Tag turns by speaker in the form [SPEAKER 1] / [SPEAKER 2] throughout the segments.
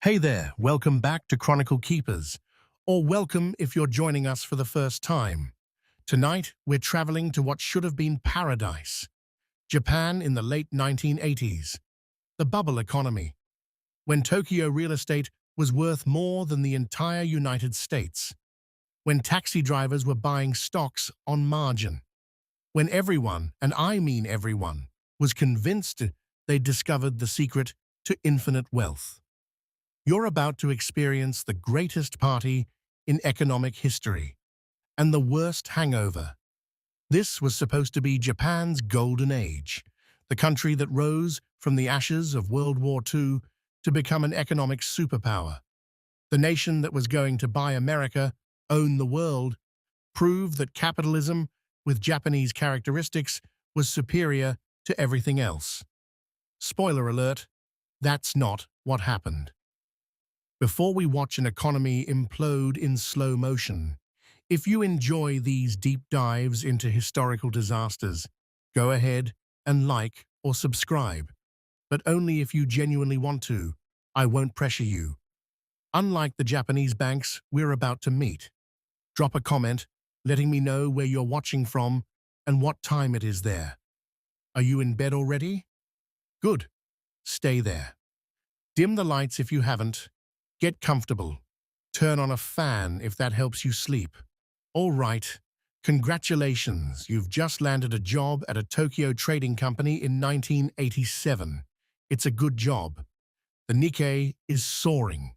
[SPEAKER 1] Hey there, welcome back to Chronicle Keepers, or welcome if you're joining us for the first time. Tonight, we're traveling to what should have been paradise, Japan in the late 1980s, the bubble economy, when Tokyo real estate was worth more than the entire United States, when taxi drivers were buying stocks on margin, when everyone, and I mean everyone, was convinced they'd discovered the secret to infinite wealth. You're about to experience the greatest party in economic history and the worst hangover. This was supposed to be Japan's golden age, the country that rose from the ashes of World War II to become an economic superpower. The nation that was going to buy America, own the world, prove that capitalism, with Japanese characteristics, was superior to everything else. Spoiler alert, that's not what happened. Before we watch an economy implode in slow motion, if you enjoy these deep dives into historical disasters, go ahead and like or subscribe, but only if you genuinely want to. I won't pressure you. Unlike the Japanese banks we're about to meet, drop a comment letting me know where you're watching from and what time it is there. Are you in bed already? Good. Stay there. Dim the lights if you haven't. Get comfortable. Turn on a fan if that helps you sleep. All right, congratulations, you've just landed a job at a Tokyo trading company in 1987. It's a good job. The Nikkei is soaring.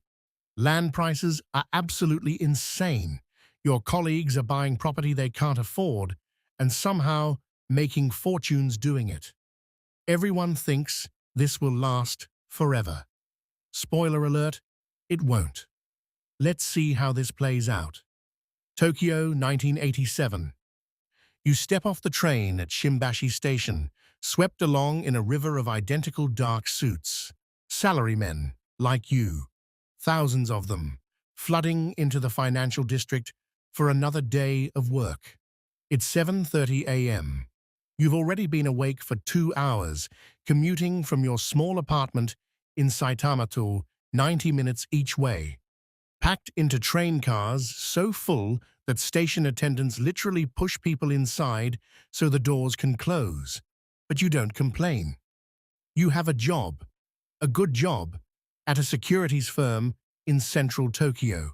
[SPEAKER 1] Land prices are absolutely insane. Your colleagues are buying property they can't afford and somehow making fortunes doing it. Everyone thinks this will last forever. Spoiler alert, it won't. Let's see how this plays out. Tokyo, 1987. You step off the train at Shimbashi Station, swept along in a river of identical dark suits. Salarymen, like you. Thousands of them, flooding into the financial district for another day of work. It's 7:30 a.m. You've already been awake for 2 hours, commuting from your small apartment in Saitama to 90 minutes each way, packed into train cars so full that station attendants literally push people inside so the doors can close. But you don't complain. You have a job, a good job, at a securities firm in central Tokyo.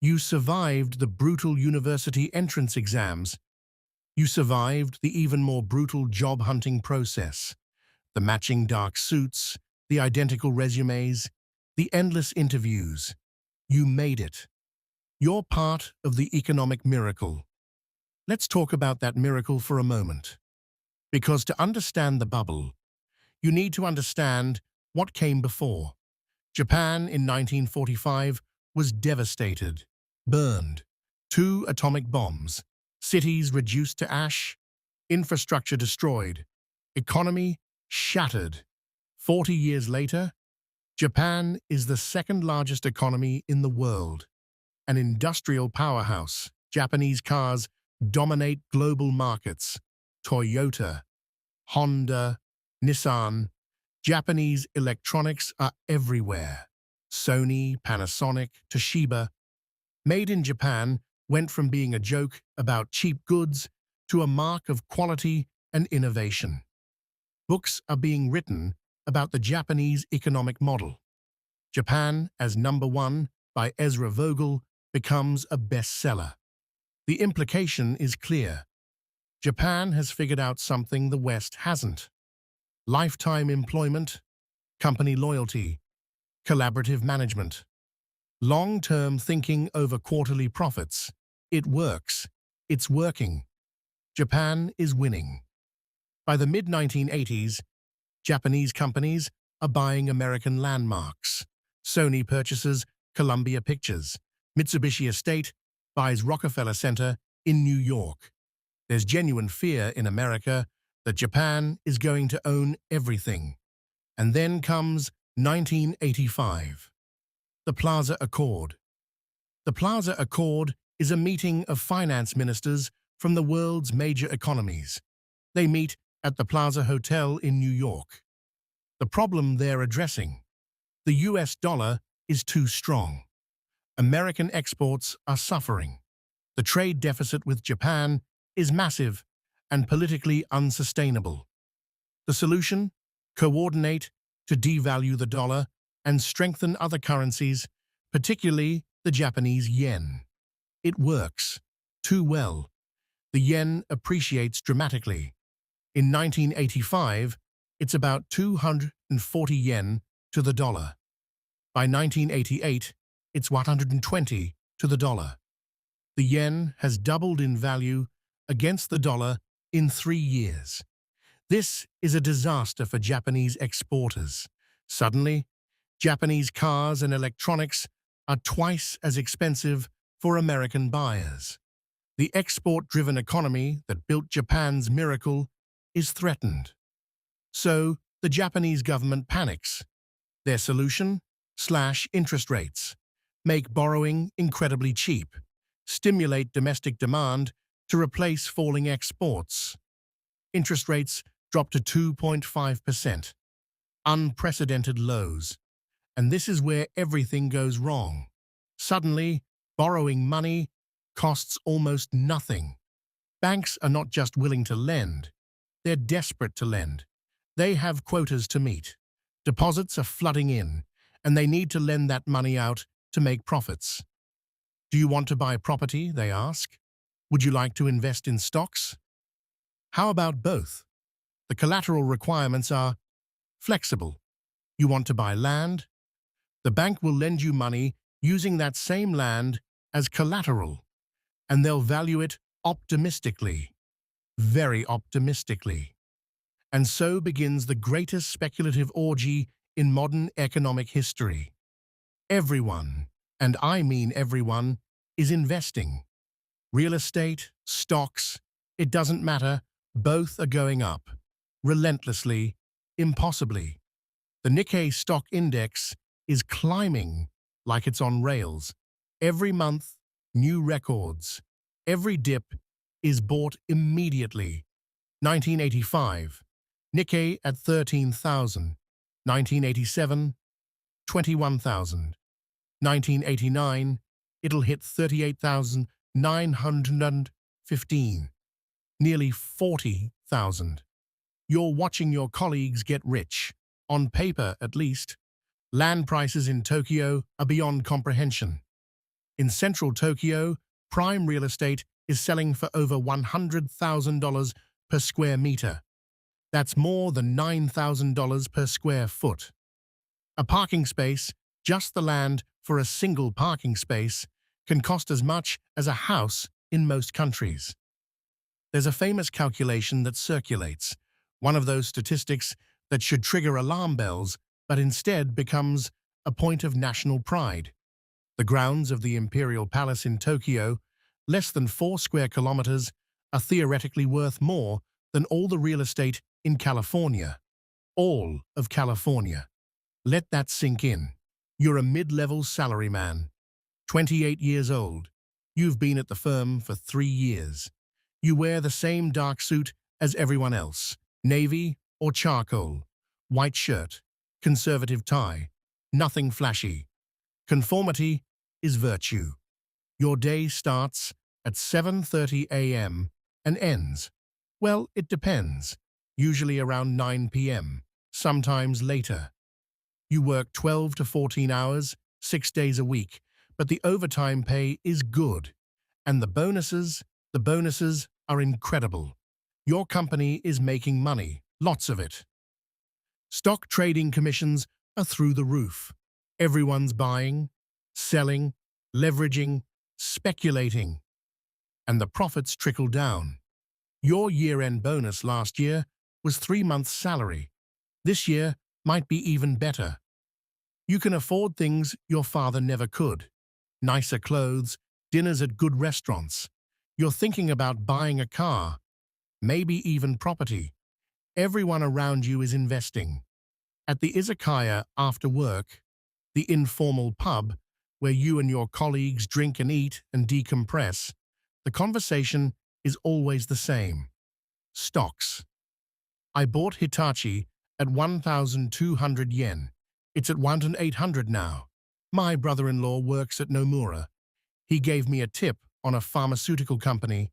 [SPEAKER 1] You survived the brutal university entrance exams. You survived the even more brutal job hunting process. The matching dark suits, the identical resumes, the endless interviews. You made it. You're part of the economic miracle. Let's talk about that miracle for a moment. Because to understand the bubble, you need to understand what came before. Japan in 1945 was devastated, burned. 2 atomic bombs, cities reduced to ash, infrastructure destroyed, economy shattered. 40 years later, Japan is the second largest economy in the world. An industrial powerhouse, Japanese cars dominate global markets. Toyota, Honda, Nissan. Japanese electronics are everywhere. Sony, Panasonic, Toshiba. Made in Japan went from being a joke about cheap goods to a mark of quality and innovation. Books are being written about the Japanese economic model. Japan as #1 by Ezra Vogel becomes a bestseller. The implication is clear. Japan has figured out something the West hasn't. Lifetime employment, company loyalty, collaborative management, long-term thinking over quarterly profits. It works. It's working. Japan is winning. By the mid-1980s, Japanese companies are buying American landmarks. Sony purchases Columbia Pictures. Mitsubishi Estate buys Rockefeller Center in New York. There's genuine fear in America that Japan is going to own everything. And then comes 1985. The Plaza Accord. The Plaza Accord is a meeting of finance ministers from the world's major economies. They meet at the Plaza Hotel in New York. The problem they're addressing: the US dollar is too strong. American exports are suffering. The trade deficit with Japan is massive and politically unsustainable. The solution? Coordinate to devalue the dollar and strengthen other currencies, particularly the Japanese yen. It works too well. The yen appreciates dramatically. In 1985, it's about 240 yen to the dollar. By 1988, it's 120 to the dollar. The yen has doubled in value against the dollar in 3 years. This is a disaster for Japanese exporters. Suddenly, Japanese cars and electronics are twice as expensive for American buyers. The export-driven economy that built Japan's miracle is threatened. So, the Japanese government panics. Their solution? Slash interest rates. Make borrowing incredibly cheap. Stimulate domestic demand to replace falling exports. Interest rates drop to 2.5%. Unprecedented lows. And this is where everything goes wrong. Suddenly, borrowing money costs almost nothing. Banks are not just willing to lend, they're desperate to lend. They have quotas to meet. Deposits are flooding in, and they need to lend that money out to make profits. Do you want to buy property, they ask? Would you like to invest in stocks? How about both? The collateral requirements are flexible. You want to buy land? The bank will lend you money using that same land as collateral, and they'll value it optimistically, very optimistically. And so begins the greatest speculative orgy in modern economic history. Everyone, and I mean everyone, is investing. Real estate, stocks, it doesn't matter, both are going up. Relentlessly, impossibly. The Nikkei stock index is climbing like it's on rails. Every month, new records. Every dip is bought immediately. 1985, Nikkei at 13,000. 1987, 21,000. 1989, it'll hit 38,915. Nearly 40,000. You're watching your colleagues get rich, on paper at least. Land prices in Tokyo are beyond comprehension. In central Tokyo, prime real estate is selling for over $100,000 per square meter. That's more than $9,000 per square foot. A parking space, just the land for a single parking space, can cost as much as a house in most countries. There's a famous calculation that circulates, one of those statistics that should trigger alarm bells, but instead becomes a point of national pride. The grounds of the Imperial Palace in Tokyo, less than 4 square kilometers, are theoretically worth more than all the real estate in California. All of California. Let that sink in. You're a mid-level salaryman, 28 years old. You've been at the firm for 3 years. You wear the same dark suit as everyone else, navy or charcoal, white shirt, conservative tie, nothing flashy. Conformity is virtue. Your day starts at 7:30 a.m. and ends, well, it depends, usually around 9 p.m., sometimes later. You work 12 to 14 hours, 6 days a week, but the overtime pay is good. And the bonuses are incredible. Your company is making money, lots of it. Stock trading commissions are through the roof. Everyone's buying, selling, leveraging, speculating. And the profits trickle down. Your year-end bonus last year was 3 months' salary. This year might be even better. You can afford things your father never could. Nicer clothes, dinners at good restaurants. You're thinking about buying a car, maybe even property. Everyone around you is investing. At the izakaya after work, the informal pub where you and your colleagues drink and eat and decompress, the conversation is always the same. Stocks. I bought Hitachi at 1,200 yen. It's at 1,800 now. My brother-in-law works at Nomura. He gave me a tip on a pharmaceutical company.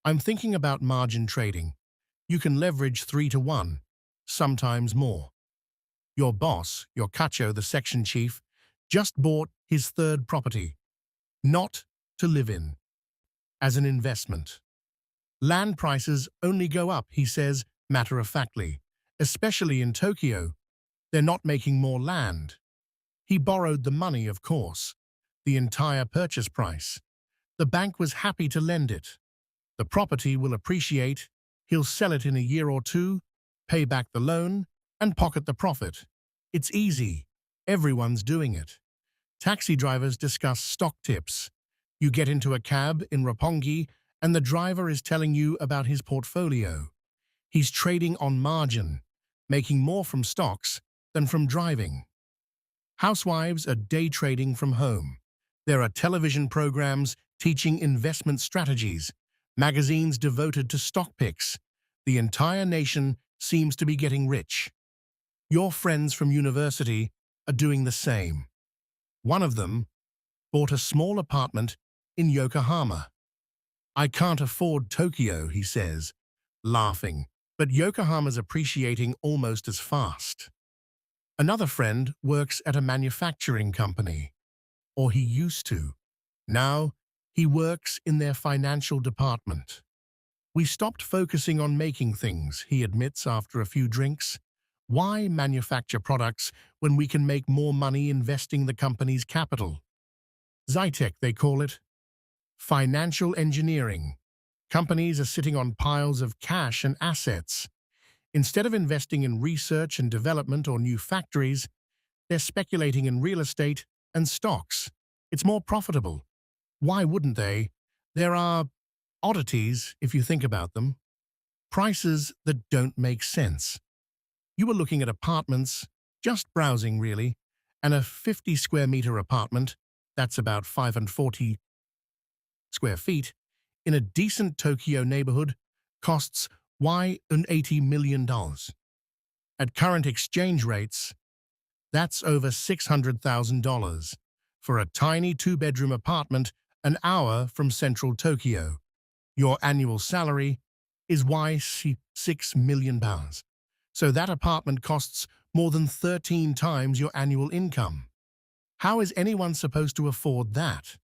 [SPEAKER 1] I'm thinking about margin trading. You can leverage 3 to 1, sometimes more. Your boss, your Cacho, the section chief, just bought his third property, not to live in, as an investment. Land prices only go up, he says, matter-of-factly, especially in Tokyo. They're not making more land. He borrowed the money, of course, the entire purchase price. The bank was happy to lend it. The property will appreciate, he'll sell it in a year or two, pay back the loan, and pocket the profit. It's easy. Everyone's doing it. Taxi drivers discuss stock tips. You get into a cab in Roppongi, and the driver is telling you about his portfolio. He's trading on margin, making more from stocks than from driving. Housewives are day trading from home. There are television programs teaching investment strategies, magazines devoted to stock picks. The entire nation seems to be getting rich. Your friends from university are doing the same. One of them bought a small apartment in Yokohama. I can't afford Tokyo, he says, laughing, but Yokohama's appreciating almost as fast. Another friend works at a manufacturing company, or he used to. Now, he works in their financial department. We stopped focusing on making things, he admits after a few drinks. Why manufacture products when we can make more money investing the company's capital? Zytec, they call it. Financial engineering. Companies are sitting on piles of cash and assets. Instead of investing in research and development or new factories, they're speculating in real estate and stocks. It's more profitable. Why wouldn't they? There are oddities, if you think about them. Prices that don't make sense. You were looking at apartments, just browsing really, and a 50 square meter apartment, that's about 540 square feet, in a decent Tokyo neighborhood, costs $180 million. At current exchange rates, that's over $600,000 for a tiny two-bedroom apartment an hour from central Tokyo. Your annual salary is $6 million. So that apartment costs more than 13 times your annual income. How is anyone supposed to afford that?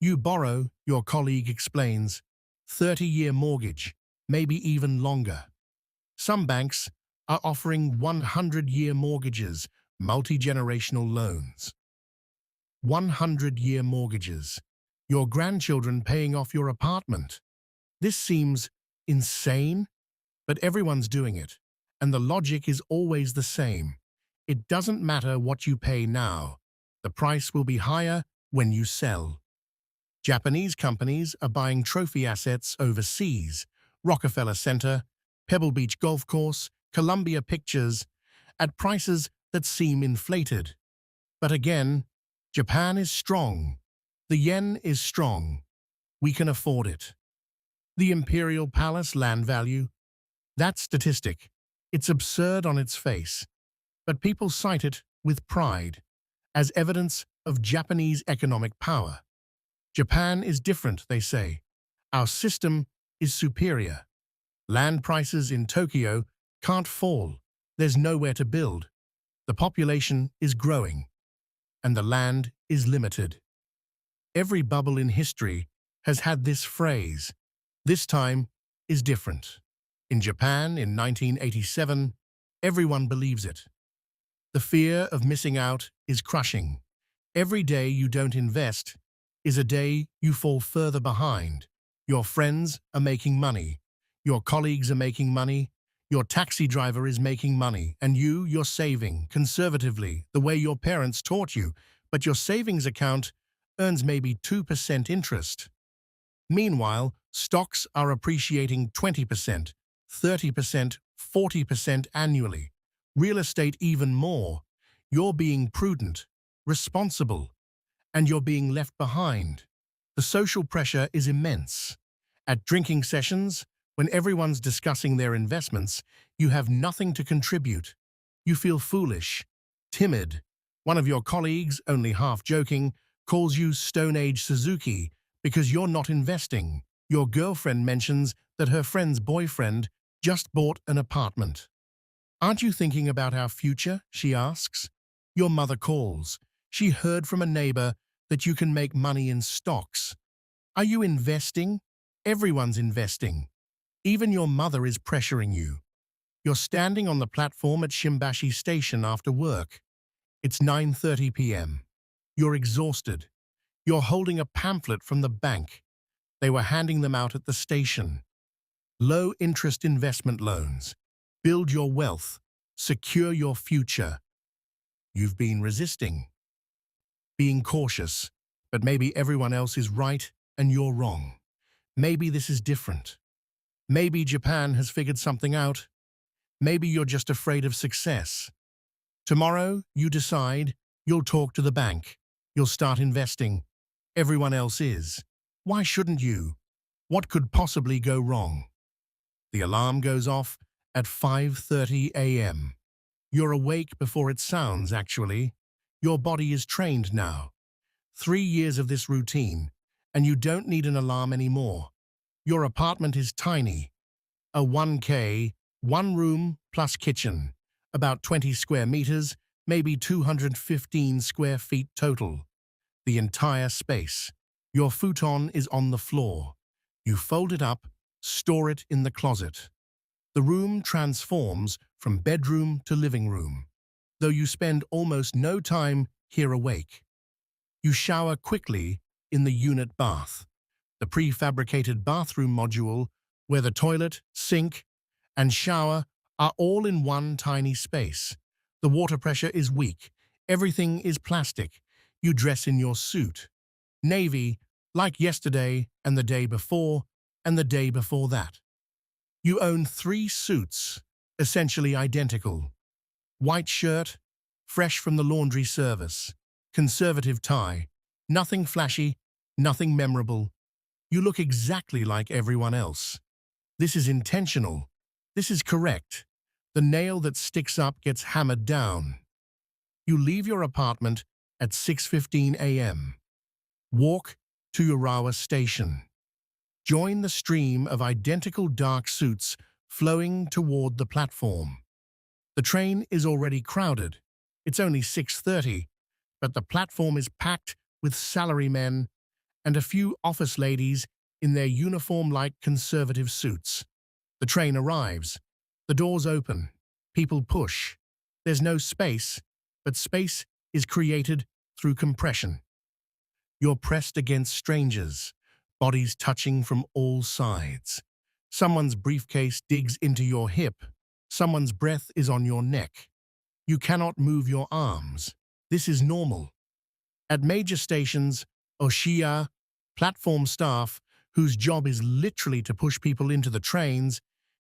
[SPEAKER 1] You borrow, your colleague explains, 30-year mortgage, maybe even longer. Some banks are offering 100-year mortgages, multi-generational loans. 100-year mortgages. Your grandchildren paying off your apartment. This seems insane, but everyone's doing it, and the logic is always the same. It doesn't matter what you pay now. The price will be higher when you sell. Japanese companies are buying trophy assets overseas. Rockefeller Center, Pebble Beach Golf Course, Columbia Pictures, at prices that seem inflated. But again, Japan is strong. The yen is strong. We can afford it. The Imperial Palace land value, that statistic, it's absurd on its face, but people cite it with pride as evidence of Japanese economic power. Japan is different, they say. Our system is superior. Land prices in Tokyo can't fall. There's nowhere to build. The population is growing, and the land is limited. Every bubble in history has had this phrase. This time is different. In Japan in 1987, everyone believes it. The fear of missing out is crushing. Every day you don't invest is a day you fall further behind. Your friends are making money. Your colleagues are making money. Your taxi driver is making money. And you're saving conservatively the way your parents taught you, but your savings account earns maybe 2% interest. Meanwhile, stocks are appreciating 20%, 30%, 40% annually. Real estate even more. You're being prudent, responsible, and you're being left behind. The social pressure is immense. At drinking sessions, when everyone's discussing their investments, you have nothing to contribute. You feel foolish, timid. One of your colleagues, only half joking, calls you Stone Age Suzuki because you're not investing. Your girlfriend mentions that her friend's boyfriend just bought an apartment. Aren't you thinking about our future? She asks. Your mother calls. She heard from a neighbor that you can make money in stocks. Are you investing? Everyone's investing. Even your mother is pressuring you. You're standing on the platform at Shimbashi Station after work. It's 9:30 p.m. You're exhausted. You're holding a pamphlet from the bank. They were handing them out at the station. Low-interest investment loans. Build your wealth. Secure your future. You've been resisting. Being cautious. But maybe everyone else is right and you're wrong. Maybe this is different. Maybe Japan has figured something out. Maybe you're just afraid of success. Tomorrow, you decide, you'll talk to the bank. You'll start investing. Everyone else is. Why shouldn't you? What could possibly go wrong? The alarm goes off at 5:30 a.m. You're awake before it sounds, actually. Your body is trained now. 3 years of this routine, and you don't need an alarm anymore. Your apartment is tiny. A 1K, one room plus kitchen. About 20 square meters, maybe 215 square feet total. The entire space. Your futon is on the floor. You fold it up, store it in the closet. The room transforms from bedroom to living room, though you spend almost no time here awake. You shower quickly in the unit bath, the prefabricated bathroom module where the toilet, sink, and shower are all in one tiny space. The water pressure is weak. Everything is plastic. You dress in your suit. Navy, like yesterday and the day before and the day before that. You own 3 suits, essentially identical. White shirt, fresh from the laundry service. Conservative tie. Nothing flashy, nothing memorable. You look exactly like everyone else. This is intentional. This is correct. The nail that sticks up gets hammered down. You leave your apartment at 6:15 a.m. Walk to Urawa Station. Join the stream of identical dark suits flowing toward the platform. The train is already crowded. It's only 6:30, but the platform is packed with salarymen and a few office ladies in their uniform-like conservative suits. The train arrives. The doors open. People push. There's no space, but space is created through compression. You're pressed against strangers, bodies touching from all sides. Someone's briefcase digs into your hip. Someone's breath is on your neck. You cannot move your arms. This is normal. At major stations, Oshiya, platform staff, whose job is literally to push people into the trains,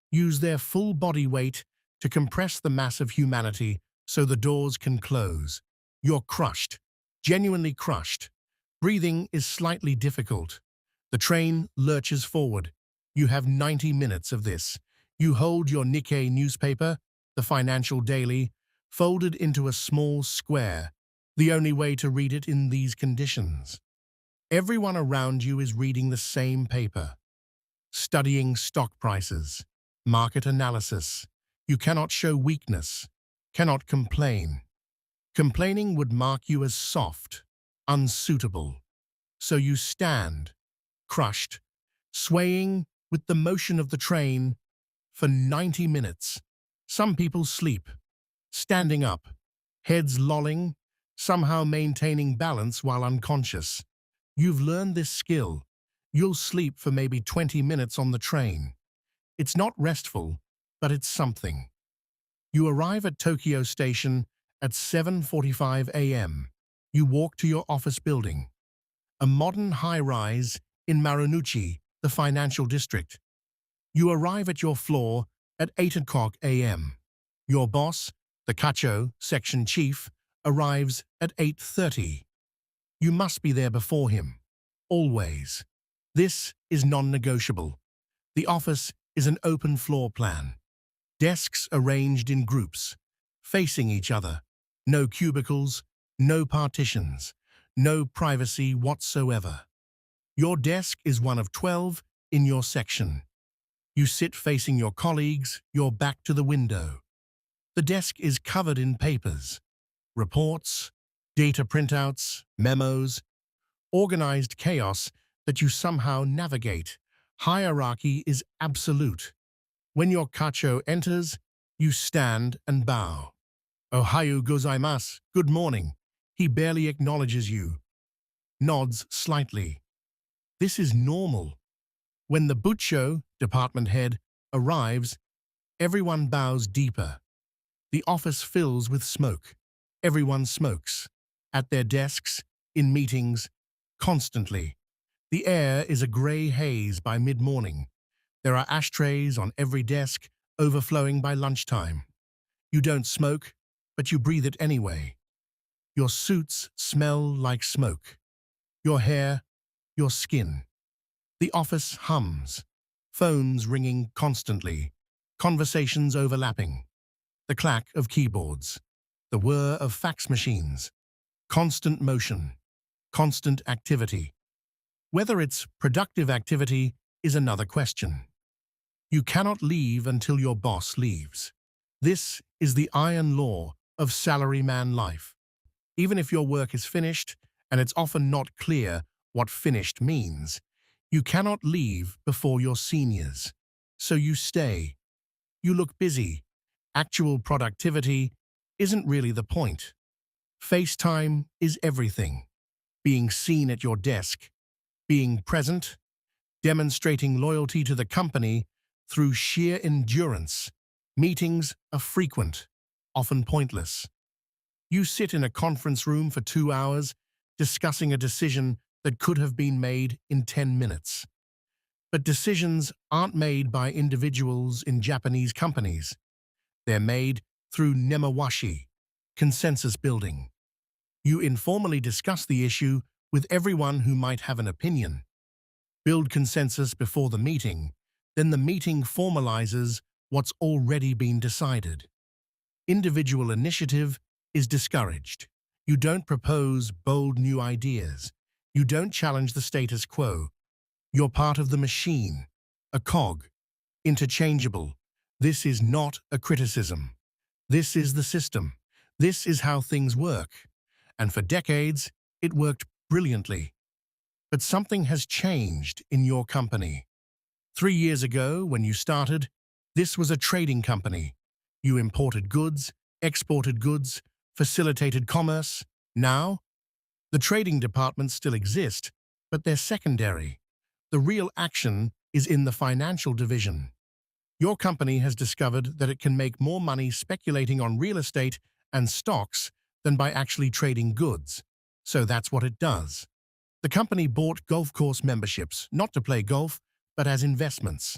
[SPEAKER 1] use their full body weight to compress the mass of humanity so the doors can close. You're crushed, genuinely crushed. Breathing is slightly difficult. The train lurches forward. You have 90 minutes of this. You hold your Nikkei newspaper, the financial daily, folded into a small square, the only way to read it in these conditions. Everyone around you is reading the same paper, studying stock prices, market analysis. You cannot show weakness, cannot complain. Complaining would mark you as soft, unsuitable. So you stand, crushed, swaying with the motion of the train for 90 minutes. Some people sleep, standing up, heads lolling, somehow maintaining balance while unconscious. You've learned this skill. You'll sleep for maybe 20 minutes on the train. It's not restful, but it's something. You arrive at Tokyo Station at 7:45 a.m. You walk to your office building, a modern high-rise in Marunouchi, the financial district. You arrive at your floor at 8 o'clock a.m. Your boss, the Kacho, section chief, arrives at 8:30. You must be there before him, always. This is non-negotiable. The office is an open floor plan. Desks arranged in groups, facing each other. No cubicles, No partitions, no privacy whatsoever. Your desk is one of 12 in your section. You sit facing your colleagues, your back to the window. The desk is covered in papers, reports, data printouts, memos, organized chaos that you somehow navigate. Hierarchy is absolute. When your kacho enters, you stand and bow. Ohayo gozaimasu, good morning. He barely acknowledges you, nods slightly. This is normal. When the bucho, department head, arrives, everyone bows deeper. The office fills with smoke. Everyone smokes. At their desks, in meetings, constantly. The air is a grey haze by mid-morning. There are ashtrays on every desk, overflowing by lunchtime. You don't smoke, but you breathe it anyway. Your suits smell like smoke. Your hair, your skin. The office hums. Phones ringing constantly. Conversations overlapping. The clack of keyboards. The whir of fax machines. Constant motion. Constant activity. Whether it's productive activity is another question. You cannot leave until your boss leaves. This is the iron law of salaryman life. Even if your work is finished, and it's often not clear what finished means, you cannot leave before your seniors. So you stay. You look busy. Actual productivity isn't really the point. FaceTime is everything. Being seen at your desk, being present, demonstrating loyalty to the company through sheer endurance. Meetings are frequent, often pointless. You sit in a conference room for 2 hours, discussing a decision that could have been made in 10 minutes. But decisions aren't made by individuals in Japanese companies. They're made through nemawashi, consensus building. You informally discuss the issue with everyone who might have an opinion. Build consensus before the meeting, then the meeting formalizes what's already been decided. Individual initiative is discouraged. You don't propose bold new ideas. You don't challenge the status quo. You're part of the machine, a cog, interchangeable. This is not a criticism. This is the system. This is how things work. And for decades, it worked brilliantly. But something has changed in your company. 3 years ago, when you started, this was a trading company. You imported goods, exported goods, facilitated commerce. Now, the trading departments still exist, but they're secondary. The real action is in the financial division. Your company has discovered that it can make more money speculating on real estate and stocks than by actually trading goods. So that's what it does. The company bought golf course memberships, not to play golf, but as investments.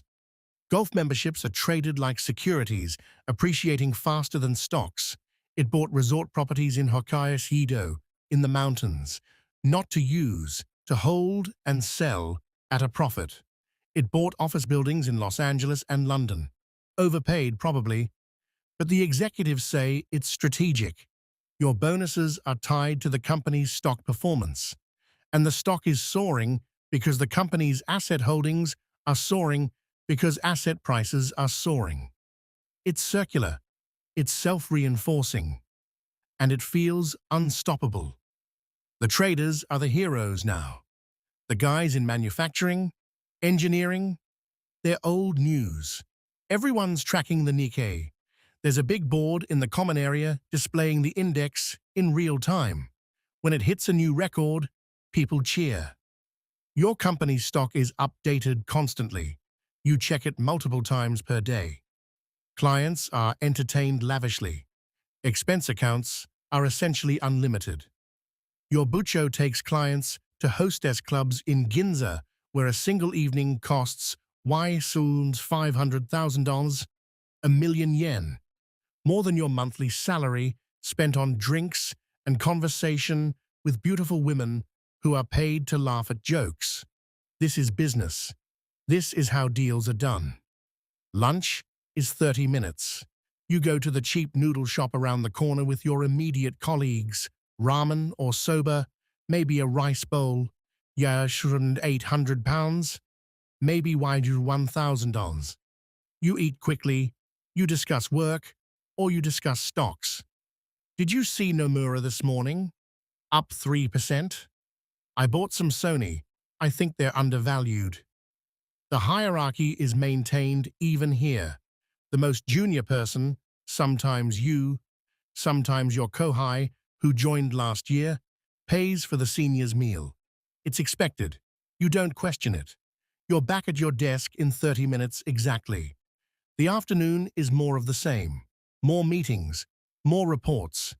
[SPEAKER 1] Golf memberships are traded like securities, appreciating faster than stocks. It bought resort properties in Hokkaido, in the mountains, not to use, to hold and sell at a profit. It bought office buildings in Los Angeles and London. Overpaid, probably, but the executives say it's strategic. Your bonuses are tied to the company's stock performance, and the stock is soaring because the company's asset holdings are soaring because asset prices are soaring. It's circular, it's self-reinforcing, and it feels unstoppable. The traders are the heroes now. The guys in manufacturing, engineering, they're old news. Everyone's tracking the Nikkei. There's a big board in the common area displaying the index in real time. When it hits a new record, people cheer. Your company's stock is updated constantly. You check it multiple times per day. Clients are entertained lavishly. Expense accounts are essentially unlimited. Your bucho takes clients to hostess clubs in Ginza, where a single evening costs $500,000, yen, more than your monthly salary spent on drinks and conversation with beautiful women who are paid to laugh at jokes. This is business. This is how deals are done. Lunch is 30 minutes. You go to the cheap noodle shop around the corner with your immediate colleagues, Ramen or soba, maybe a rice bowl. Yeah, shouldn't £800, maybe why do $1,000. You eat quickly, you discuss work, or you discuss stocks. Did you see Nomura this morning? Up 3%? I bought some Sony. I think they're undervalued. The hierarchy is maintained even here. The most junior person, sometimes you, sometimes your kohai, who joined last year, pays for the senior's meal. It's expected. You don't question it. You're back at your desk in 30 minutes exactly. The afternoon is more of the same. More meetings, more reports.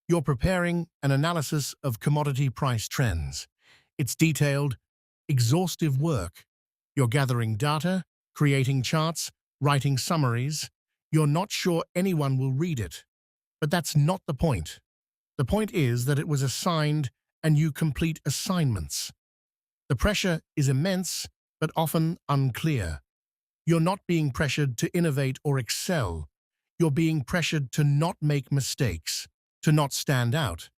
[SPEAKER 1] You're preparing an analysis of commodity price trends. It's detailed, exhaustive work. You're gathering data, creating charts, writing summaries. You're not sure anyone will read it. But that's not the point. The point is that it was assigned and you complete assignments. The pressure is immense, but often unclear. You're not being pressured to innovate or excel. You're being pressured to not make mistakes, to not stand out,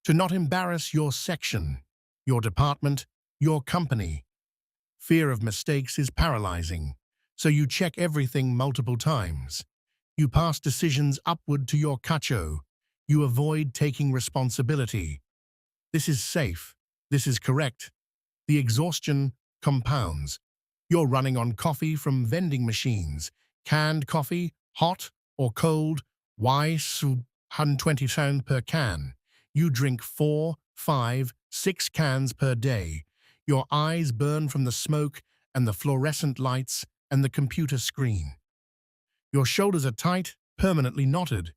[SPEAKER 1] to not embarrass your section, your department, your company. Fear of mistakes is paralyzing, so you check everything multiple times. You pass decisions upward to your cacho. You avoid taking responsibility. This is safe. This is correct. The exhaustion compounds. You're running on coffee from vending machines. Canned coffee, hot or cold, why £120 per can. You drink 4, 5, 6 cans per day. Your eyes burn from the smoke and the fluorescent lights and the computer screen. Your shoulders are tight, permanently knotted.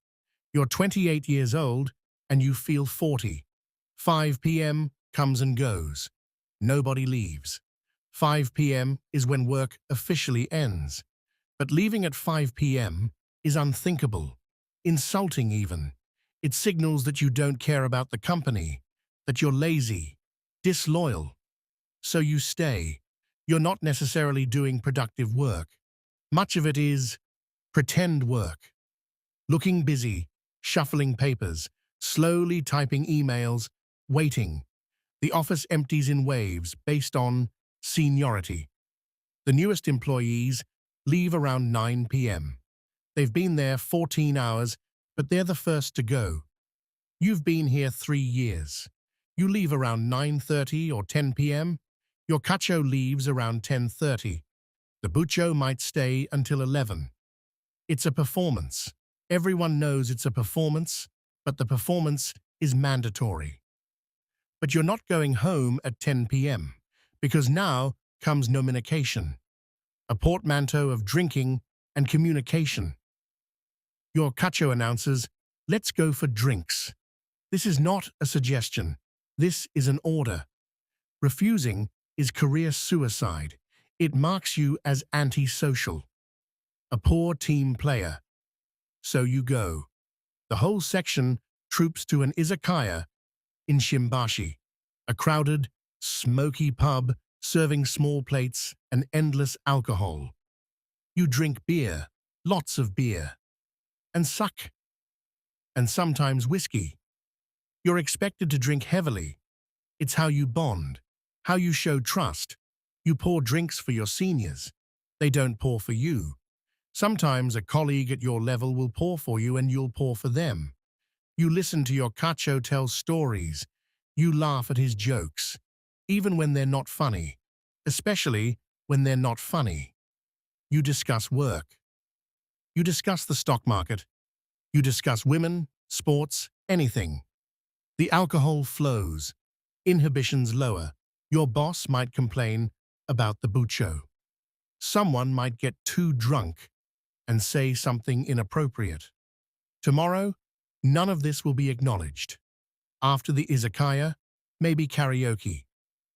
[SPEAKER 1] You're 28 years old and you feel 40. 5 p.m. comes and goes. Nobody leaves. 5 p.m. is when work officially ends. But leaving at 5 p.m. is unthinkable, insulting even. It signals that you don't care about the company, that you're lazy, disloyal. So you stay. You're not necessarily doing productive work. Much of it is pretend work. Looking busy, shuffling papers, slowly typing emails, waiting. The office empties in waves based on seniority. The newest employees leave around 9 p.m. They've been there 14 hours, but they're the first to go. You've been here 3 years. You leave around 9:30 or 10 p.m. Your cacho leaves around 10:30. The bucho might stay until 11. It's a performance. Everyone knows it's a performance, but the performance is mandatory. But you're not going home at 10 p.m. because now comes nominication, a portmanteau of drinking and communication. Your cacho announces, "Let's go for drinks." This is not a suggestion. This is an order. Refusing is career suicide. It marks you as antisocial, a poor team player. So you go. The whole section troops to an izakaya in Shimbashi, a crowded, smoky pub serving small plates and endless alcohol. You drink beer, lots of beer, and sake, and sometimes whiskey. You're expected to drink heavily. It's how you bond, how you show trust. You pour drinks for your seniors. They don't pour for you. Sometimes a colleague at your level will pour for you and you'll pour for them. You listen to your cacho tell stories. You laugh at his jokes, even when they're not funny, especially when they're not funny. You discuss work. You discuss the stock market. You discuss women, sports, anything. The alcohol flows. Inhibitions lower. Your boss might complain about the bucho. Someone might get too drunk and say something inappropriate. Tomorrow, none of this will be acknowledged. After the izakaya, maybe karaoke.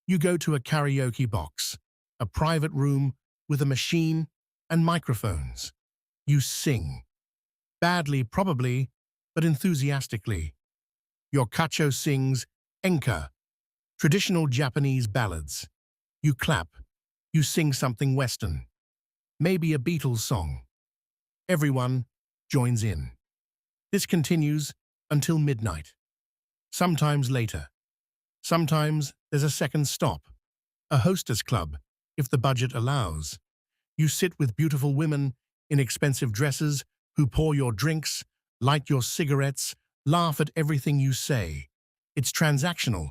[SPEAKER 1] You go to a karaoke box, a private room with a machine and microphones. You sing. Badly, probably, but enthusiastically. Your cacho sings enka, traditional Japanese ballads. You clap. You sing something Western. Maybe a Beatles song. Everyone joins in. This continues until midnight. sometimes later. Sometimes there's a second stop, a hostess club, if the budget allows. You sit with beautiful women in expensive dresses who pour your drinks, light your cigarettes, laugh at everything you say. It's transactional.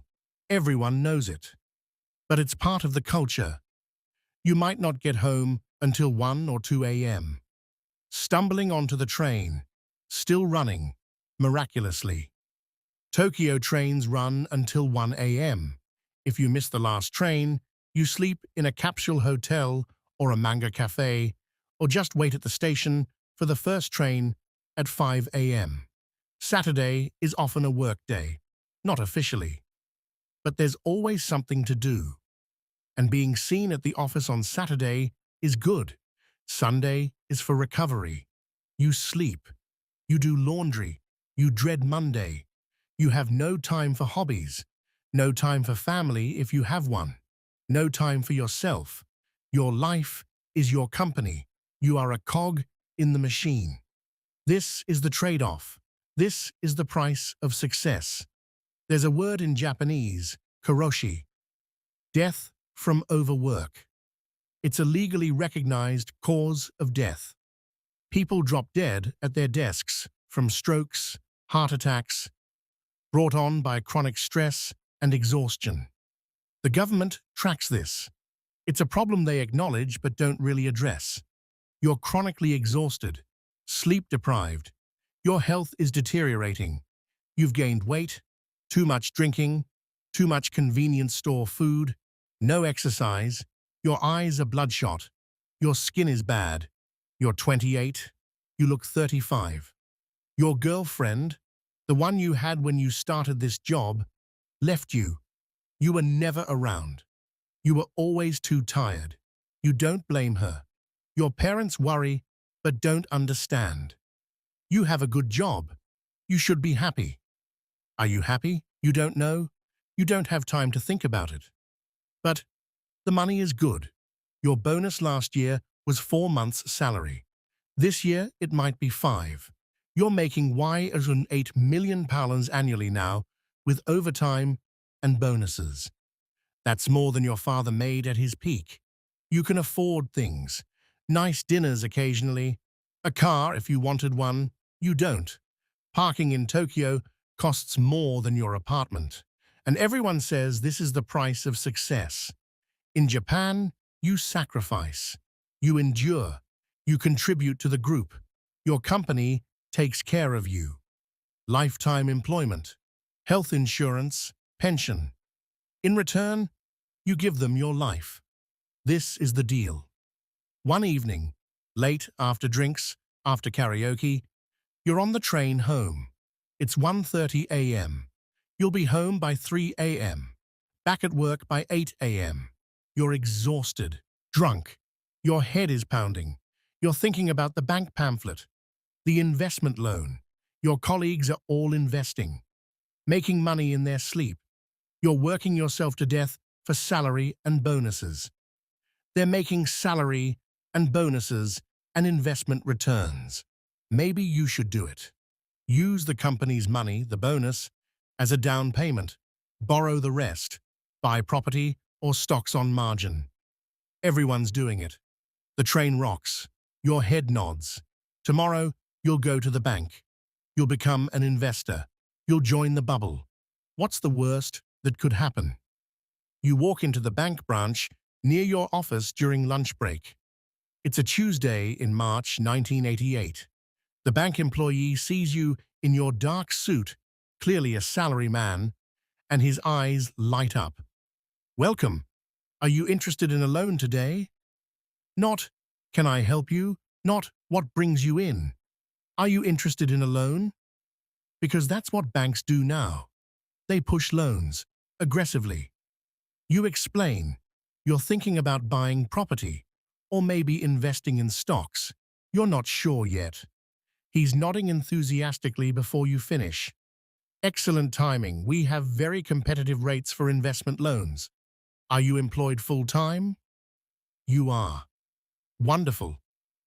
[SPEAKER 1] Everyone knows it. But it's part of the culture. You might not get home until 1 or 2 a.m. Stumbling onto the train, still running, miraculously. Tokyo trains run until 1 a.m. If you miss the last train, you sleep in a capsule hotel or a manga cafe, or just wait at the station for the first train at 5 a.m. Saturday is often a work day, not officially, but there's always something to do. And being seen at the office on Saturday is good. Sunday is for recovery. You sleep. You do laundry. You dread Monday. You have no time for hobbies. No time for family if you have one. No time for yourself. Your life is your company. You are a cog in the machine. This is the trade-off. This is the price of success. There's a word in Japanese, karoshi, death from overwork. It's a legally recognized cause of death. People drop dead at their desks from strokes, heart attacks, brought on by chronic stress and exhaustion. The government tracks this. It's a problem they acknowledge but don't really address. You're chronically exhausted, sleep-deprived. Your health is deteriorating. You've gained weight, too much drinking, too much convenience store food, no exercise, your eyes are bloodshot, your skin is bad. You're 28, you look 35. Your girlfriend, the one you had when you started this job, left you. You were never around. You were always too tired. You don't blame her. Your parents worry, but don't understand. You have a good job. You should be happy. Are you happy? You don't know. You don't have time to think about it. But the money is good. Your bonus last year was 4 months' salary. This year, it might be 5. You're making £8 million annually now, with overtime and bonuses. That's more than your father made at his peak. You can afford things. Nice dinners occasionally. A car if you wanted one. You don't. Parking in Tokyo costs more than your apartment. And everyone says this is the price of success. In Japan, you sacrifice. You endure. You contribute to the group. Your company takes care of you. Lifetime employment, health insurance, pension. In return, you give them your life. This is the deal. One evening, late after drinks, after karaoke, you're on the train home. It's 1:30 a.m. You'll be home by 3 a.m. Back at work by 8 a.m. You're exhausted, drunk. Your head is pounding. You're thinking about the bank pamphlet, the investment loan. Your colleagues are all investing, making money in their sleep. You're working yourself to death for salary and bonuses. They're making salary and bonuses and investment returns. Maybe you should do it. Use the company's money, the bonus, as a down payment. Borrow the rest. Buy property or stocks on margin. Everyone's doing it. The train rocks. Your head nods. Tomorrow, you'll go to the bank. You'll become an investor. You'll join the bubble. What's the worst that could happen? You walk into the bank branch near your office during lunch break. It's a Tuesday in March 1988. The bank employee sees you in your dark suit, clearly a salary man, and his eyes light up. Welcome. Are you interested in a loan today? Not, can I help you? Not, what brings you in? Are you interested in a loan? Because that's what banks do now. They push loans, aggressively. You explain. You're thinking about buying property, or maybe investing in stocks. You're not sure yet. He's nodding enthusiastically before you finish. Excellent timing. We have very competitive rates for investment loans. Are you employed full-time? You are. Wonderful.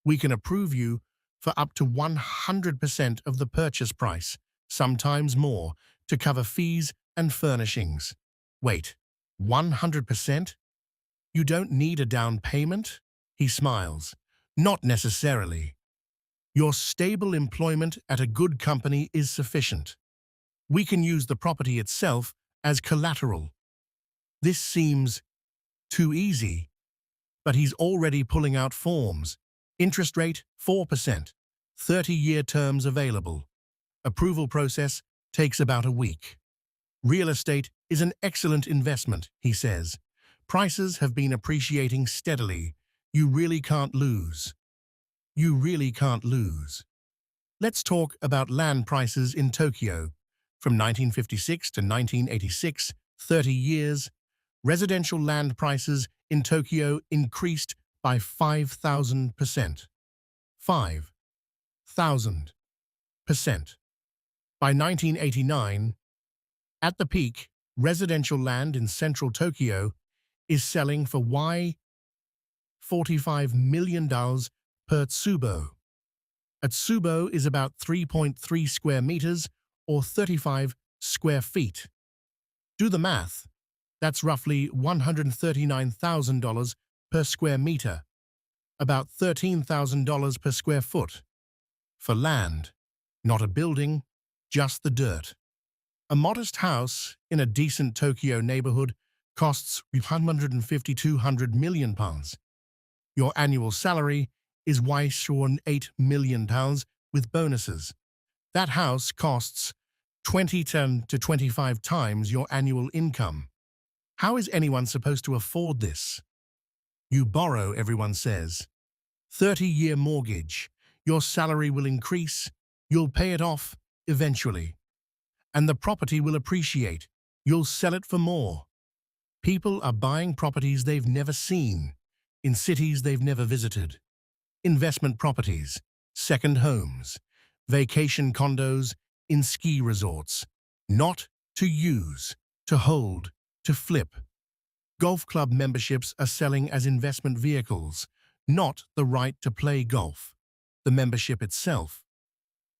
[SPEAKER 1] We can approve you for up to 100% of the purchase price, sometimes more, to cover fees and furnishings. Wait, 100%? You don't need a down payment? He smiles. Not necessarily. Your stable employment at a good company is sufficient. We can use the property itself as collateral. This seems too easy, but he's already pulling out forms. Interest rate 4%, 30-year terms available. Approval process takes about a week. Real estate is an excellent investment, he says. Prices have been appreciating steadily. You really can't lose. You really can't lose. Let's talk about land prices in Tokyo. From 1956 to 1986, 30 years, residential land prices in Tokyo increased by 5,000%. 5,000%. By 1989, at the peak, residential land in central Tokyo is selling for $45 million per tsubo. A tsubo is about 3.3 square meters or 35 square feet. Do the math. That's roughly $139,000 per square meter, about $13,000 per square foot. For land, not a building, just the dirt. A modest house in a decent Tokyo neighborhood costs 150 to 200 million pounds. Your annual salary is £8 million with bonuses. That house costs 20 to 25 times your annual income. How is anyone supposed to afford this? You borrow, everyone says. 30-year mortgage. Your salary will increase. You'll pay it off eventually. And the property will appreciate. You'll sell it for more. People are buying properties they've never seen, in cities they've never visited. Investment properties, second homes, vacation condos in ski resorts. Not to use, to hold, to flip. Golf club memberships are selling as investment vehicles, not the right to play golf. The membership itself.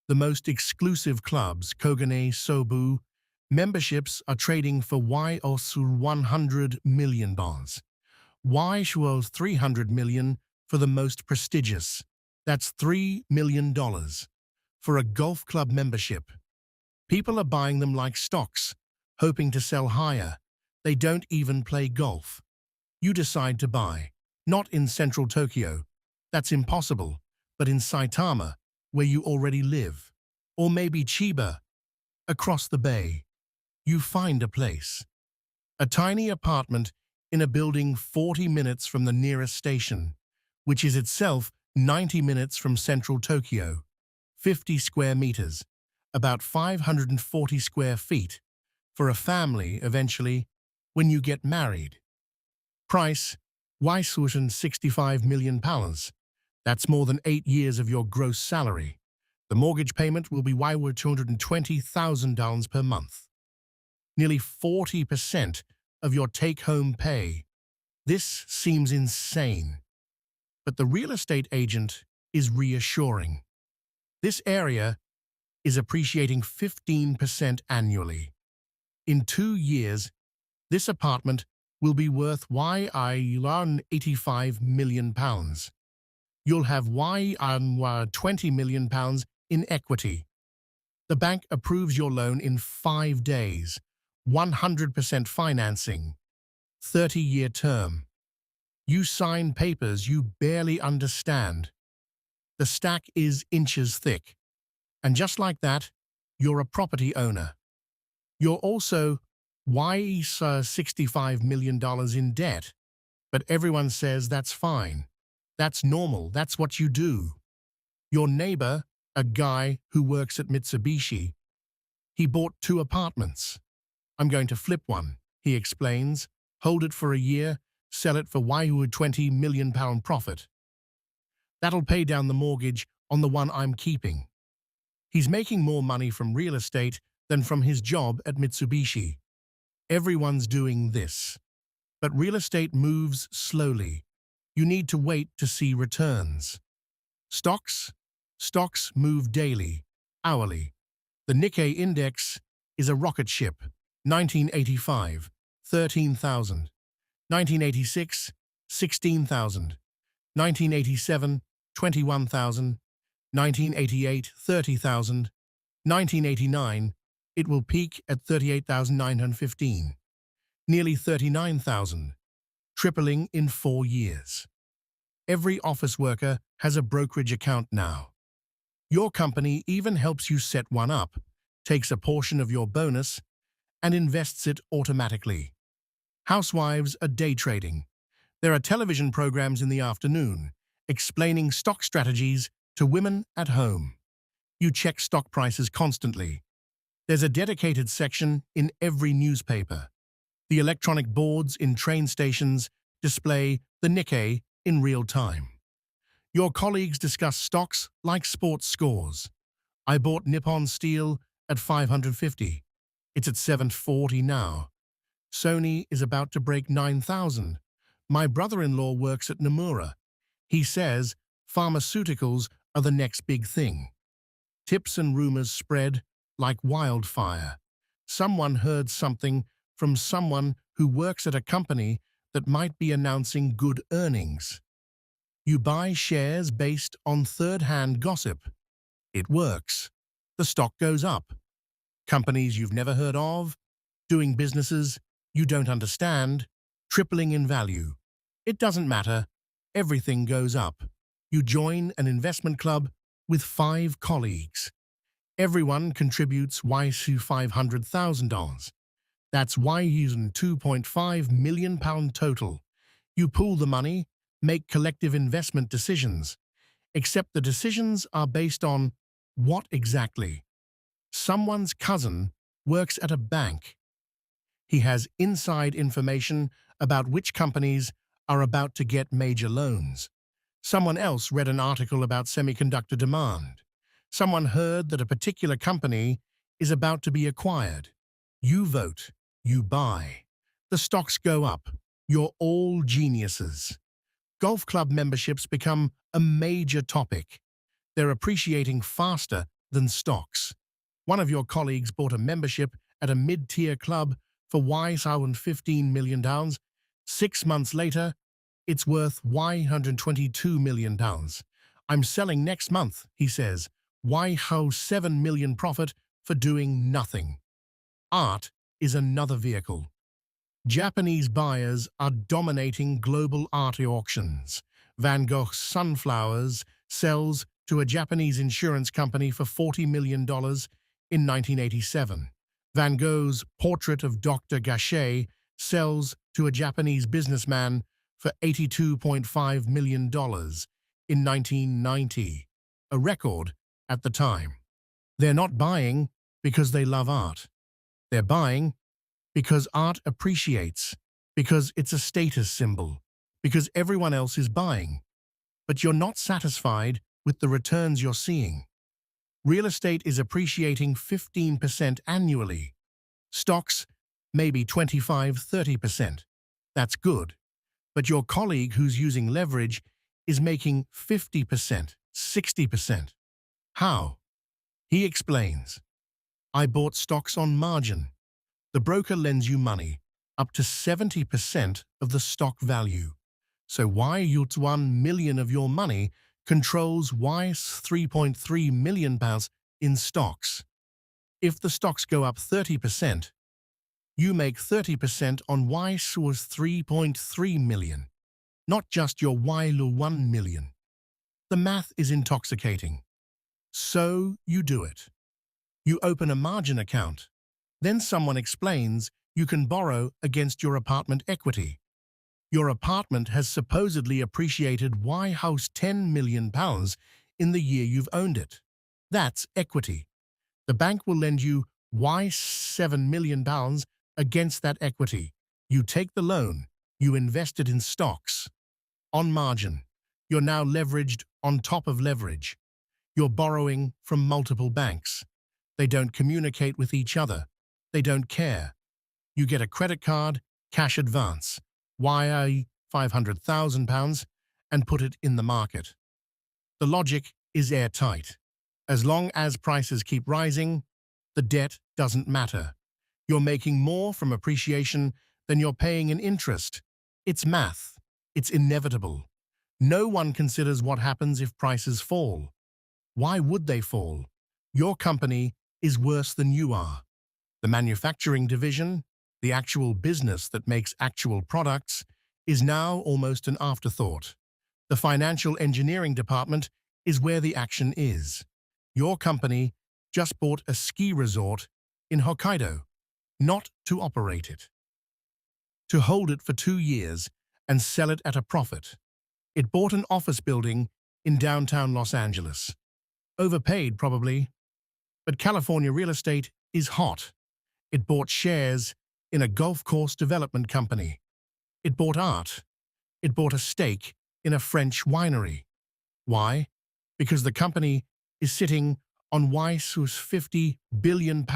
[SPEAKER 1] The most exclusive clubs, Kogane Sobu, memberships are trading for $100 million. $300 million for the most prestigious. That's $3 million for a golf club membership. People are buying them like stocks, hoping to sell higher. They don't even play golf. You decide to buy. Not in central Tokyo. That's impossible. But in Saitama, where you already live. Or maybe Chiba, across the bay. You find a place. A tiny apartment in a building 40 minutes from the nearest station, which is itself 90 minutes from central Tokyo. 50 square meters, about 540 square feet, for a family eventually when you get married. Price, £65 million. That's more than 8 years of your gross salary. The mortgage payment will be $220,000 per month. Nearly 40% of your take-home pay. This seems insane. But the real estate agent is reassuring. This area is appreciating 15% annually. In 2 years, this apartment will be worth £85 million. You'll have £20 million in equity. The bank approves your loan in 5 days, 100% financing, 30-year term. You sign papers you barely understand. The stack is inches thick. And just like that, you're a property owner. You're also $65 million in debt. But everyone says that's fine. That's normal. That's what you do. Your neighbor, a guy who works at Mitsubishi, he bought 2 apartments. I'm going to flip one, he explains, hold it for a year, sell it for £20 million profit. That'll pay down the mortgage on the one I'm keeping. He's making more money from real estate than from his job at Mitsubishi. Everyone's doing this. But real estate moves slowly. You need to wait to see returns. Stocks move daily, hourly. The Nikkei index is a rocket ship. 1985, 13,000. 1986, 16,000. 1987, 21,000. 1988, 30,000. 1989, it will peak at 38,915. Nearly 39,000, tripling in 4 years. Every office worker has a brokerage account now. Your company even helps you set one up, takes a portion of your bonus, and invests it automatically. Housewives are day trading. There are television programs in the afternoon explaining stock strategies to women at home. You check stock prices constantly. There's a dedicated section in every newspaper. The electronic boards in train stations display the Nikkei in real time. Your colleagues discuss stocks like sports scores. I bought Nippon Steel at 550. It's at 740 now. Sony is about to break 9,000. My brother-in-law works at Nomura. He says pharmaceuticals are the next big thing. Tips and rumors spread like wildfire. Someone heard something from someone who works at a company that might be announcing good earnings. You buy shares based on third-hand gossip. It works. The stock goes up. Companies you've never heard of, doing businesses you don't understand, tripling in value. It doesn't matter. Everything goes up. You join an investment club with 5 colleagues. Everyone contributes $500,000. That's £2.5 million total. You pool the money, make collective investment decisions. Except the decisions are based on what exactly? Someone's cousin works at a bank. He has inside information about which companies are about to get major loans. Someone else read an article about semiconductor demand. Someone heard that a particular company is about to be acquired. You vote. You buy. The stocks go up. You're all geniuses. Golf club memberships become a major topic. They're appreciating faster than stocks. One of your colleagues bought a membership at a mid-tier club for $15 million. 6 months later, it's worth $122 million. I'm selling next month, he says. $7 million profit for doing nothing. Art is another vehicle. Japanese buyers are dominating global art auctions. Van Gogh's Sunflowers sells to a Japanese insurance company for $40 million in 1987. Van Gogh's Portrait of Dr. Gachet sells to a Japanese businessman for $82.5 million in 1990, a record at the time. They're not buying because they love art. They're buying because art appreciates, because it's a status symbol, because everyone else is buying. But you're not satisfied with the returns you're seeing. Real estate is appreciating 15% annually. Stocks, maybe 25–30%. That's good. But your colleague who's using leverage is making 50%, 60%. How? He explains. I bought stocks on margin. The broker lends you money, up to 70% of the stock value. So £1 million of your money controls £3.3 million in stocks. If the stocks go up 30%, you make 30% on £3.3 million, not just your £1 million. The math is intoxicating. So you do it. You open a margin account. Then someone explains you can borrow against your apartment equity. Your apartment has supposedly appreciated £10 million in the year you've owned it. That's equity. The bank will lend you $7 million against that equity. You take the loan. You invest it in stocks. On margin. You're now leveraged on top of leverage. You're borrowing from multiple banks. They don't communicate with each other. They don't care. You get a credit card, cash advance, £500,000, and put it in the market. The logic is airtight. As long as prices keep rising, The debt doesn't matter. You're making more from appreciation than you're paying in interest. It's math. It's inevitable. No one considers what happens if prices fall. Why would they fall? Your company is worse than you are. The manufacturing division, the actual business that makes actual products, is now almost an afterthought. The financial engineering department is where the action is. Your company just bought a ski resort in Hokkaido, not to operate it, to hold it for 2 years and sell it at a profit. It bought an office building in downtown Los Angeles. Overpaid, probably, but California real estate is hot. It bought shares in a golf course development company. It bought art. It bought a stake in a French winery. Why? Because the company is sitting on Ysus £50 billion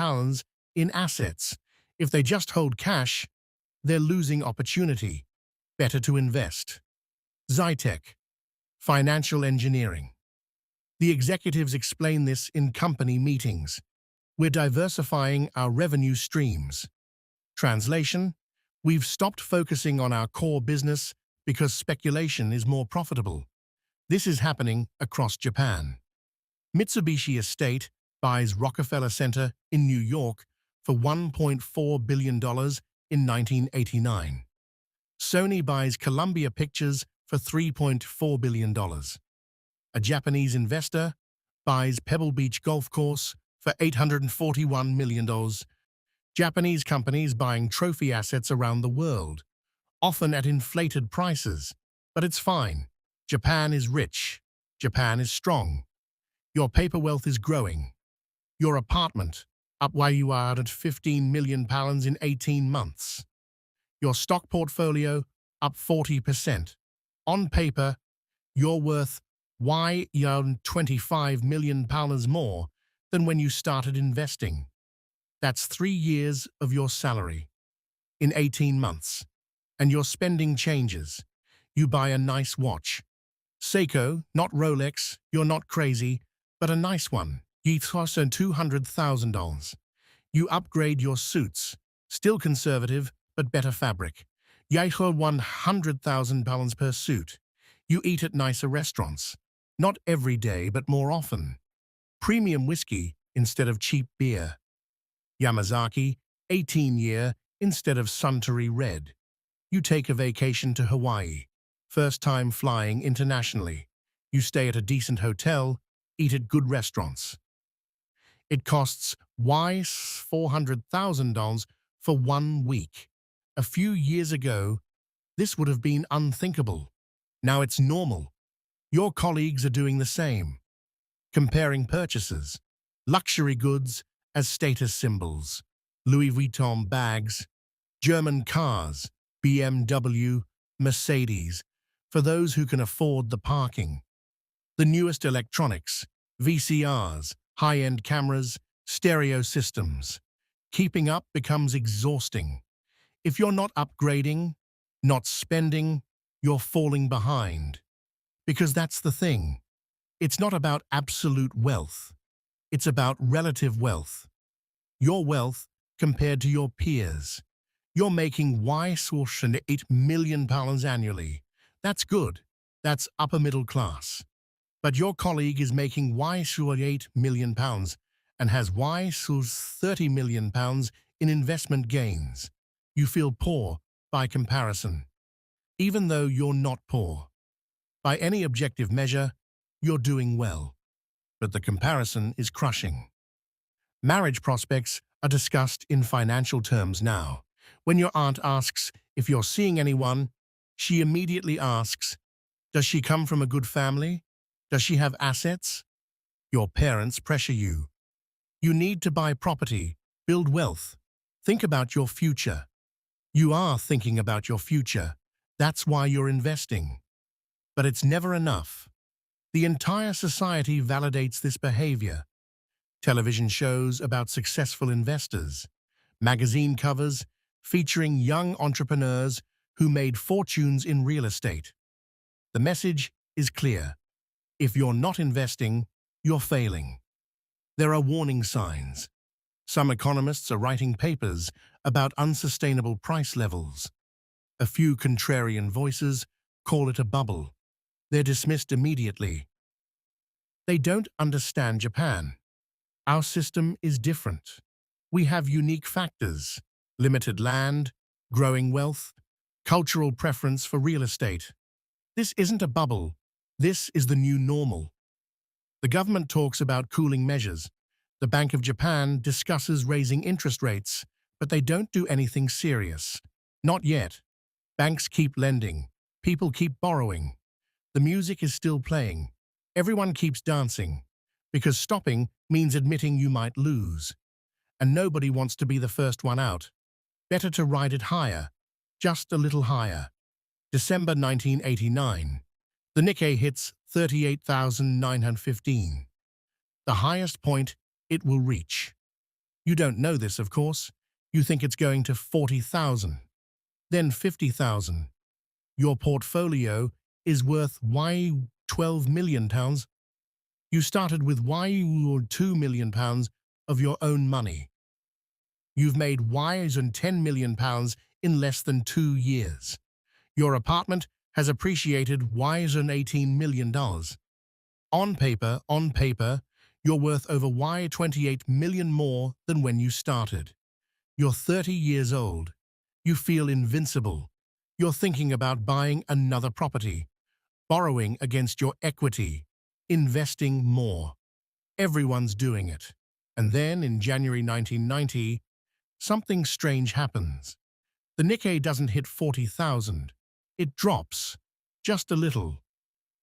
[SPEAKER 1] in assets. If they just hold cash, they're losing opportunity. Better to invest. Zytec, financial engineering. The executives explain this in company meetings. We're diversifying our revenue streams. Translation: we've stopped focusing on our core business because speculation is more profitable. This is happening across Japan. Mitsubishi Estate buys Rockefeller Center in New York for $1.4 billion in 1989. Sony buys Columbia Pictures for $3.4 billion. A Japanese investor buys Pebble Beach Golf Course for $841 million. Japanese companies buying trophy assets around the world, often at inflated prices. But it's fine. Japan is rich. Japan is strong. Your paper wealth is growing. Your apartment, up where you are at £15 million in 18 months. Your stock portfolio, up 40%. On paper, you're worth £25 million more than when you started investing. That's 3 years of your salary in 18 months. And your spending changes. You buy a nice watch. Seiko, not Rolex, you're not crazy, but a nice one. You toss in $200,000. You upgrade your suits, still conservative, but better fabric. You earn £100,000 per suit. You eat at nicer restaurants. Not every day, but more often. Premium whiskey instead of cheap beer. Yamazaki, 18-year instead of Suntory Red. You take a vacation to Hawaii. First time flying internationally. You stay at a decent hotel, eat at good restaurants. It costs $400,000 for 1 week. A few years ago, this would have been unthinkable. Now it's normal. Your colleagues are doing the same. Comparing purchases. Luxury goods as status symbols. Louis Vuitton bags. German cars. BMW, Mercedes. For those who can afford the parking. The newest electronics. VCRs. High-end cameras. Stereo systems. Keeping up becomes exhausting. If you're not upgrading, not spending, you're falling behind. Because that's the thing. It's not about absolute wealth. It's about relative wealth. Your wealth compared to your peers. You're making £8 million annually. That's good. That's upper middle class. But your colleague is making £8 million and has £30 million in investment gains. You feel poor by comparison, even though you're not poor. By any objective measure, you're doing well. But the comparison is crushing. Marriage prospects are discussed in financial terms now. When your aunt asks if you're seeing anyone, she immediately asks, does she come from a good family? Does she have assets? Your parents pressure you. You need to buy property, build wealth. Think about your future. You are thinking about your future. That's why you're investing. But it's never enough. The entire society validates this behavior. Television shows about successful investors. Magazine covers featuring young entrepreneurs who made fortunes in real estate. The message is clear. If you're not investing, you're failing. There are warning signs. Some economists are writing papers about unsustainable price levels. A few contrarian voices call it a bubble. They're dismissed immediately. They don't understand Japan. Our system is different. We have unique factors: limited land, growing wealth, cultural preference for real estate. This isn't a bubble. This is the new normal. The government talks about cooling measures. The Bank of Japan discusses raising interest rates, but they don't do anything serious. Not yet. Banks keep lending. People keep borrowing. The music is still playing. Everyone keeps dancing. Because stopping means admitting you might lose. And nobody wants to be the first one out. Better to ride it higher. Just a little higher. December 1989. The Nikkei hits 38,915. The highest point it will reach. You don't know this, of course. You think it's going to 40,000. Then 50,000. Your portfolio is worth £12 million. You started with £2 million of your own money. You've made £10 million in less than 2 years. Your apartment has appreciated $18 million. On paper, you're worth over $28 million more than when you started. You're 30 years old. You feel invincible. You're thinking about buying another property, borrowing against your equity, investing more. Everyone's doing it. And then, in January 1990, something strange happens. The Nikkei doesn't hit 40,000. It drops. Just a little.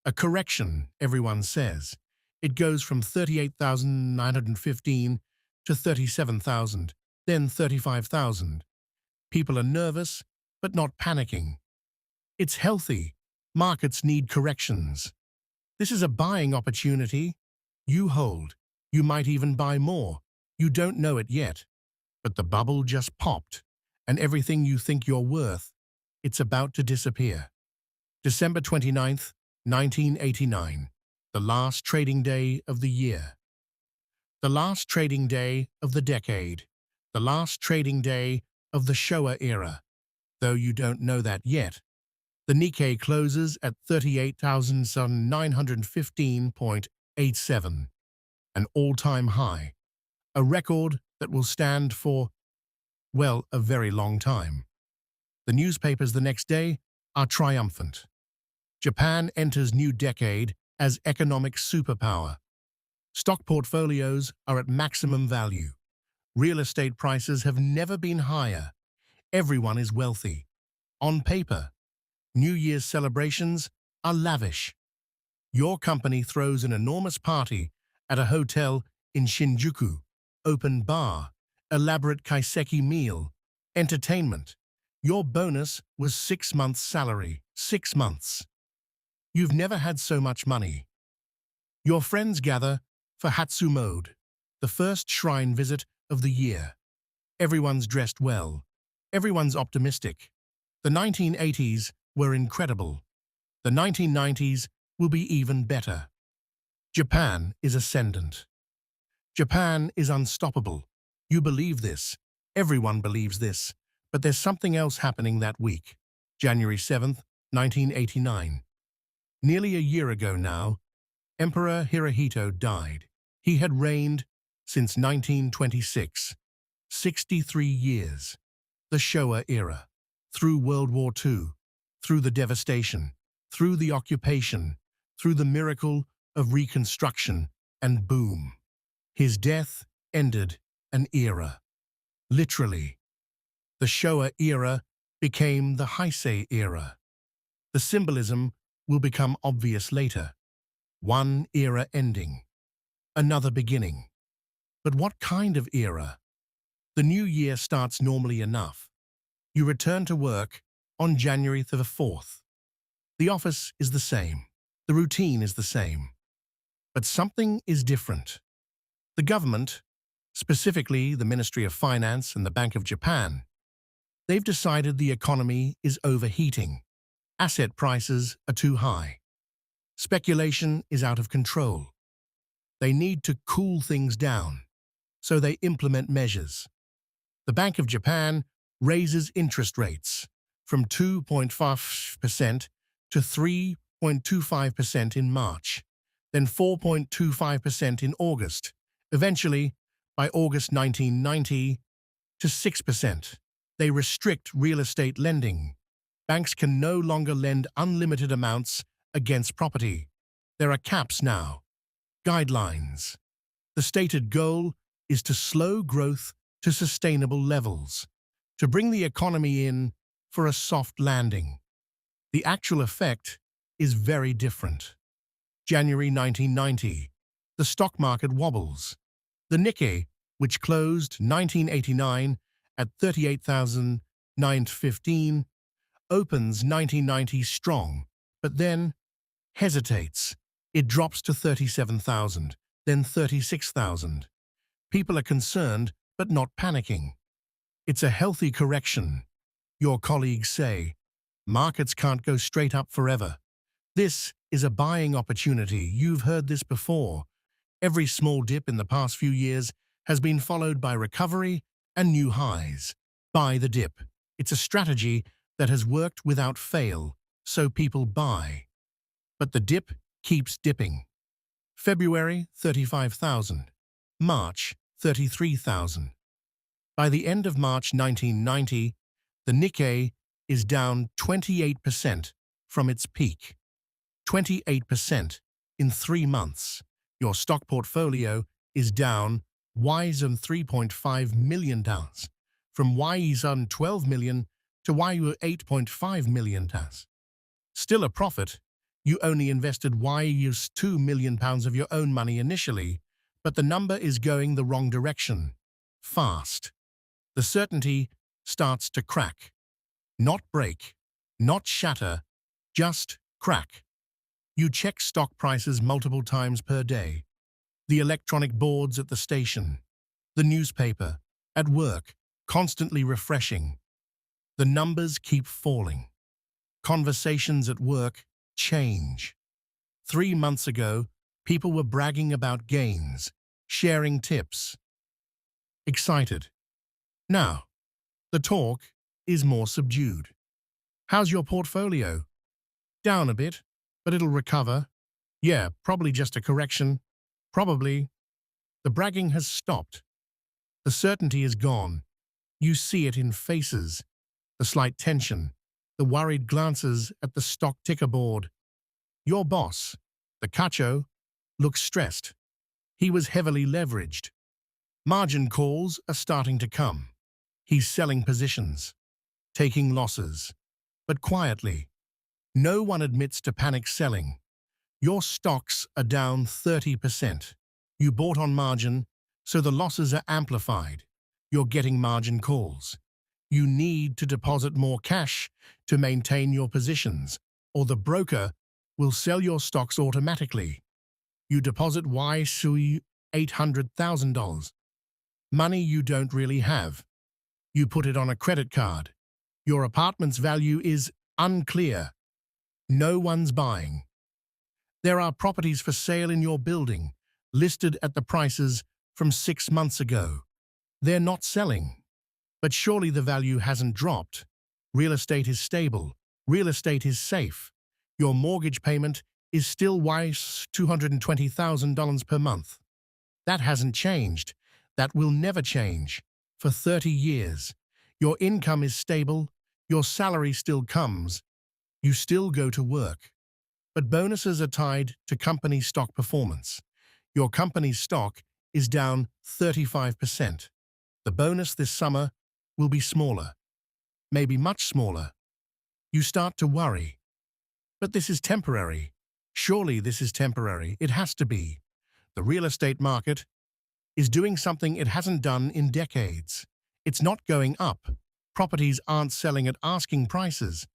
[SPEAKER 1] A correction, everyone says. It goes from 38,915 to 37,000, then 35,000. People are nervous, but not panicking. It's healthy. Markets need corrections. This is a buying opportunity. You hold. You might even buy more. You don't know it yet. But the bubble just popped, and everything you think you're worth, it's about to disappear. December 29th, 1989, the last trading day of the year. The last trading day of the decade. The last trading day of the Showa era. Though you don't know that yet, the Nikkei closes at 38,915.87, an all-time high, a record that will stand for, well, a very long time. The newspapers the next day are triumphant. Japan enters new decade as economic superpower. Stock portfolios are at maximum value. Real estate prices have never been higher. Everyone is wealthy. On paper, New Year's celebrations are lavish. Your company throws an enormous party at a hotel in Shinjuku, open bar, elaborate kaiseki meal, entertainment. Your bonus was 6 months' salary. 6 months. You've never had so much money. Your friends gather for Hatsumode, the first shrine visit of the year. Everyone's dressed well. Everyone's optimistic. The 1980s were incredible. The 1990s will be even better. Japan is ascendant. Japan is unstoppable. You believe this. Everyone believes this. But there's something else happening that week. January 7th, 1989. Nearly a year ago now, Emperor Hirohito died. He had reigned since 1926. 63 years. The Showa era. Through World War II. Through the devastation. Through the occupation. Through the miracle of reconstruction and boom. His death ended an era. Literally. The Showa era became the Heisei era. The symbolism will become obvious later. One era ending. Another beginning. But what kind of era? The new year starts normally enough. You return to work on January the 4th. The office is the same. The routine is the same. But something is different. The government, specifically the Ministry of Finance and the Bank of Japan, they've decided the economy is overheating. Asset prices are too high. Speculation is out of control. They need to cool things down. so they implement measures. The Bank of Japan raises interest rates from 2.5% to 3.25% in March, then 4.25% in August, eventually, by August 1990, to 6%. They restrict real estate lending. Banks can no longer lend unlimited amounts against property. There are caps now. Guidelines. The stated goal is to slow growth to sustainable levels, to bring the economy in for a soft landing. The actual effect is very different. January 1990. The stock market wobbles. The Nikkei, which closed 1989 at 38,915, opens 1990 strong, but then hesitates. It drops to 37,000, then 36,000. People are concerned, but not panicking. It's a healthy correction. Your colleagues say, markets can't go straight up forever. This is a buying opportunity. You've heard this before. Every small dip in the past few years has been followed by recovery and new highs. Buy the dip. It's a strategy that has worked without fail, so people buy. But the dip keeps dipping. February, 35,000. March, 33,000. By the end of March 1990, the Nikkei is down 28% from its peak. 28% in 3 months. Your stock portfolio is down $3.5 million, from $12 million to $8.5 million. Still a profit. You only invested $2 million of your own money initially, but the number is going the wrong direction. Fast. The certainty starts to crack. Not break, not shatter, just crack. You check stock prices multiple times per day. The electronic boards at the station, the newspaper, at work, constantly refreshing. The numbers keep falling. Conversations at work change. 3 months ago, people were bragging about gains, sharing tips. Excited. Now, the talk is more subdued. How's your portfolio? Down a bit, but it'll recover. Yeah, probably just a correction. Probably. The bragging has stopped. The certainty is gone. You see it in faces. The slight tension, the worried glances at the stock ticker board. Your boss, the Cacho, looks stressed. He was heavily leveraged. Margin calls are starting to come. He's selling positions, taking losses, but quietly. No one admits to panic selling. Your stocks are down 30%. You bought on margin, so the losses are amplified. You're getting margin calls. You need to deposit more cash to maintain your positions, or the broker will sell your stocks automatically. You deposit $800,000. Money you don't really have. You put it on a credit card. Your apartment's value is unclear. No one's buying. There are properties for sale in your building, listed at the prices from 6 months ago. They're not selling. But surely the value hasn't dropped. Real estate is stable. Real estate is safe. Your mortgage payment is still $220,000 per month. That hasn't changed. That will never change. For 30 years. Your income is stable. Your salary still comes. You still go to work. But bonuses are tied to company stock performance. Your company's stock is down 35%. The bonus this summer will be smaller, maybe much smaller. You start to worry. But this is temporary. Surely this is temporary. It has to be. The real estate market is doing something it hasn't done in decades. It's not going up. Properties aren't selling at asking prices.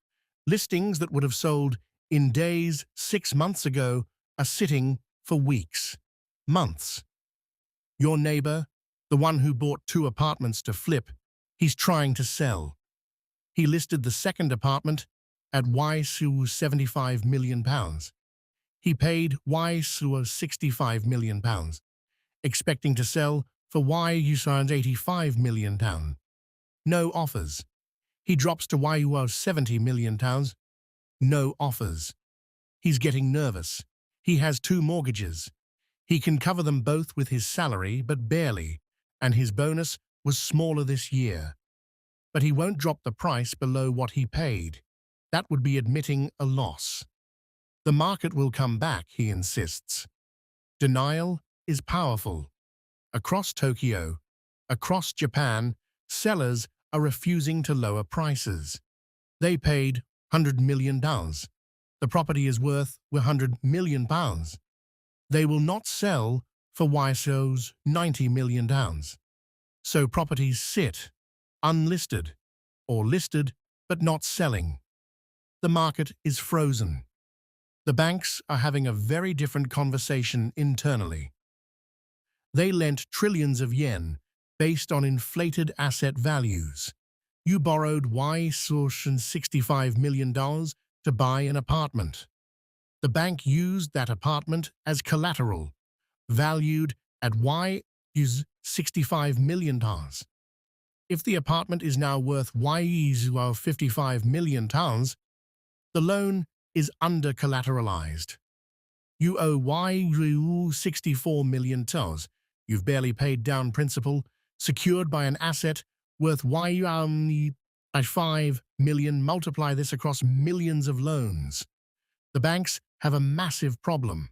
[SPEAKER 1] Listings that would have sold in days 6 months ago are sitting for weeks, months. Your neighbor, the one who bought 2 apartments to flip, he's trying to sell. He listed the second apartment at £75 million. He paid £65 million, expecting to sell for YU signs £85 million. No offers. He drops to YU £70 million. No offers. He's getting nervous. He has 2 mortgages. He can cover them both with his salary, but barely, and his bonus was smaller this year. But he won't drop the price below what he paid. That would be admitting a loss. The market will come back, he insists. Denial is powerful. Across Tokyo, across Japan, sellers are refusing to lower prices. They paid $100 million. The property is worth £100 million. They will not sell for YSO's $90 million. So properties sit, unlisted, or listed but not selling. The market is frozen. The banks are having a very different conversation internally. They lent trillions of yen based on inflated asset values. You borrowed $65 million to buy an apartment. The bank used that apartment as collateral, valued at $65 million. If the apartment is now worth $55 million, the loan is under-collateralized. You owe $64 million. You've barely paid down principal, secured by an asset worth $5 million. Multiply this across millions of loans. The banks have a massive problem,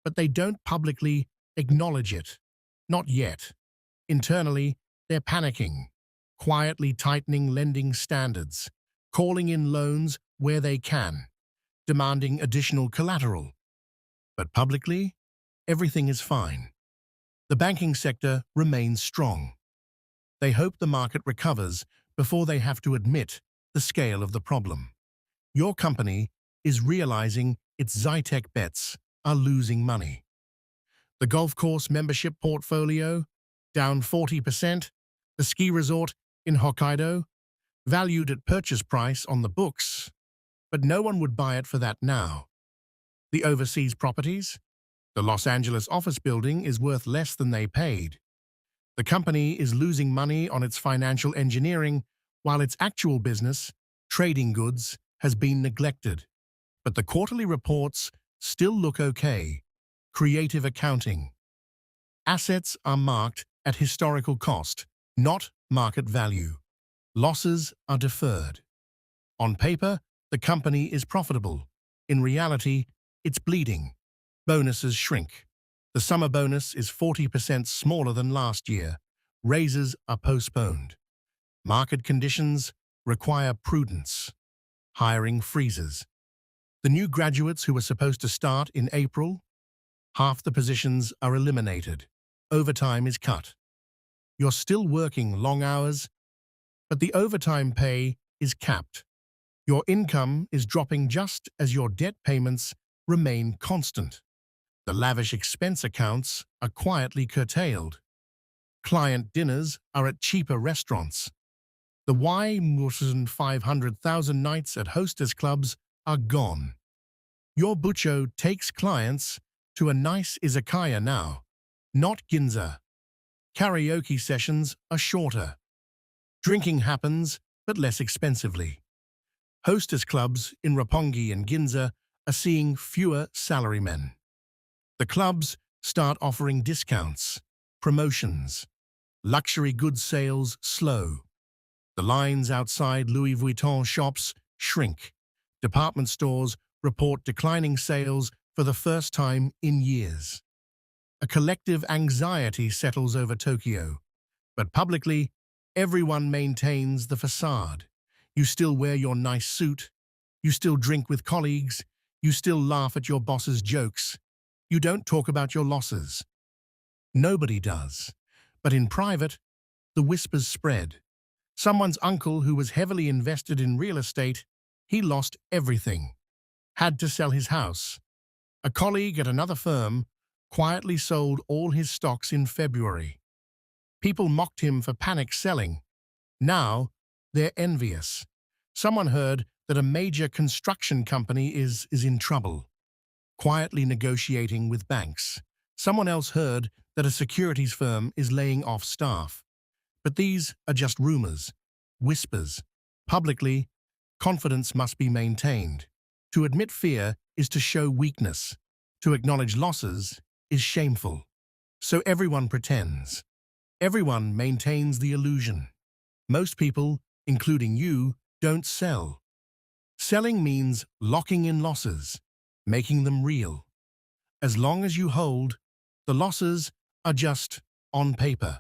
[SPEAKER 1] but they don't publicly acknowledge it. Not yet. Internally, they're panicking, quietly tightening lending standards, calling in loans where they can, demanding additional collateral. But publicly, everything is fine. The banking sector remains strong. They hope the market recovers before they have to admit the scale of the problem. Your company is realizing its Zytec bets are losing money. The golf course membership portfolio, down 40%, the ski resort in Hokkaido, valued at purchase price on the books, but no one would buy it for that now. The overseas properties, the Los Angeles office building is worth less than they paid. The company is losing money on its financial engineering, while its actual business, trading goods, has been neglected. But the quarterly reports still look okay. Creative accounting. Assets are marked at historical cost, not market value. Losses are deferred. On paper, the company is profitable. In reality, it's bleeding. Bonuses shrink. The summer bonus is 40% smaller than last year. Raises are postponed. Market conditions require prudence. Hiring freezes. The new graduates who were supposed to start in April, half the positions are eliminated. Overtime is cut. You're still working long hours, but the overtime pay is capped. Your income is dropping just as your debt payments remain constant. The lavish expense accounts are quietly curtailed. Client dinners are at cheaper restaurants. The $500,000 nights at hostess clubs are gone. Your bucho takes clients to a nice izakaya now, not ginza. Karaoke sessions are shorter. Drinking happens, but less expensively. Hostess clubs in Roppongi and Ginza are seeing fewer salarymen. The clubs start offering discounts, promotions. Luxury goods sales slow. The lines outside Louis Vuitton shops shrink. Department stores report declining sales for the first time in years. A collective anxiety settles over Tokyo, but publicly, everyone maintains the facade. You still wear your nice suit. You still drink with colleagues. You still laugh at your boss's jokes. You don't talk about your losses. Nobody does. But in private, the whispers spread. Someone's uncle who was heavily invested in real estate, he lost everything. Had to sell his house. A colleague at another firm quietly sold all his stocks in February. People mocked him for panic selling. Now, they're envious. Someone heard that a major construction company is in trouble, quietly negotiating with banks. Someone else heard that a securities firm is laying off staff. But these are just rumors, whispers. Publicly, confidence must be maintained. To admit fear is to show weakness. To acknowledge losses is shameful. So everyone pretends. Everyone maintains the illusion. Most people, including you, don't sell. Selling means locking in losses, making them real. As long as you hold, the losses are just on paper.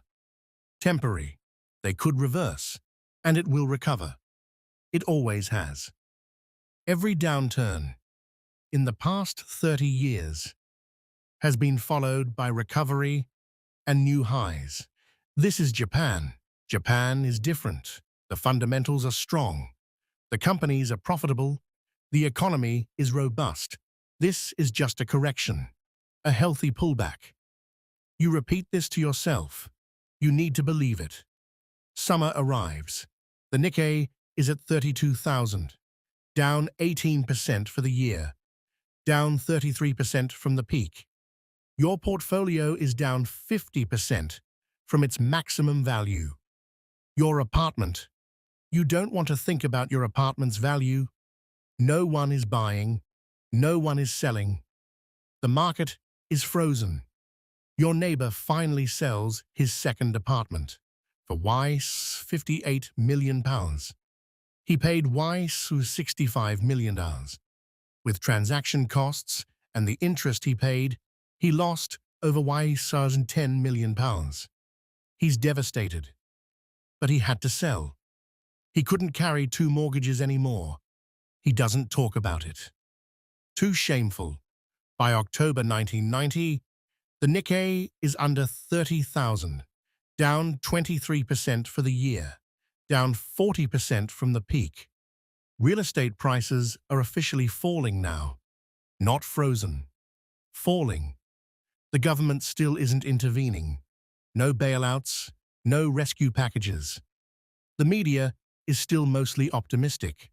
[SPEAKER 1] Temporary. They could reverse, and it will recover. It always has. Every downturn in the past 30 years has been followed by recovery and new highs. This is Japan. Japan is different. The fundamentals are strong. The companies are profitable. The economy is robust. This is just a correction, a healthy pullback. You repeat this to yourself. You need to believe it. Summer arrives. The Nikkei is at 32,000, down 18% for the year, down 33% from the peak. Your portfolio is down 50% from its maximum value. Your apartment. You don't want to think about your apartment's value. No one is buying. No one is selling. The market is frozen. Your neighbor finally sells his second apartment for £58 million. He paid £65 million. With transaction costs and the interest he paid, he lost over £10 million. He's devastated. But he had to sell. He couldn't carry 2 mortgages anymore. He doesn't talk about it. Too shameful. By October 1990, the Nikkei is under 30,000, down 23% for the year, down 40% from the peak. Real estate prices are officially falling now, not frozen. Falling. The government still isn't intervening. No bailouts, no rescue packages. The media is still mostly optimistic.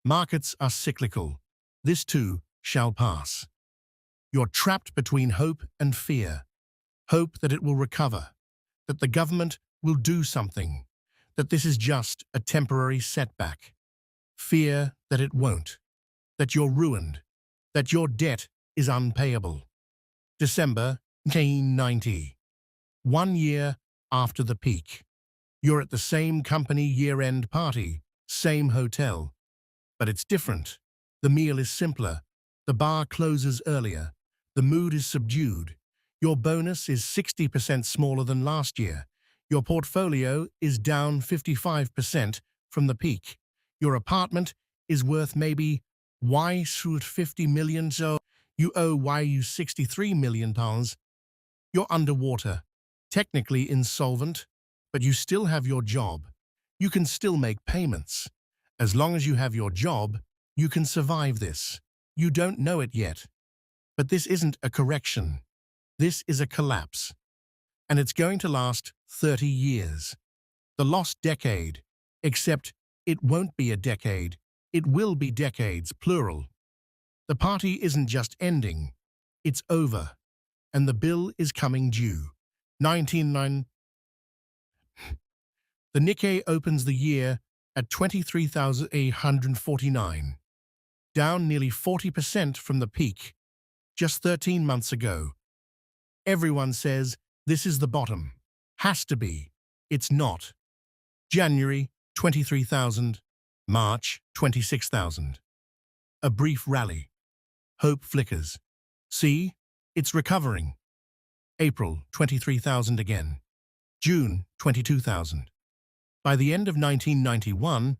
[SPEAKER 1] Markets are cyclical. This too shall pass. You're trapped between hope and fear. Hope that it will recover, that the government will do something, that this is just a temporary setback. Fear that it won't, that you're ruined, that your debt is unpayable. December 1990. 1 year after the peak. You're at the same company year-end party, same hotel. But it's different. The meal is simpler. The bar closes earlier. The mood is subdued. Your bonus is 60% smaller than last year. Your portfolio is down 55% from the peak. Your apartment is worth maybe £50 million, so you owe £63 million. You're underwater, technically insolvent, but you still have your job. You can still make payments. As long as you have your job, you can survive this. You don't know it yet. But this isn't a correction. This is a collapse. And it's going to last 30 years. The lost decade. Except it won't be a decade. It will be decades, plural. The party isn't just ending. It's over. And the bill is coming due. 1990. The Nikkei opens the year at 23,849, down nearly 40% from the peak, just 13 months ago. Everyone says this is the bottom. Has to be. It's not. January, 23,000. March, 26,000. A brief rally. Hope flickers. See, it's recovering. April, 23,000 again. June, 22,000. By the end of 1991,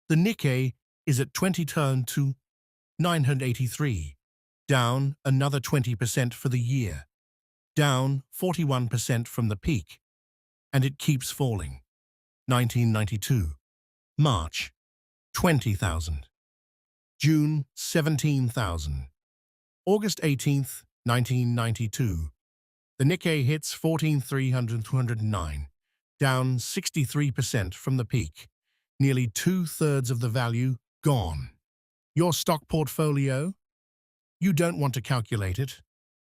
[SPEAKER 1] the Nikkei is at 20,983, down another 20% for the year, down 41% from the peak, and it keeps falling. 1992, March, 20,000. June, 17,000. August 18th, 1992, the Nikkei hits 14,309, down 63% from the peak, nearly 2/3 of the value gone. Your stock portfolio? You don't want to calculate it.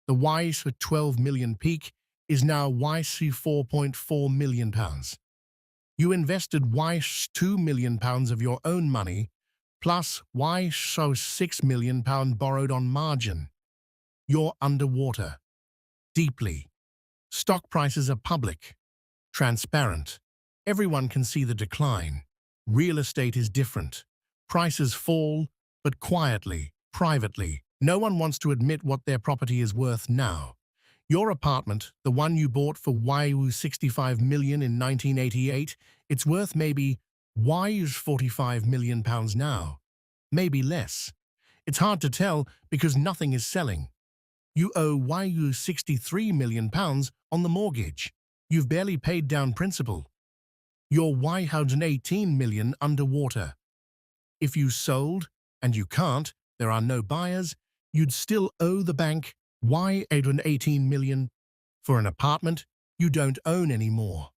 [SPEAKER 1] The Y for 12 million peak is now £4.4 million. You invested £2 million of your own money, plus £6 million borrowed on margin. You're underwater. Deeply. Stock prices are public, transparent. Everyone can see the decline. Real estate is different. Prices fall, but quietly, privately. No one wants to admit what their property is worth now. Your apartment, the one you bought for £65 million in 1988, it's worth maybe £45 million now. Maybe less. It's hard to tell because nothing is selling. You owe £63 million on the mortgage. You've barely paid down principal. You're £118 million underwater. If you sold, and you can't, there are no buyers, you'd still owe the bank £818 million for an apartment you don't own anymore.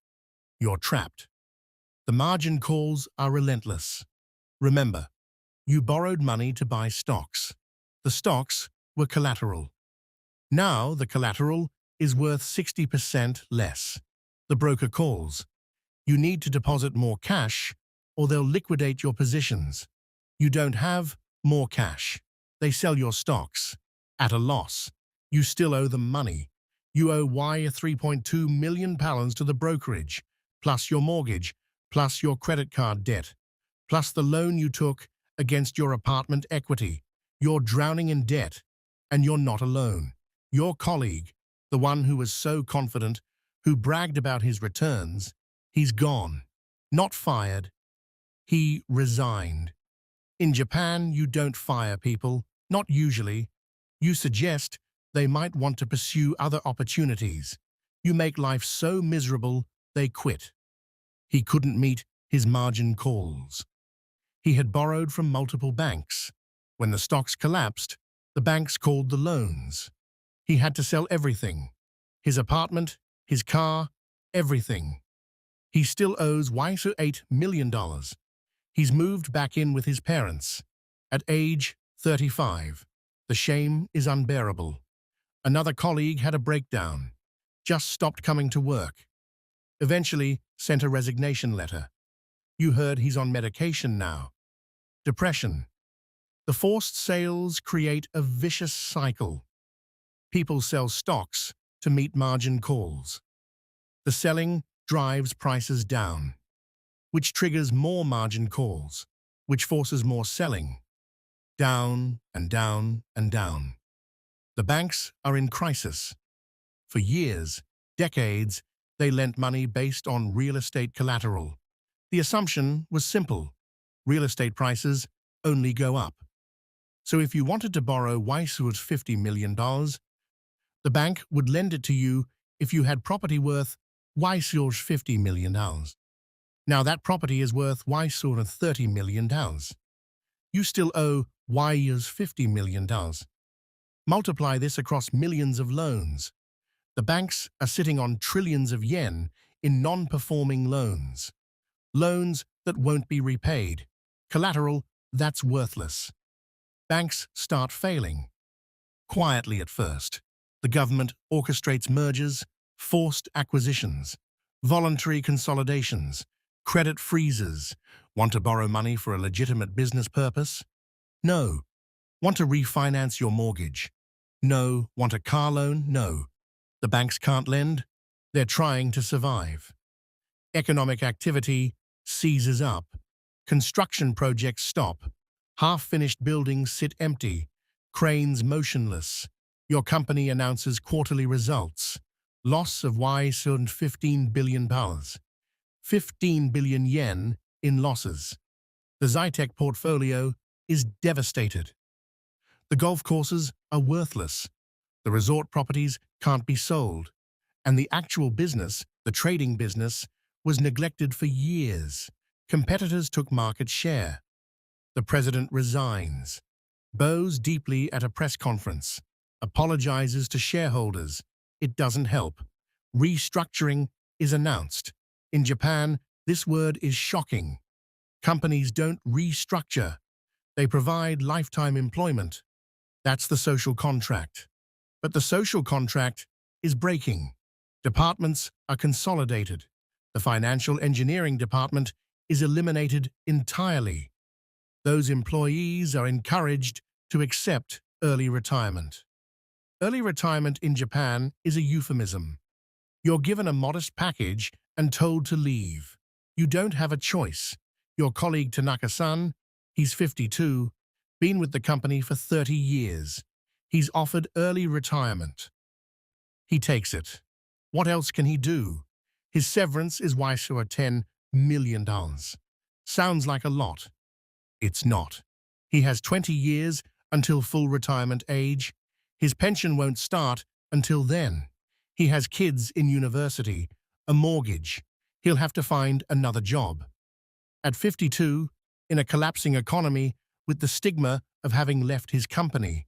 [SPEAKER 1] You're trapped. The margin calls are relentless. Remember, you borrowed money to buy stocks. The stocks were collateral. Now the collateral is worth 60% less. The broker calls. You need to deposit more cash or they'll liquidate your positions. You don't have more cash. They sell your stocks at a loss. You still owe them money. You owe £3.2 million to the brokerage, plus your mortgage, plus your credit card debt, plus the loan you took against your apartment equity. You're drowning in debt, and you're not alone. Your colleague, the one who was so confident, who bragged about his returns, he's gone. Not fired. He resigned. In Japan, you don't fire people, not usually. You suggest they might want to pursue other opportunities. You make life so miserable, they quit. He couldn't meet his margin calls. He had borrowed from multiple banks. When the stocks collapsed, the banks called the loans. He had to sell everything. His apartment, his car, everything. He still owes $8 million. He's moved back in with his parents. At age 35. The shame is unbearable. Another colleague had a breakdown. Just stopped coming to work. Eventually sent a resignation letter. You heard he's on medication now. Depression. The forced sales create a vicious cycle. People sell stocks to meet margin calls. The selling drives prices down, which triggers more margin calls, which forces more selling. Down and down and down. The banks are in crisis. For years, decades, they lent money based on real estate collateral. The assumption was simple. Real estate prices only go up. So if you wanted to borrow $50 million, the bank would lend it to you if you had property worth $50 million. Now that property is worth $30 million. You still owe $50 million. Multiply this across millions of loans. The banks are sitting on trillions of yen in non-performing loans. Loans that won't be repaid. Collateral that's worthless. Banks start failing. Quietly at first. The government orchestrates mergers, forced acquisitions, voluntary consolidations, credit freezes. Want to borrow money for a legitimate business purpose? No. Want to refinance your mortgage? No. Want a car loan? No. The banks can't lend. They're trying to survive. Economic activity seizes up. Construction projects stop. Half-finished buildings sit empty. Cranes motionless. Your company announces quarterly results. Loss of $15 billion. 15 billion yen in losses. The Zytec portfolio is devastated. The golf courses are worthless. The resort properties can't be sold. And the actual business, the trading business, was neglected for years. Competitors took market share. The president resigns. Bows deeply at a press conference. Apologizes to shareholders. It doesn't help. Restructuring is announced. In Japan, this word is shocking. Companies don't restructure. They provide lifetime employment. That's the social contract. But the social contract is breaking. Departments are consolidated. The financial engineering department is eliminated entirely. Those employees are encouraged to accept early retirement. Early retirement in Japan is a euphemism. You're given a modest package and told to leave. You don't have a choice. Your colleague Tanaka-san, he's 52, been with the company for 30 years. He's offered early retirement. He takes it. What else can he do? His severance is $10 million. Sounds like a lot. It's not. He has 20 years until full retirement age. His pension won't start until then. He has kids in university, a mortgage. He'll have to find another job. At 52, in a collapsing economy, with the stigma of having left his company,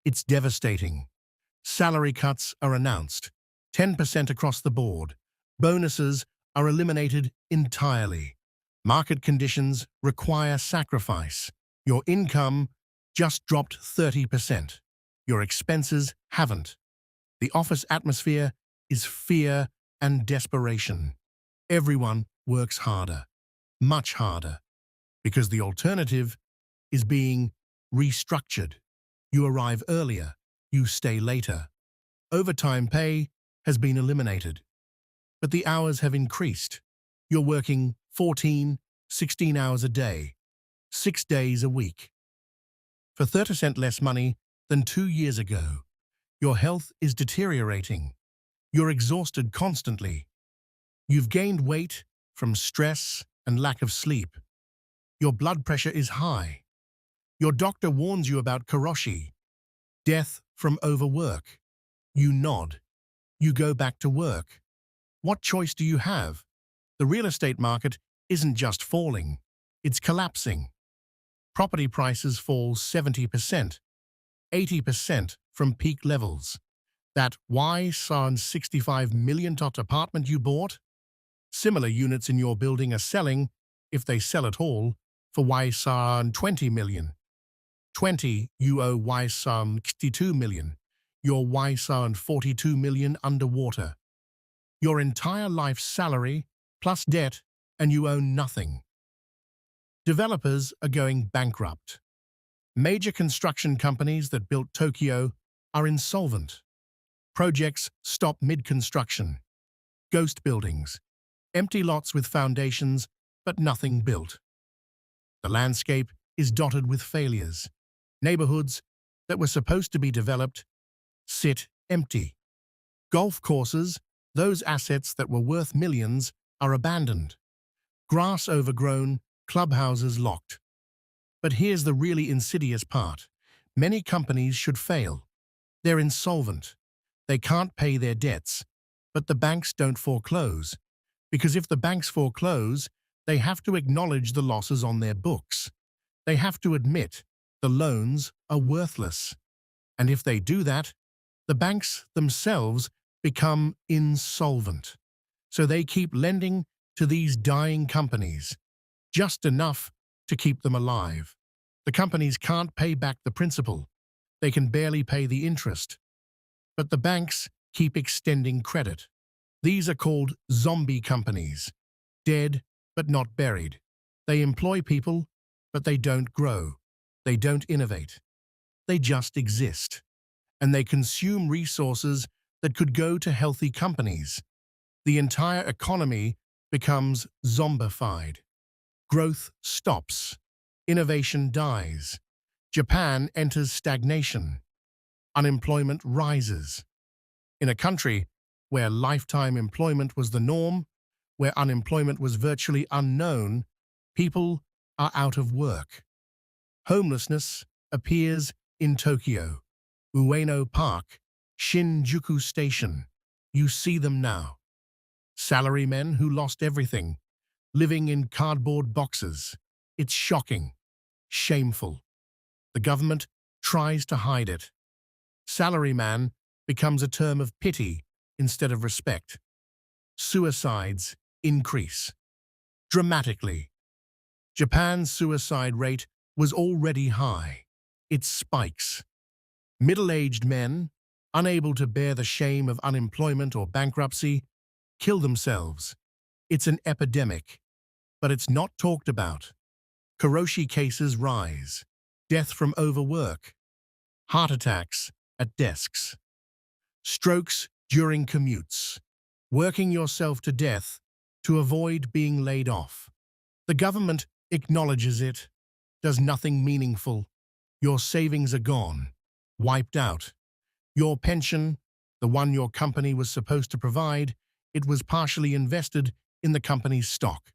[SPEAKER 1] it's devastating. Salary cuts are announced, 10% across the board. Bonuses are eliminated entirely. Market conditions require sacrifice. Your income just dropped 30%. Your expenses haven't. The office atmosphere is fear and desperation. Everyone works harder, much harder, because the alternative is being restructured. You arrive earlier, you stay later. Overtime pay has been eliminated, but the hours have increased. You're working 14, 16 hours a day, 6 days a week. For 30% less money than 2 years ago. Your health is deteriorating. You're exhausted constantly. You've gained weight from stress and lack of sleep. Your blood pressure is high. Your doctor warns you about karoshi, death from overwork. You nod. You go back to work. What choice do you have? The real estate market isn't just falling, it's collapsing. Property prices fall 70%, 80% from peak levels. That $65 million apartment you bought? Similar units in your building are selling, if they sell at all, for $20 million. 20 you owe $62 million. Your $42 million underwater. Your entire life's salary plus debt, and you own nothing. Developers are going bankrupt. Major construction companies that built Tokyo are insolvent. Projects stop mid-construction. Ghost buildings. Empty lots with foundations, but nothing built. The landscape is dotted with failures. Neighborhoods that were supposed to be developed sit empty. Golf courses, those assets that were worth millions, are abandoned. Grass overgrown, clubhouses locked. But here's the really insidious part. Many companies should fail. They're insolvent. They can't pay their debts. But the banks don't foreclose. Because if the banks foreclose, they have to acknowledge the losses on their books. They have to admit the loans are worthless. And if they do that, the banks themselves become insolvent. So they keep lending to these dying companies, just enough to keep them alive. The companies can't pay back the principal. They can barely pay the interest. But the banks keep extending credit. These are called zombie companies, dead but not buried. They employ people, but they don't grow. They don't innovate. They just exist. And they consume resources that could go to healthy companies. The entire economy becomes zombified. Growth stops. Innovation dies. Japan enters stagnation. Unemployment rises. In a country where lifetime employment was the norm, where unemployment was virtually unknown, people are out of work. Homelessness appears in Tokyo, Ueno Park, Shinjuku Station. You see them now. Salarymen who lost everything, living in cardboard boxes. It's shocking, shameful. The government tries to hide it. Salaryman becomes a term of pity instead of respect. Suicides increase dramatically. Japan's suicide rate was already high. It spikes. Middle-aged men, unable to bear the shame of unemployment or bankruptcy, kill themselves. It's an epidemic, but it's not talked about. Karoshi cases rise. Death from overwork. Heart attacks at desks. Strokes during commutes. Working yourself to death to avoid being laid off. The government acknowledges it, does nothing meaningful. Your savings are gone, wiped out. Your pension, the one your company was supposed to provide, it was partially invested in the company's stock.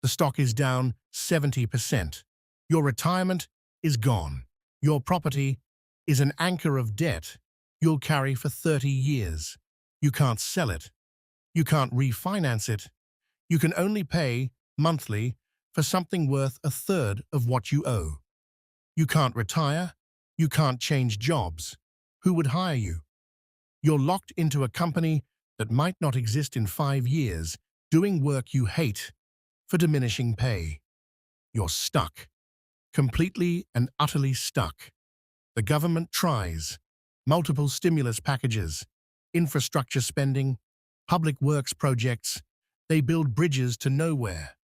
[SPEAKER 1] The stock is down 70%. Your retirement is gone. Your property is an anchor of debt you'll carry for 30 years. You can't sell it. You can't refinance it. You can only pay monthly for something worth a third of what you owe. You can't retire. You can't change jobs. Who would hire you? You're locked into a company that might not exist in 5 years, doing work you hate for diminishing pay. You're stuck. Completely and utterly stuck. The government tries. Multiple stimulus packages, infrastructure spending, public works projects. They build bridges to nowhere.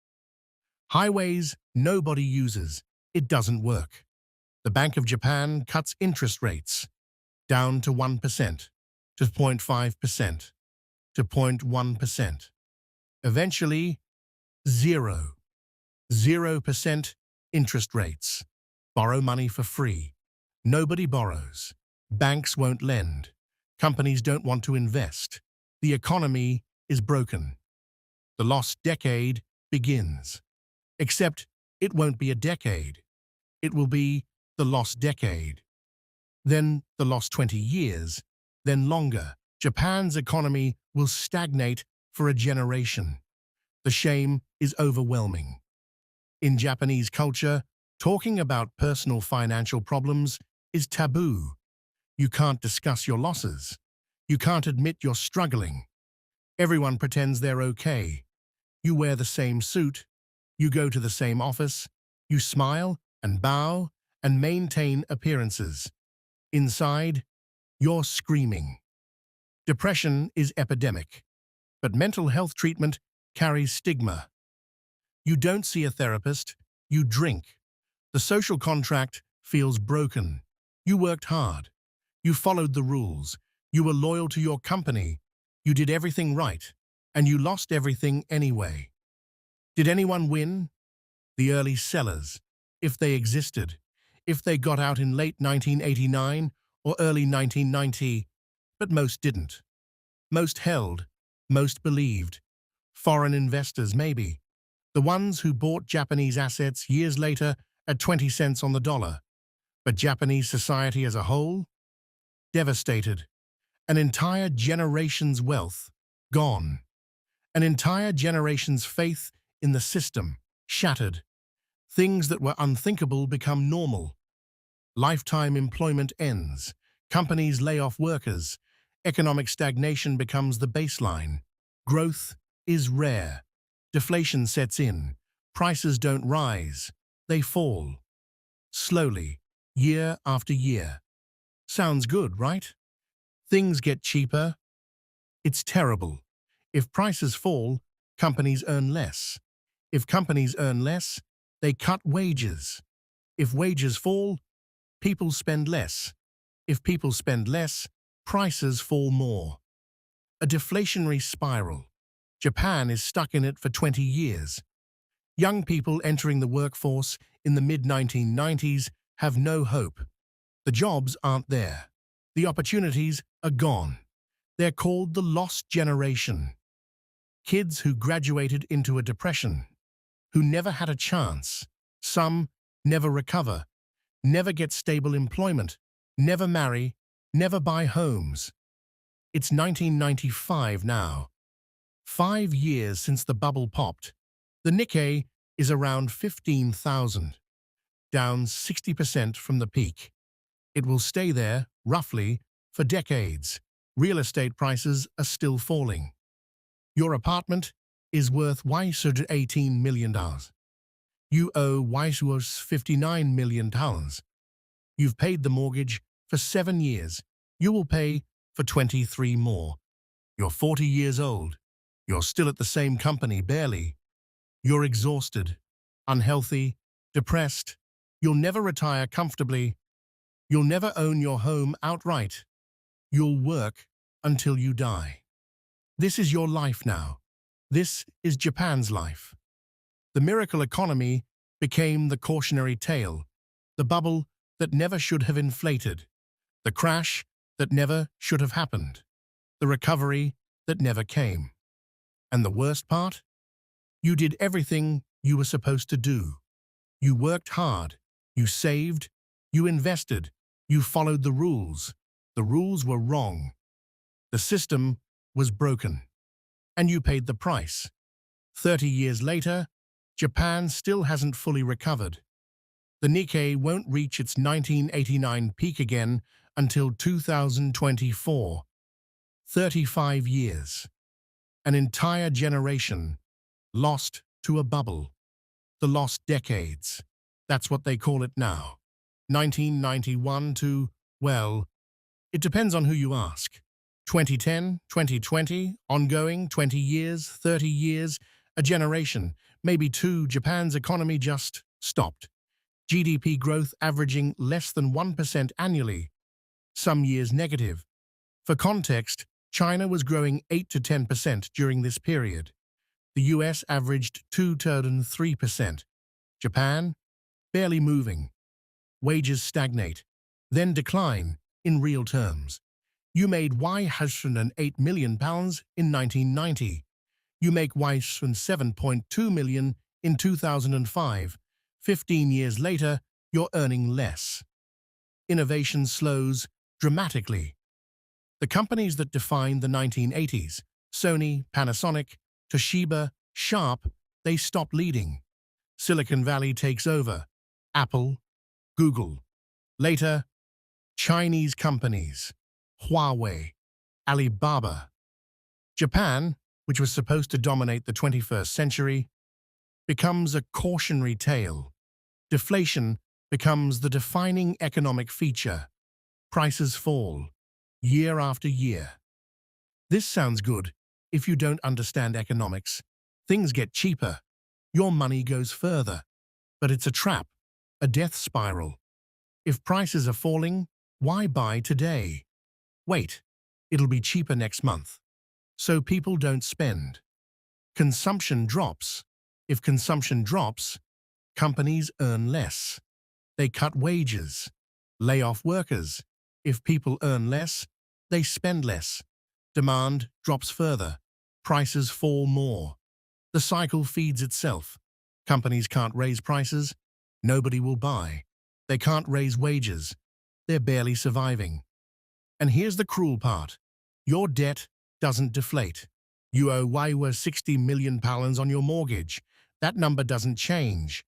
[SPEAKER 1] Highways nobody uses. It doesn't work. The Bank of Japan cuts interest rates down to 1%, to 0.5%, to 0.1%. Eventually, 0% interest rates. Borrow money for free. Nobody borrows. Banks won't lend. Companies don't want to invest. The economy is broken. The lost decade begins. Except it won't be a decade. It will be the lost decade. Then the lost 20 years. Then longer. Japan's economy will stagnate for a generation. The shame is overwhelming. In Japanese culture, talking about personal financial problems is taboo. You can't discuss your losses. You can't admit you're struggling. Everyone pretends they're okay. You wear the same suit. You go to the same office. You smile and bow and maintain appearances. Inside, you're screaming. Depression is epidemic, but mental health treatment carries stigma. You don't see a therapist. You drink. The social contract feels broken. You worked hard. You followed the rules. You were loyal to your company. You did everything right, and you lost everything anyway. Did anyone win? The early sellers, if they existed, if they got out in late 1989 or early 1990, but most didn't. Most held, most believed. Foreign investors, maybe. The ones who bought Japanese assets years later at 20 cents on the dollar. But Japanese society as a whole? Devastated. An entire generation's wealth gone. An entire generation's faith in the system shattered. Things that were unthinkable become normal. Lifetime employment ends. Companies lay off workers. Economic stagnation becomes the baseline. Growth is rare. Deflation sets in. Prices don't rise. They fall. Slowly, year after year. Sounds good, right? Things get cheaper. It's terrible. If prices fall, companies earn less. If companies earn less, they cut wages. If wages fall, people spend less. If people spend less, prices fall more. A deflationary spiral. Japan is stuck in it for 20 years. Young people entering the workforce in the mid-1990s have no hope. The jobs aren't there. The opportunities are gone. They're called the lost generation. Kids who graduated into a depression, who never had a chance. Some never recover, never get stable employment, never marry, never buy homes. It's 1995 now. 5 years since the bubble popped. The Nikkei is around 15,000, down 60% from the peak. It will stay there, roughly, for decades. Real estate prices are still falling. Your apartment is worth $18 million. You owe $59 million. You've paid the mortgage for 7 years. You will pay for 23 more. You're 40 years old. You're still at the same company, barely. You're exhausted, unhealthy, depressed. You'll never retire comfortably. You'll never own your home outright. You'll work until you die. This is your life now. This is Japan's life. The miracle economy became the cautionary tale, the bubble that never should have inflated, the crash that never should have happened, the recovery that never came. And the worst part? You did everything you were supposed to do. You worked hard, you saved, you invested, you followed the rules. The rules were wrong. The system was broken. And you paid the price. 30 years later, Japan still hasn't fully recovered. The Nikkei won't reach its 1989 peak again until 2024. 35 years. An entire generation lost to a bubble. The lost decades. That's what they call it now. 1991 to, well, it depends on who you ask. 2010, 2020, ongoing, 20 years, 30 years, a generation, maybe two. Japan's economy just stopped. GDP growth averaging less than 1% annually. Some years negative. For context, China was growing 8 to 10% during this period. The US averaged 2 to 3%. Japan, barely moving. Wages stagnate, then decline in real terms. You made £108 million in 1990. You make £7.2 million in 2005. 15 years later, you're earning less. Innovation slows dramatically. The companies that defined the 1980s, Sony, Panasonic, Toshiba, Sharp, they stop leading. Silicon Valley takes over. Apple, Google. Later, Chinese companies, Huawei, Alibaba. Japan, which was supposed to dominate the 21st century, becomes a cautionary tale. Deflation becomes the defining economic feature. Prices fall, year after year. This sounds good if you don't understand economics. Things get cheaper. Your money goes further. But it's a trap, a death spiral. If prices are falling, why buy today? Wait, it'll be cheaper next month. So people don't spend. Consumption drops. If consumption drops, companies earn less. They cut wages, lay off workers. If people earn less, they spend less. Demand drops further. Prices fall more. The cycle feeds itself. Companies can't raise prices. Nobody will buy. They can't raise wages. They're barely surviving. And here's the cruel part. Your debt doesn't deflate. You owe £60 million on your mortgage. That number doesn't change.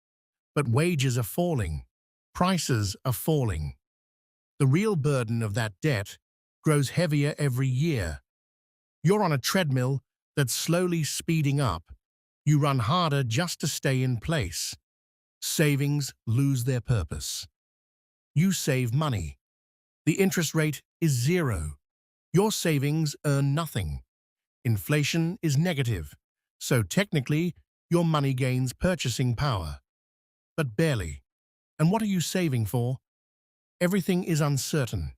[SPEAKER 1] But wages are falling. Prices are falling. The real burden of that debt grows heavier every year. You're on a treadmill that's slowly speeding up. You run harder just to stay in place. Savings lose their purpose. You save money. The interest rate is 0. Your savings earn nothing. Inflation is negative, so technically your money gains purchasing power. But barely. And what are you saving for? Everything is uncertain.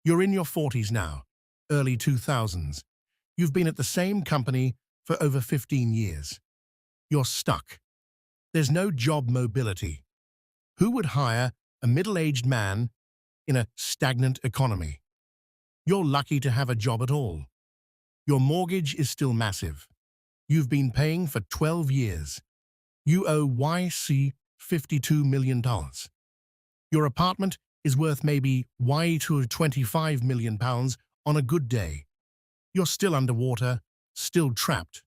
[SPEAKER 1] You're in your 40s now, early 2000s. You've been at the same company for over 15 years. You're stuck. There's no job mobility. Who would hire a middle-aged man in a stagnant economy? You're lucky to have a job at all. Your mortgage is still massive. You've been paying for 12 years. You owe $52 million. Your apartment is worth maybe $25 million on a good day. You're still underwater, still trapped.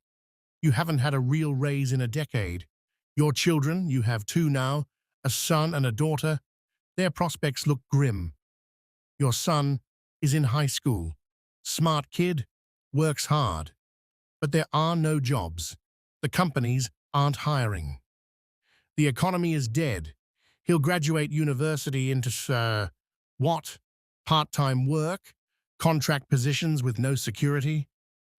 [SPEAKER 1] You haven't had a real raise in a decade. Your children, you have 2 now, a son and a daughter, their prospects look grim. Your son is in high school. Smart kid, works hard. But there are no jobs. The companies aren't hiring. The economy is dead. He'll graduate university into, what? Part-time work? Contract positions with no security,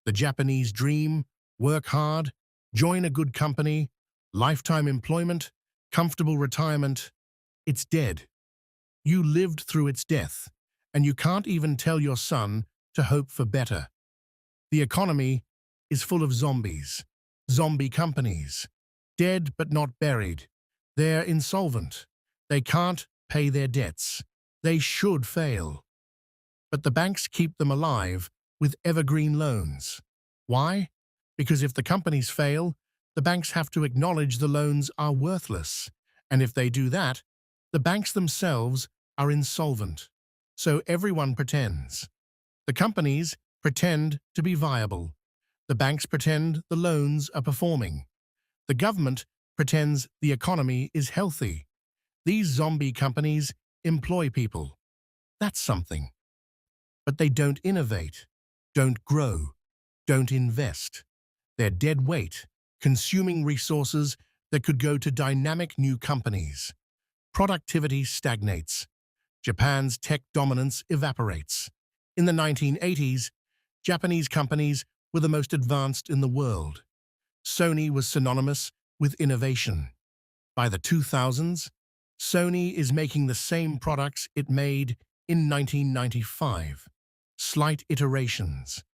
[SPEAKER 1] the Japanese dream, work hard, join a good company, lifetime employment, comfortable retirement. It's dead. You lived through its death, and you can't even tell your son to hope for better. The economy is full of zombies, zombie companies, dead but not buried. They're insolvent. They can't pay their debts. They should fail. But the banks keep them alive with evergreen loans. Why? Because if the companies fail, the banks have to acknowledge the loans are worthless. And if they do that, the banks themselves are insolvent. So everyone pretends. The companies pretend to be viable. The banks pretend the loans are performing. The government pretends the economy is healthy. These zombie companies employ people. That's something. But they don't innovate, don't grow, don't invest. They're dead weight, consuming resources that could go to dynamic new companies. Productivity stagnates. Japan's tech dominance evaporates. In the 1980s, Japanese companies were the most advanced in the world. Sony was synonymous with innovation. By the 2000s, Sony is making the same products it made in 1995. Slight iterations.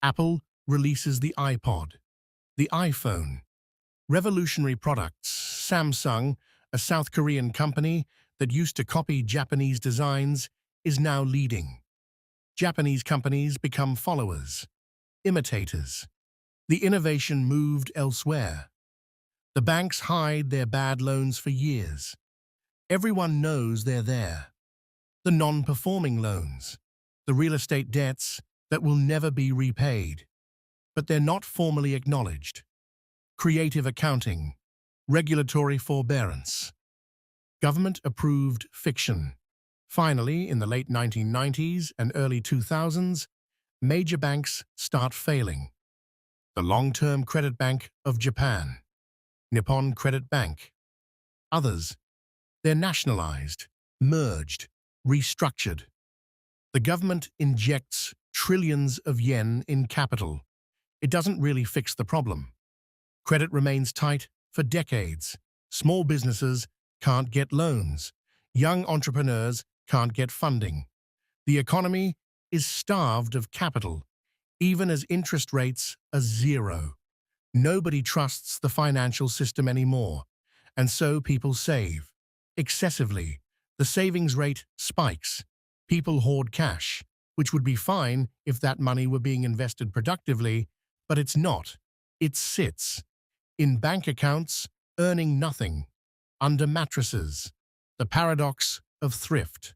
[SPEAKER 1] Apple releases the iPod, the iPhone. Revolutionary products. Samsung, a South Korean company that used to copy Japanese designs, is now leading. Japanese companies become followers, imitators. The innovation moved elsewhere. The banks hide their bad loans for years. Everyone knows they're there. The non-performing loans, the real estate debts that will never be repaid. But they're not formally acknowledged. Creative accounting, regulatory forbearance, government-approved fiction. Finally, in the late 1990s and early 2000s, major banks start failing. The Long-Term Credit Bank of Japan, Nippon Credit Bank. Others, they're nationalized, merged, restructured. The government injects trillions of yen in capital. It doesn't really fix the problem. Credit remains tight for decades. Small businesses can't get loans. Young entrepreneurs can't get funding. The economy is starved of capital, even as interest rates are zero. Nobody trusts the financial system anymore, and so people save. Excessively, the savings rate spikes. People hoard cash, which would be fine if that money were being invested productively, but it's not. It sits in bank accounts, earning nothing, under mattresses. The paradox of thrift.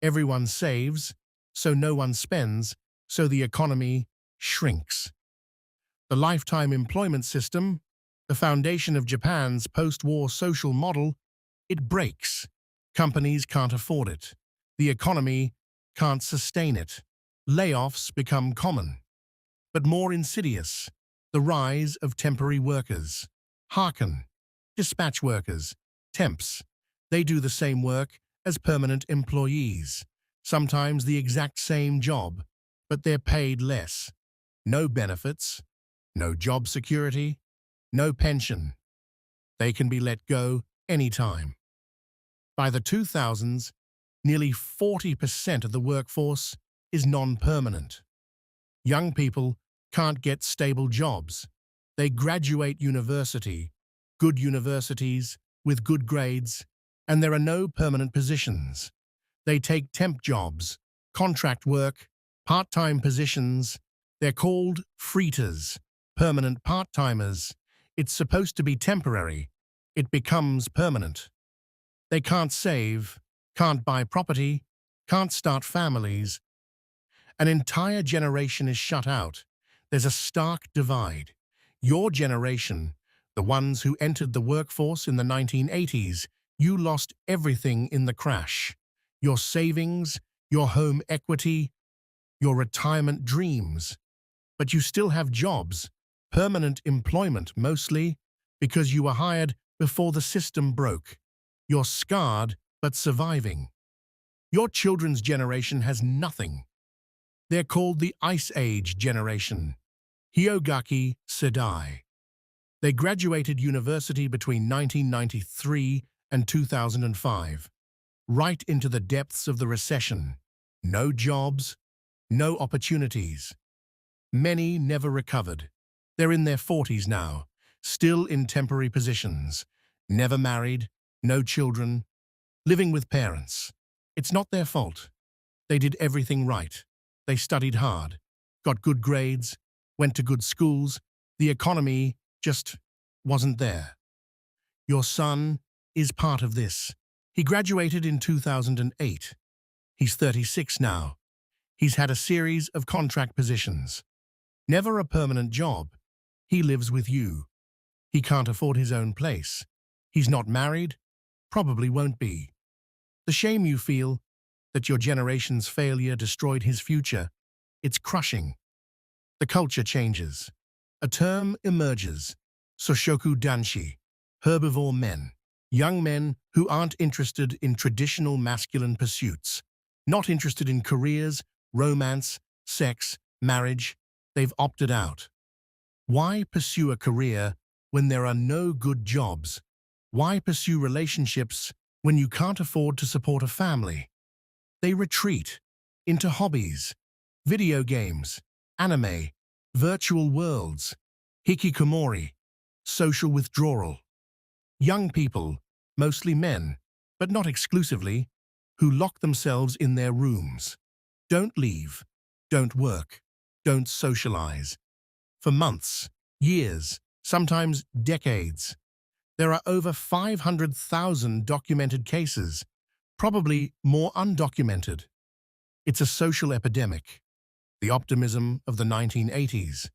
[SPEAKER 1] Everyone saves, so no one spends, so the economy shrinks. The lifetime employment system, the foundation of Japan's post-war social model, it breaks. Companies can't afford it. The economy can't sustain it. Layoffs become common. But more insidious, the rise of temporary workers. Hearken. Dispatch workers, temps. They do the same work as permanent employees, sometimes the exact same job, but they're paid less. No benefits, no job security, no pension. They can be let go anytime. By the 2000s, nearly 40% of the workforce is non-permanent. Young people can't get stable jobs. They graduate university, good universities, with good grades, and there are no permanent positions. They take temp jobs, contract work, part-time positions. They're called freeters, permanent part-timers. It's supposed to be temporary. It becomes permanent. They can't save, can't buy property, can't start families. An entire generation is shut out. There's a stark divide. Your generation, the ones who entered the workforce in the 1980s, you lost everything in the crash. Your savings, your home equity, your retirement dreams. But you still have jobs, permanent employment mostly, because you were hired before the system broke. You're scarred but surviving. Your children's generation has nothing. They're called the Ice Age generation, Hyogaki Sedai. They graduated university between 1993 and 2005, right into the depths of the recession. No jobs, no opportunities. Many never recovered. They're in their 40s now, still in temporary positions, never married, no children, living with parents. It's not their fault. They did everything right. They studied hard, got good grades, went to good schools. The economy just wasn't there. Your son is part of this. He graduated in 2008. He's 36 now. He's had a series of contract positions. Never a permanent job. He lives with you. He can't afford his own place. He's not married, probably won't be. The shame you feel that your generation's failure destroyed his future, it's crushing. The culture changes. A term emerges, Soshoku Danshi, herbivore men, young men who aren't interested in traditional masculine pursuits, not interested in careers, romance, sex, marriage. They've opted out. Why pursue a career when there are no good jobs? Why pursue relationships when you can't afford to support a family? They retreat into hobbies, video games, anime, virtual worlds, hikikomori, social withdrawal. Young people, mostly men, but not exclusively, who lock themselves in their rooms. Don't leave, don't work, don't socialize. For months, years, sometimes decades. There are over 500,000 documented cases, probably more undocumented. It's a social epidemic. The optimism of the 1980s,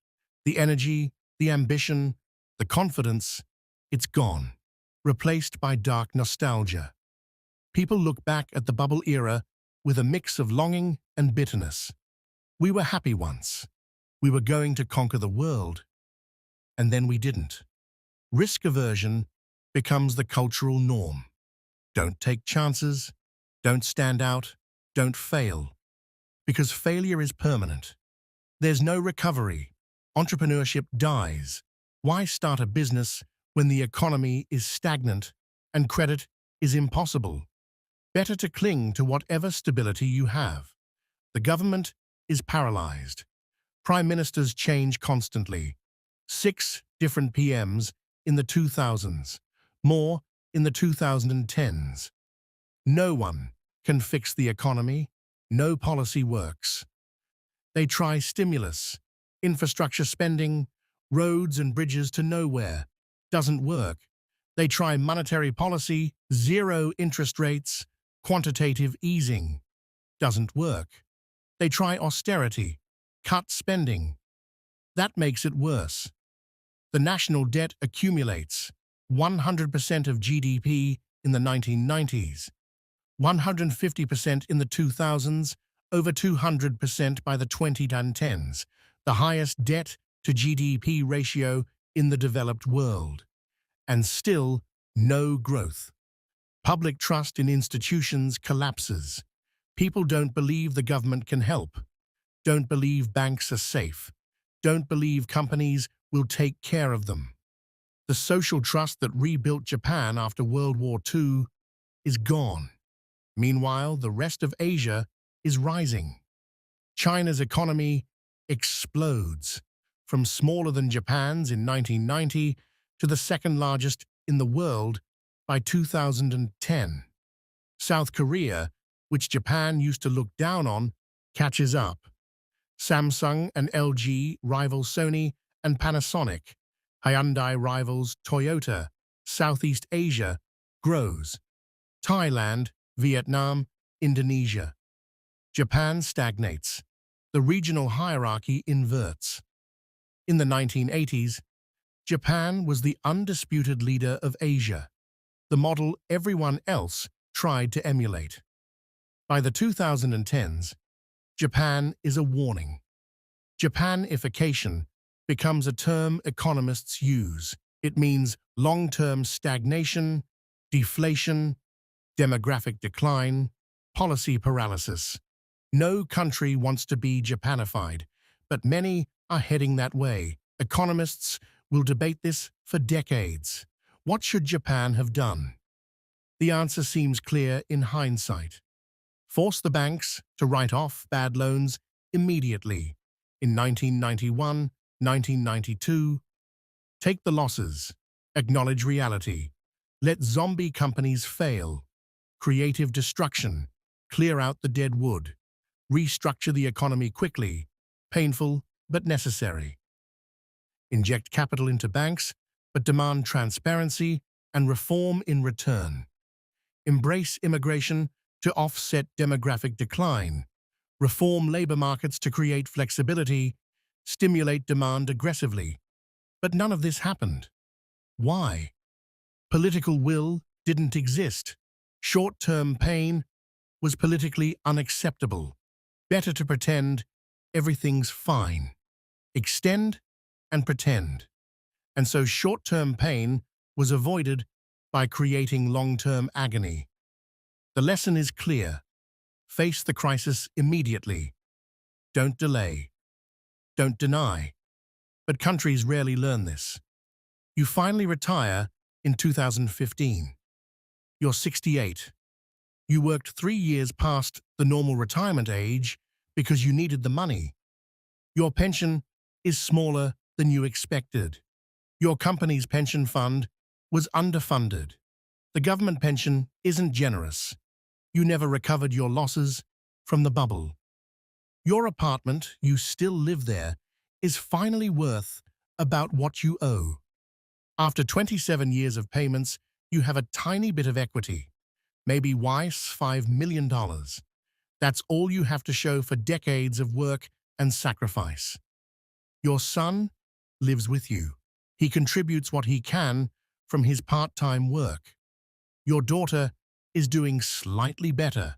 [SPEAKER 1] the energy, the ambition, the confidence, it's gone, replaced by dark nostalgia. People look back at the bubble era with a mix of longing and bitterness. We were happy once. We were going to conquer the world. And then we didn't. Risk aversion becomes the cultural norm. Don't take chances. Don't stand out. Don't fail. Because failure is permanent. There's no recovery. Entrepreneurship dies. Why start a business when the economy is stagnant and credit is impossible? Better to cling to whatever stability you have. The government is paralyzed. Prime ministers change constantly. 6 different PMs in the 2000s, more in the 2010s. No one can fix the economy. No policy works. They try stimulus, infrastructure spending, roads and bridges to nowhere. Doesn't work. They try monetary policy, zero interest rates, quantitative easing. Doesn't work. They try austerity, cut spending. That makes it worse. The national debt accumulates, 100% of GDP in the 1990s, 150% in the 2000s, over 200% by the 2010s, the highest debt-to-GDP ratio in the developed world. And still, no growth. Public trust in institutions collapses. People don't believe the government can help, don't believe banks are safe, don't believe companies will take care of them. The social trust that rebuilt Japan after World War II is gone. Meanwhile, the rest of Asia is rising. China's economy explodes, from smaller than Japan's in 1990 to the second largest in the world by 2010. South Korea, which Japan used to look down on, catches up. Samsung and LG rival Sony and Panasonic. Hyundai rivals Toyota. Southeast Asia grows. Thailand, Vietnam, Indonesia. Japan stagnates. The regional hierarchy inverts. In the 1980s, Japan was the undisputed leader of Asia, the model everyone else tried to emulate. By the 2010s, Japan is a warning. Japanification becomes a term economists use. It means long-term stagnation, deflation, demographic decline, policy paralysis. No country wants to be Japanified, but many are heading that way. Economists will debate this for decades. What should Japan have done? The answer seems clear in hindsight. Force the banks to write off bad loans immediately. In 1991, 1992, take the losses, acknowledge reality, let zombie companies fail, creative destruction, clear out the dead wood, restructure the economy quickly, painful but necessary. Inject capital into banks, but demand transparency and reform in return. Embrace immigration to offset demographic decline. Reform labor markets to create flexibility. Stimulate demand aggressively. But none of this happened. Why? Political will didn't exist. Short-term pain was politically unacceptable. Better to pretend everything's fine. Extend and pretend. And so short-term pain was avoided by creating long-term agony. The lesson is clear. Face the crisis immediately. Don't delay. Don't deny. But countries rarely learn this. You finally retire in 2015. You're 68. You worked 3 years past the normal retirement age because you needed the money. Your pension is smaller than you expected. Your company's pension fund was underfunded. The government pension isn't generous. You never recovered your losses from the bubble. Your apartment, you still live there, is finally worth about what you owe. After 27 years of payments, you have a tiny bit of equity, maybe $5 million. That's all you have to show for decades of work and sacrifice. Your son lives with you. He contributes what he can from his part-time work. Your daughter is doing slightly better.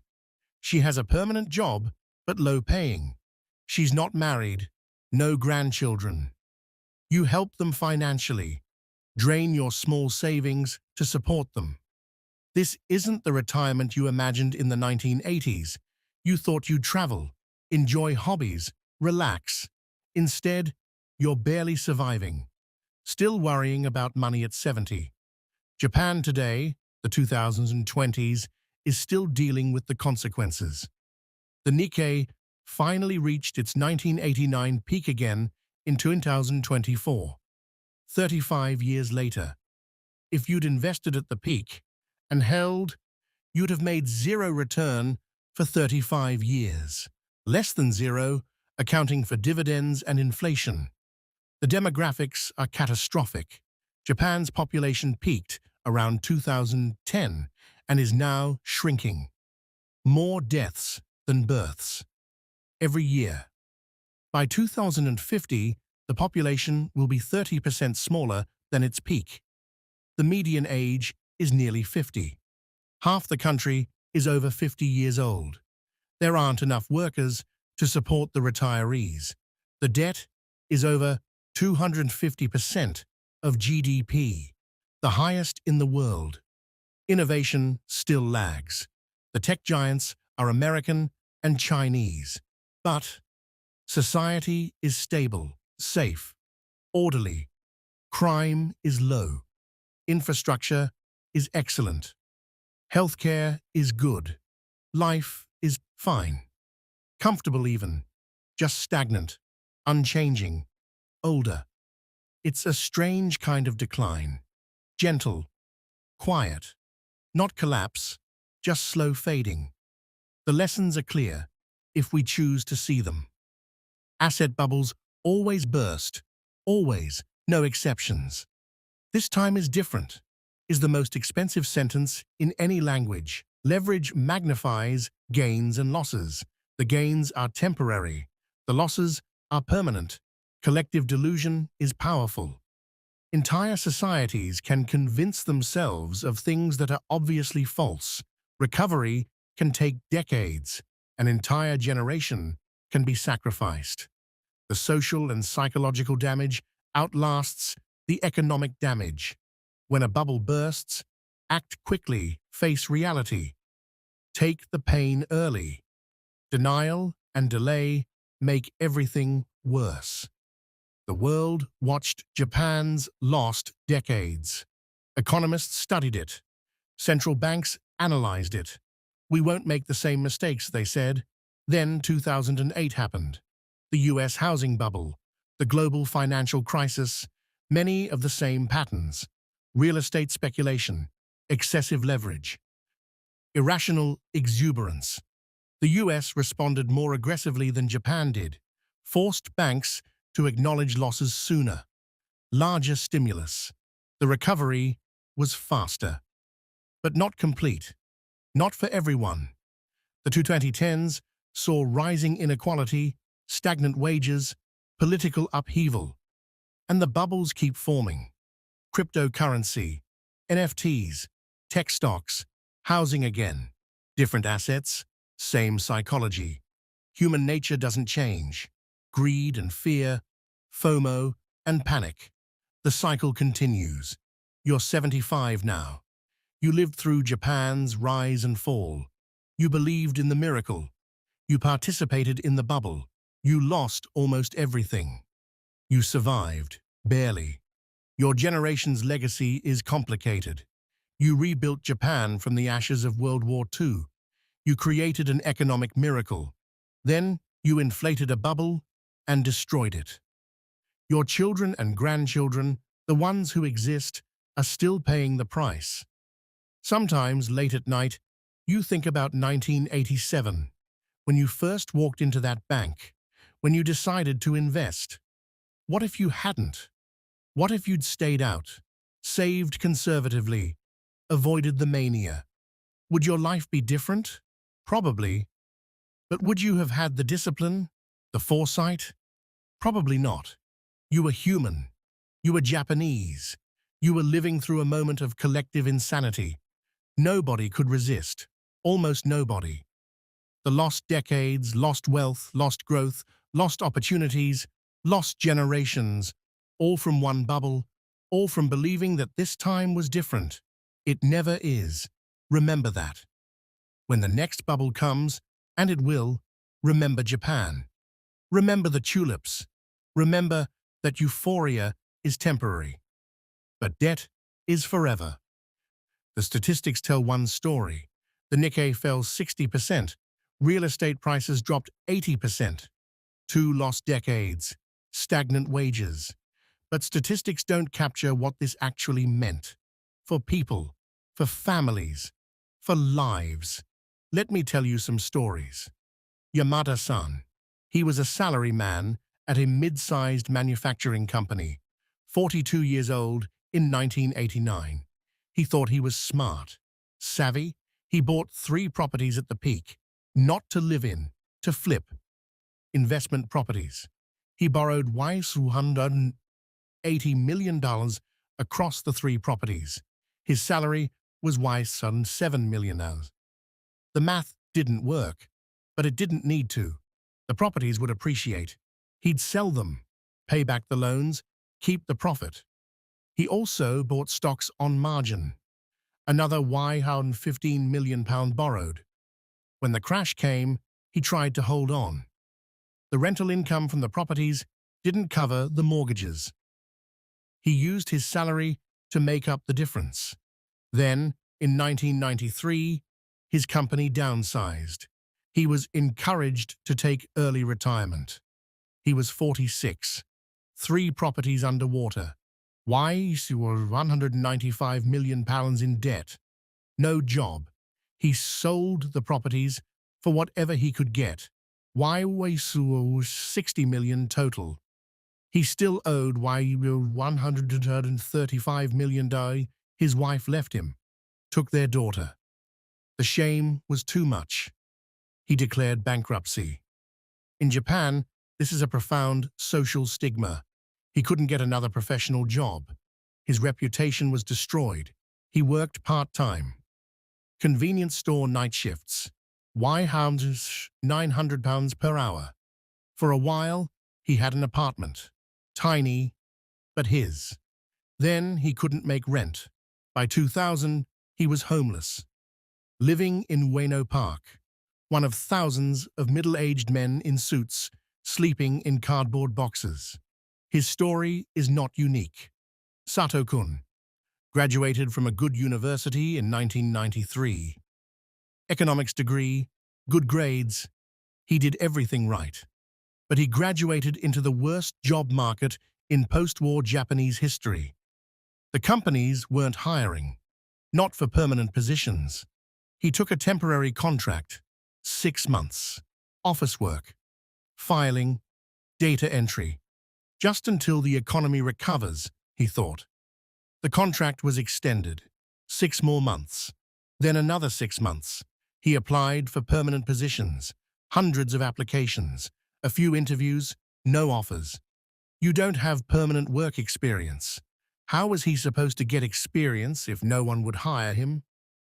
[SPEAKER 1] She has a permanent job, but low-paying. She's not married, no grandchildren. You help them financially, drain your small savings to support them. This isn't the retirement you imagined in the 1980s. You thought you'd travel, enjoy hobbies, relax. Instead, you're barely surviving, still worrying about money at 70. Japan today, the 2020s, is still dealing with the consequences. The Nikkei finally reached its 1989 peak again in 2024, 35 years later. If you'd invested at the peak and held, you'd have made zero return for 35 years. Less than zero, accounting for dividends and inflation. The demographics are catastrophic. Japan's population peaked around 2010 and is now shrinking. More deaths than births every year. By 2050, the population will be 30% smaller than its peak. The median age is nearly 50. Half the country is over 50 years old. There aren't enough workers to support the retirees. The debt is over 250% of GDP, the highest in the world. Innovation still lags. The tech giants are American and Chinese. But society is stable, safe, orderly. Crime is low. Infrastructure is excellent. Healthcare is good. Life is fine. Comfortable even. Just stagnant. Unchanging. Older. It's a strange kind of decline. Gentle. Quiet. Not collapse. Just slow fading. The lessons are clear, if we choose to see them. Asset bubbles always burst. Always. No exceptions. This time is different, is the most expensive sentence in any language. Leverage magnifies gains and losses. The gains are temporary. The losses are permanent. Collective delusion is powerful. Entire societies can convince themselves of things that are obviously false. Recovery can take decades. An entire generation can be sacrificed. The social and psychological damage outlasts the economic damage. When a bubble bursts, act quickly, face reality. Take the pain early. Denial and delay make everything worse. The world watched Japan's lost decades. Economists studied it. Central banks analyzed it. We won't make the same mistakes, they said. Then 2008 happened. The US housing bubble, the global financial crisis, many of the same patterns. Real estate speculation, excessive leverage, irrational exuberance. The US responded more aggressively than Japan did, forced banks to acknowledge losses sooner. Larger stimulus. The recovery was faster, but not complete. Not for everyone. The 2010s saw rising inequality, stagnant wages, political upheaval. And the bubbles keep forming. Cryptocurrency, NFTs, tech stocks, housing again. Different assets, same psychology. Human nature doesn't change. Greed and fear, FOMO and panic. The cycle continues. You're 75 now. You lived through Japan's rise and fall. You believed in the miracle. You participated in the bubble. You lost almost everything. You survived, barely. Your generation's legacy is complicated. You rebuilt Japan from the ashes of World War II. You created an economic miracle. Then you inflated a bubble and destroyed it. Your children and grandchildren, the ones who exist, are still paying the price. Sometimes, late at night, you think about 1987, when you first walked into that bank, when you decided to invest. What if you hadn't? What if you'd stayed out, saved conservatively, avoided the mania? Would your life be different? Probably. But would you have had the discipline, the foresight? Probably not. You were human. You were Japanese. You were living through a moment of collective insanity. Nobody could resist. Almost nobody. The lost decades, lost wealth, lost growth, lost opportunities, lost generations, all from one bubble, all from believing that this time was different. It never is. Remember that. When the next bubble comes, and it will, remember Japan. Remember the tulips. Remember that euphoria is temporary, but debt is forever. The statistics tell one story. The Nikkei fell 60%. Real estate prices dropped 80%. 2 lost decades. Stagnant wages. But statistics don't capture what this actually meant. For people, for families, for lives. Let me tell you some stories. Yamada-san. He was a salaryman at a mid-sized manufacturing company, 42 years old in 1989. He thought he was smart, savvy. He bought 3 properties at the peak, not to live in, to flip. Investment properties. He borrowed $180 million across the 3 properties. His salary was $7 million. The math didn't work, but it didn't need to. The properties would appreciate. He'd sell them, pay back the loans, keep the profit. He also bought stocks on margin. Another £15 million borrowed. When the crash came, he tried to hold on. The rental income from the properties didn't cover the mortgages. He used his salary to make up the difference. Then, in 1993, his company downsized. He was encouraged to take early retirement. He was 46. 3 properties underwater. Why? He was £195 million in debt. No job. He sold the properties for whatever he could get. Why was $60 million total. He still owed $135 million. His wife left him, took their daughter. The shame was too much. He declared bankruptcy. In Japan, this is a profound social stigma. He couldn't get another professional job. His reputation was destroyed. He worked part-time. Convenience store night shifts. £900 per hour. For a while, he had an apartment. Tiny, but his. Then he couldn't make rent. By 2000, he was homeless. Living in Ueno Park. one of thousands of middle-aged men in suits sleeping in cardboard boxes. His story is not unique. Sato-kun graduated from a good university in 1993. Economics degree, good grades. He did everything right. But he graduated into the worst job market in post-war Japanese history. The companies weren't hiring, not for permanent positions. He took a temporary contract, 6 months, office work, filing, data entry, just until the economy recovers, he thought. The contract was extended, 6 more months, then another 6 months. He applied for permanent positions, hundreds of applications, a few interviews, no offers. You don't have permanent work experience. How was he supposed to get experience if no one would hire him?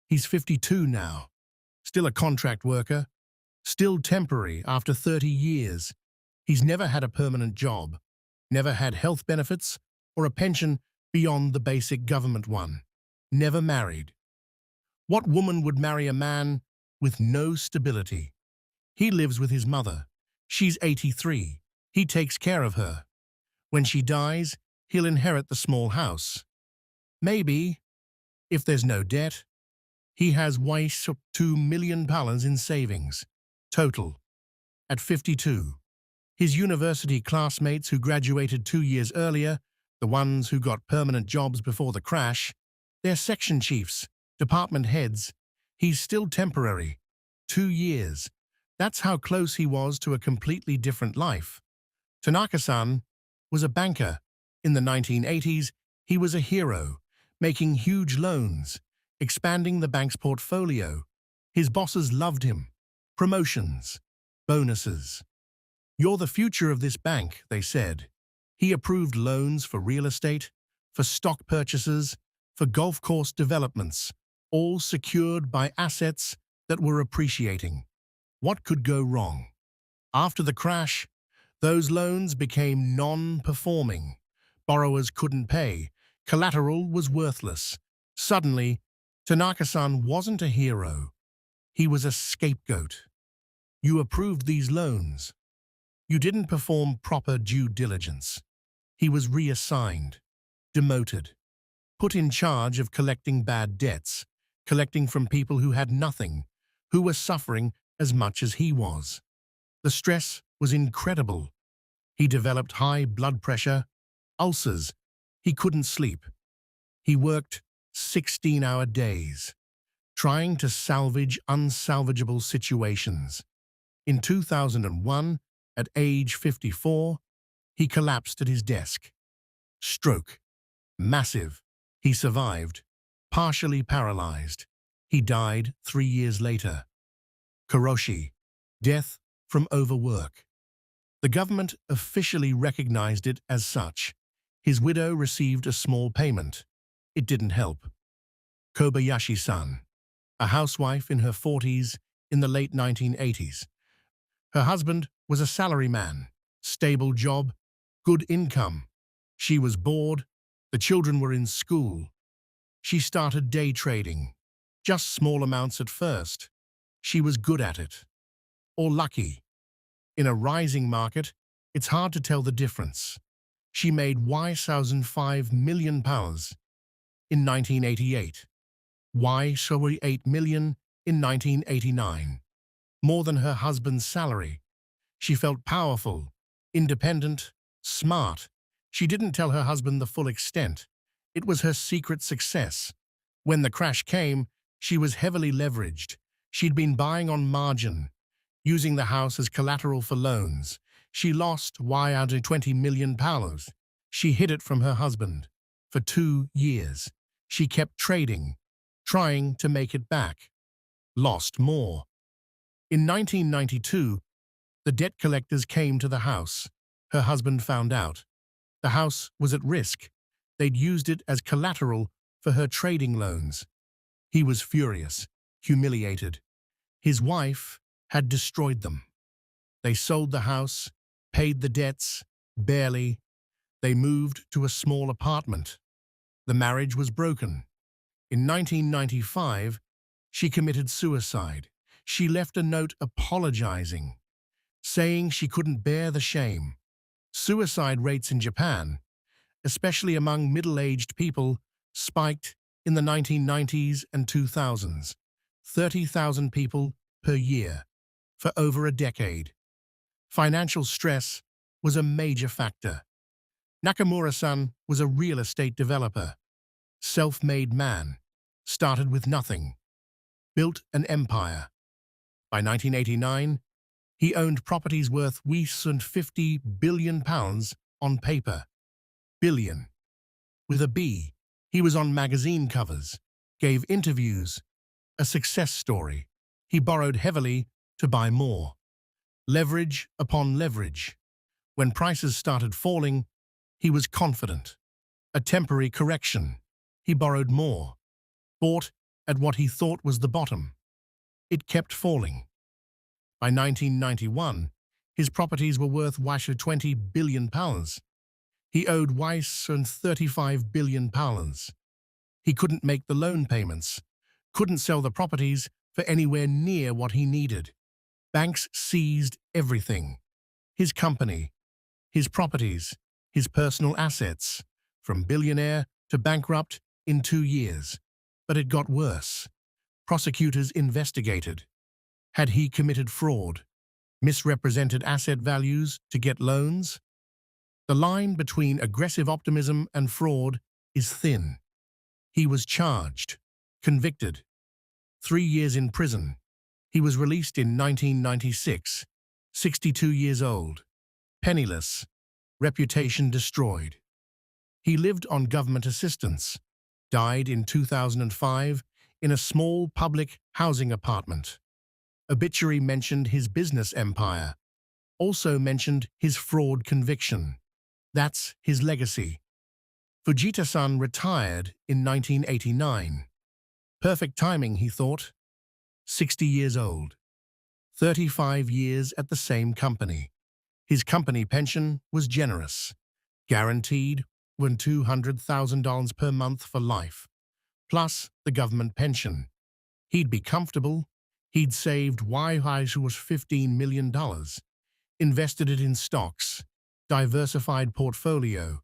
[SPEAKER 1] He's 52 now, still a contract worker, still temporary after 30 years. He's never had a permanent job, never had health benefits or a pension beyond the basic government one, never married. What woman would marry a man with no stability? He lives with his mother. She's 83. He takes care of her. When she dies, he'll inherit the small house. Maybe, if there's no debt. He has $2 million in savings, total, at 52. His university classmates who graduated 2 years earlier, the ones who got permanent jobs before the crash, they're section chiefs, department heads. He's still temporary. 2 years. That's how close he was to a completely different life. Tanaka-san was a banker. In the 1980s, he was a hero, making huge loans, expanding the bank's portfolio. His bosses loved him. Promotions, bonuses. You're the future of this bank, they said. He approved loans for real estate, for stock purchases, for golf course developments, all secured by assets that were appreciating. What could go wrong? After the crash, those loans became non-performing. Borrowers couldn't pay. Collateral was worthless. Suddenly, Tanaka-san wasn't a hero. He was a scapegoat. You approved these loans. You didn't perform proper due diligence. He was reassigned, demoted, put in charge of collecting bad debts, collecting from people who had nothing, who were suffering as much as he was. The stress was incredible. He developed high blood pressure, ulcers. He couldn't sleep. He worked 16-hour days, trying to salvage unsalvageable situations. In 2001, at age 54, he collapsed at his desk. Stroke. Massive. He survived. Partially paralyzed. He died 3 years later. Karoshi. Death from overwork. The government officially recognized it as such. His widow received a small payment. It didn't help. Kobayashi-san. A housewife in her 40s in the late 1980s. Her husband was a salaryman, stable job, good income. She was bored. The children were in school. She started day trading. Just small amounts at first. She was good at it. Or lucky. In a rising market, it's hard to tell the difference. She made $1,005 million in 1988. $8 million in 1989. More than her husband's salary. She felt powerful, independent, smart. She didn't tell her husband the full extent. It was her secret success. When the crash came, she was heavily leveraged. She'd been buying on margin, using the house as collateral for loans. She lost $20 million. She hid it from her husband. For 2 years, she kept trading, trying to make it back. Lost more. In 1992, the debt collectors came to the house. Her husband found out. The house was at risk. They'd used it as collateral for her trading loans. He was furious, humiliated. His wife had destroyed them. They sold the house, paid the debts, barely. They moved to a small apartment. The marriage was broken. In 1995, she committed suicide. She left a note apologizing, saying she couldn't bear the shame. Suicide rates in Japan, especially among middle-aged people, spiked in the 1990s and 2000s. 30,000 people per year for over a decade. Financial stress was a major factor. Nakamura-san was a real estate developer, self-made man, started with nothing, built an empire. By 1989, he owned properties worth £50 billion on paper. Billion. With a B. He was on magazine covers, gave interviews, a success story. He borrowed heavily to buy more. Leverage upon leverage. When prices started falling, he was confident. A temporary correction. He borrowed more. Bought at what he thought was the bottom. It kept falling. By 1991, his properties were worth £20 billion. He owed £35 billion. He couldn't make the loan payments, couldn't sell the properties for anywhere near what he needed. Banks seized everything. His company, his properties, his personal assets, from billionaire to bankrupt in 2 years. But it got worse. Prosecutors investigated. Had he committed fraud, misrepresented asset values to get loans? The line between aggressive optimism and fraud is thin. He was charged, convicted. 3 years in prison. He was released in 1996, 62 years old, penniless, reputation destroyed. He lived on government assistance, died in 2005 in a small public housing apartment. Obituary mentioned his business empire, also mentioned his fraud conviction. That's his legacy. Fujita-san retired in 1989. Perfect timing, he thought. 60 years old. 35 years at the same company. His company pension was generous. Guaranteed $200,000 per month for life, plus the government pension. He'd be comfortable. He'd saved $15 million, invested it in stocks, diversified portfolio.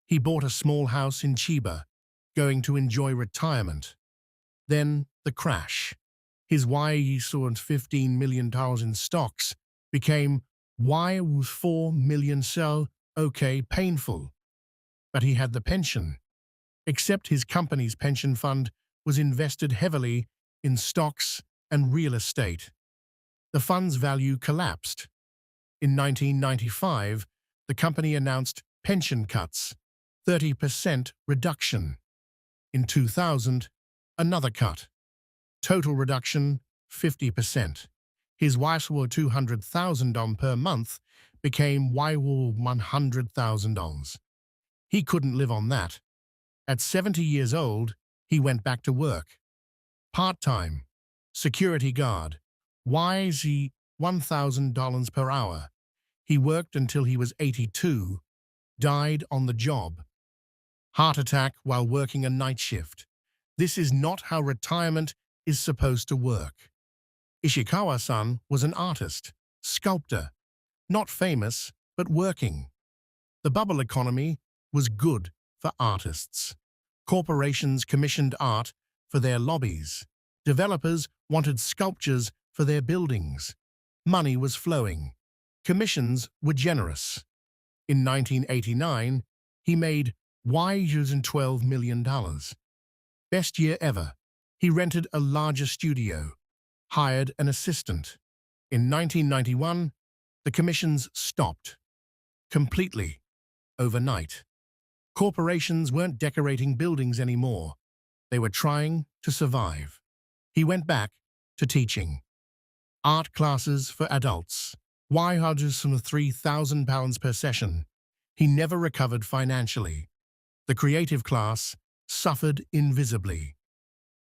[SPEAKER 1] He bought a small house in Chiba, going to enjoy retirement. Then the crash. His $15 million in stocks became $4 million, so okay, painful. But he had the pension. Except his company's pension fund was invested heavily in stocks and real estate. The fund's value collapsed. In 1995, the company announced pension cuts, 30% reduction. In 2000, another cut. Total reduction, 50%. His $200,000 per month became $100,000. He couldn't live on that. At 70 years old, he went back to work. Part-time, security guard, $1,000 per hour. He worked until he was 82, died on the job. Heart attack while working a night shift. This is not how retirement is supposed to work. Ishikawa-san was an artist, sculptor, not famous, but working. The bubble economy was good for artists. Corporations commissioned art for their lobbies. Developers wanted sculptures for their buildings. Money was flowing. Commissions were generous. In 1989, he made $12 million. Best year ever. He rented a larger studio, hired an assistant. In 1991, the commissions stopped. Completely. Overnight. Corporations weren't decorating buildings anymore. They were trying to survive. He went back to teaching. Art classes for adults. £3,000 per session. He never recovered financially. The creative class suffered invisibly.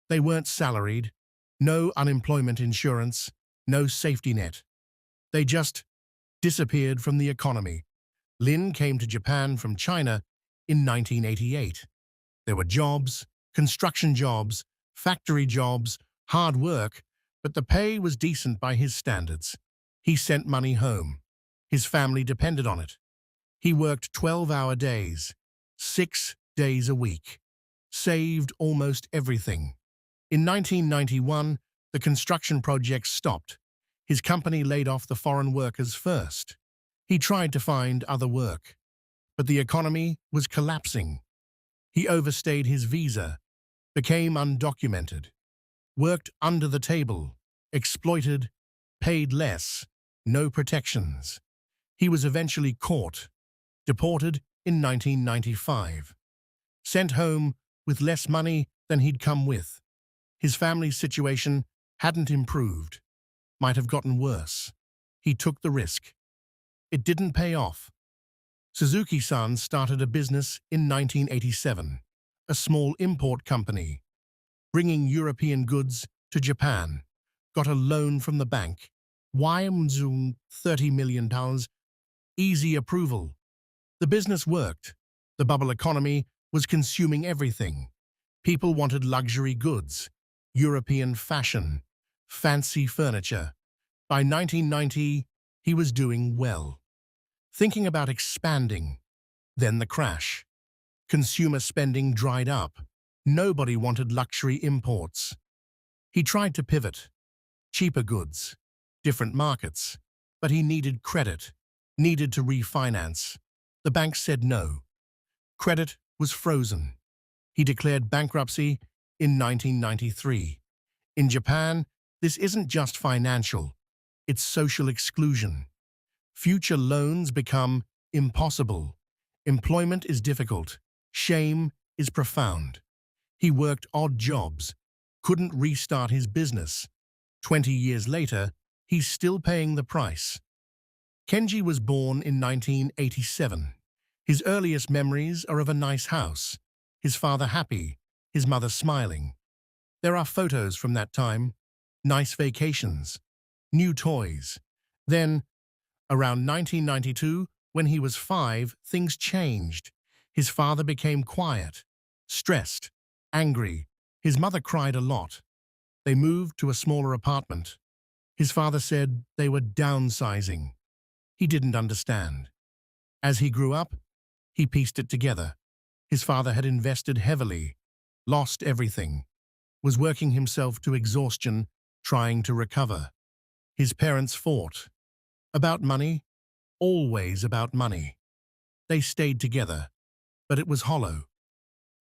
[SPEAKER 1] They weren't salaried, no unemployment insurance, no safety net. They just disappeared from the economy. Lin came to Japan from China in 1988. There were jobs, construction jobs, factory jobs, hard work, But the pay was decent by his standards. He sent money home. His family depended on it. He worked 12-hour days, 6 days a week, saved almost everything. In 1991, the construction project stopped. His company laid off the foreign workers first. He tried to find other work, but the economy was collapsing. He overstayed his visa, became undocumented, worked under the table, exploited, paid less, no protections. He was eventually caught, deported in 1995, sent home with less money than he'd come with. His family's situation hadn't improved, might have gotten worse. He took the risk. It didn't pay off. Suzuki-san started a business in 1987, a small import company, bringing European goods to Japan. Got a loan from the bank. $30 million. Easy approval. The business worked. The bubble economy was consuming everything. People wanted luxury goods, European fashion, fancy furniture. By 1990, he was doing well. Thinking about expanding. Then the crash. Consumer spending dried up. Nobody wanted luxury imports. He tried to pivot. Cheaper goods, different markets, but he needed credit, needed to refinance. The bank said no. Credit was frozen. He declared bankruptcy in 1993. In Japan, this isn't just financial, it's social exclusion. Future loans become impossible. Employment is difficult. Shame is profound. He worked odd jobs, couldn't restart his business. 20 years later, he's still paying the price. Kenji was born in 1987. His earliest memories are of a nice house, his father happy, his mother smiling. There are photos from that time, nice vacations, new toys. Then, around 1992, when he was 5, things changed. His father became quiet, stressed, angry. His mother cried a lot. They moved to a smaller apartment. His father said they were downsizing. He didn't understand. As he grew up, he pieced it together. His father had invested heavily, lost everything, was working himself to exhaustion, trying to recover. His parents fought. About money, always about money. They stayed together, but it was hollow.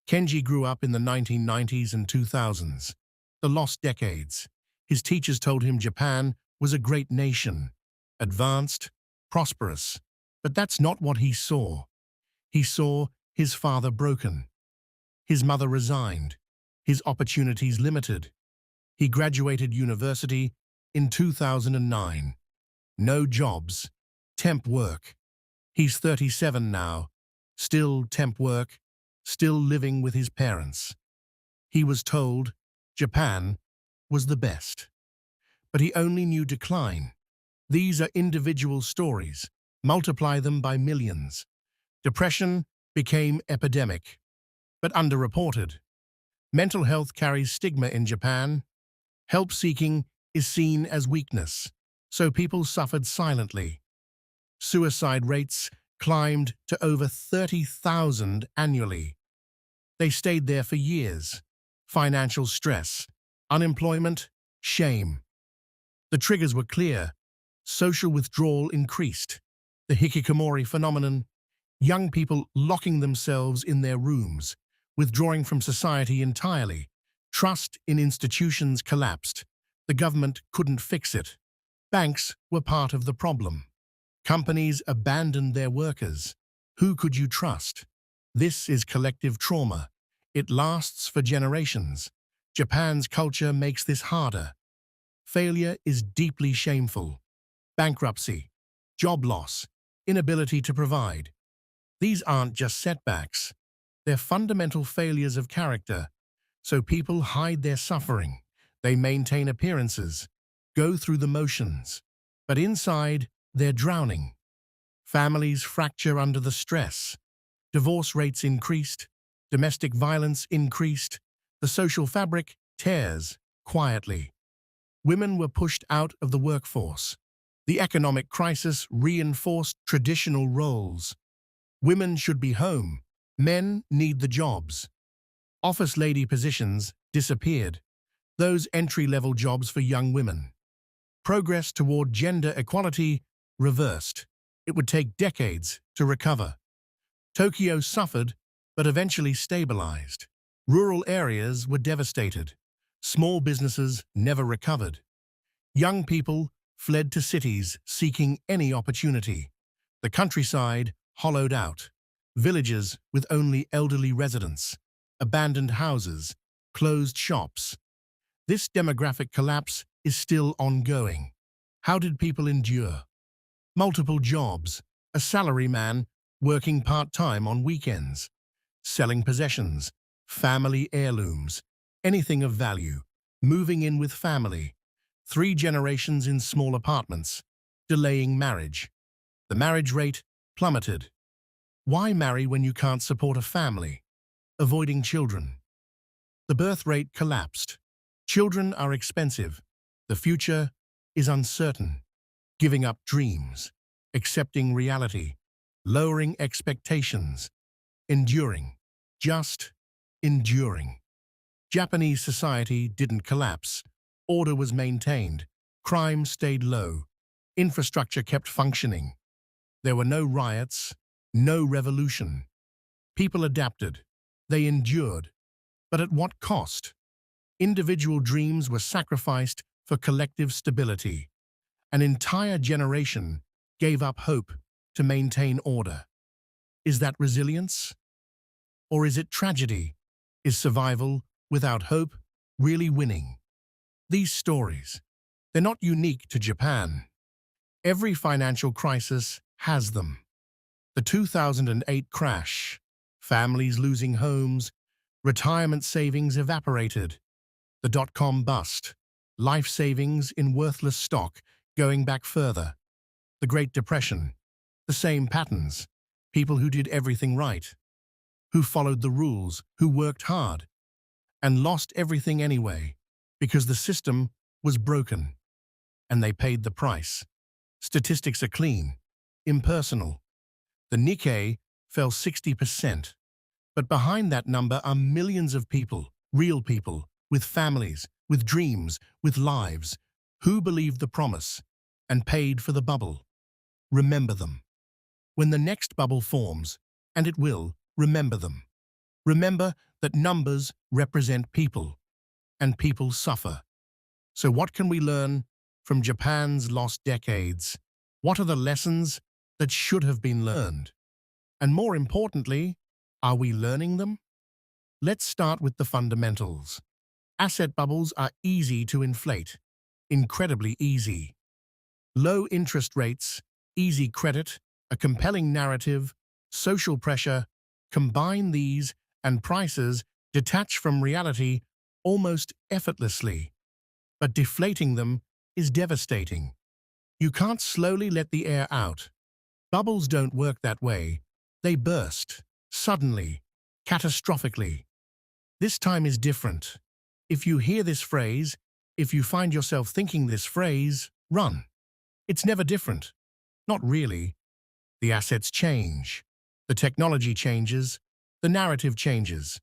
[SPEAKER 1] Kenji grew up in the 1990s and 2000s, the lost decades. His teachers told him Japan was a great nation, advanced, prosperous. But that's not what he saw. He saw his father broken, his mother resigned, his opportunities limited. He graduated university in 2009. No jobs, temp work. He's 37 now, still temp work, still living with his parents. He was told Japan was the best. But he only knew decline. These are individual stories. Multiply them by millions. Depression became epidemic, but underreported. Mental health carries stigma in Japan. Help seeking is seen as weakness, so people suffered silently. Suicide rates climbed to over 30,000 annually. They stayed there for years. Financial stress, unemployment, shame. The triggers were clear. Social withdrawal increased. The hikikomori phenomenon, young people locking themselves in their rooms, withdrawing from society entirely. Trust in institutions collapsed. The government couldn't fix it. Banks were part of the problem. Companies abandoned their workers. Who could you trust? This is collective trauma. It lasts for generations. Japan's culture makes this harder. Failure is deeply shameful. Bankruptcy, job loss, inability to provide. These aren't just setbacks. They're fundamental failures of character. So people hide their suffering. They maintain appearances, go through the motions. But inside, they're drowning. Families fracture under the stress. Divorce rates increased. Domestic violence increased. The social fabric tears quietly. Women were pushed out of the workforce. The economic crisis reinforced traditional roles. Women should be home. Men need the jobs. Office lady positions disappeared. Those entry-level jobs for young women. Progress toward gender equality reversed. It would take decades to recover. Tokyo suffered, but eventually stabilized. Rural areas were devastated. Small businesses never recovered. Young people fled to cities seeking any opportunity. The countryside hollowed out. Villages with only elderly residents. Abandoned houses. Closed shops. This demographic collapse is still ongoing. How did people endure? Multiple jobs. A salaryman working part-time on weekends. Selling possessions. Family heirlooms. Anything of value. Moving in with family. 3 generations in small apartments. Delaying marriage. The marriage rate plummeted. Why marry when you can't support a family? Avoiding children. The birth rate collapsed. Children are expensive. The future is uncertain. Giving up dreams. Accepting reality. Lowering expectations. Enduring. Just enduring. Japanese society didn't collapse. Order was maintained. Crime stayed low. Infrastructure kept functioning. There were no riots, no revolution. People adapted. They endured. But at what cost? Individual dreams were sacrificed for collective stability. An entire generation gave up hope to maintain order. Is that resilience? Or is it tragedy? Is survival without hope really winning? These stories, they're not unique to Japan. Every financial crisis has them. The 2008 crash, families losing homes, retirement savings evaporated. The dot-com bust, life savings in worthless stock going back further. The Great Depression, the same patterns. People who did everything right, who followed the rules, who worked hard, and lost everything anyway because the system was broken, and they paid the price. Statistics are clean, impersonal. The Nikkei fell 60%, but behind that number are millions of people, real people, with families, with dreams, with lives, who believed the promise and paid for the bubble. Remember them. When the next bubble forms, and it will, remember them. Remember that numbers represent people, and people suffer. So what can we learn from Japan's lost decades? What are the lessons that should have been learned? And more importantly, are we learning them? Let's start with the fundamentals. Asset bubbles are easy to inflate, incredibly easy. Low interest rates, easy credit, a compelling narrative, social pressure, combine these and prices detach from reality almost effortlessly. But deflating them is devastating. You can't slowly let the air out. Bubbles don't work that way. They burst, suddenly, catastrophically. This time is different. If you hear this phrase, if you find yourself thinking this phrase, run. It's never different. Not really. The assets change. The technology changes. The narrative changes.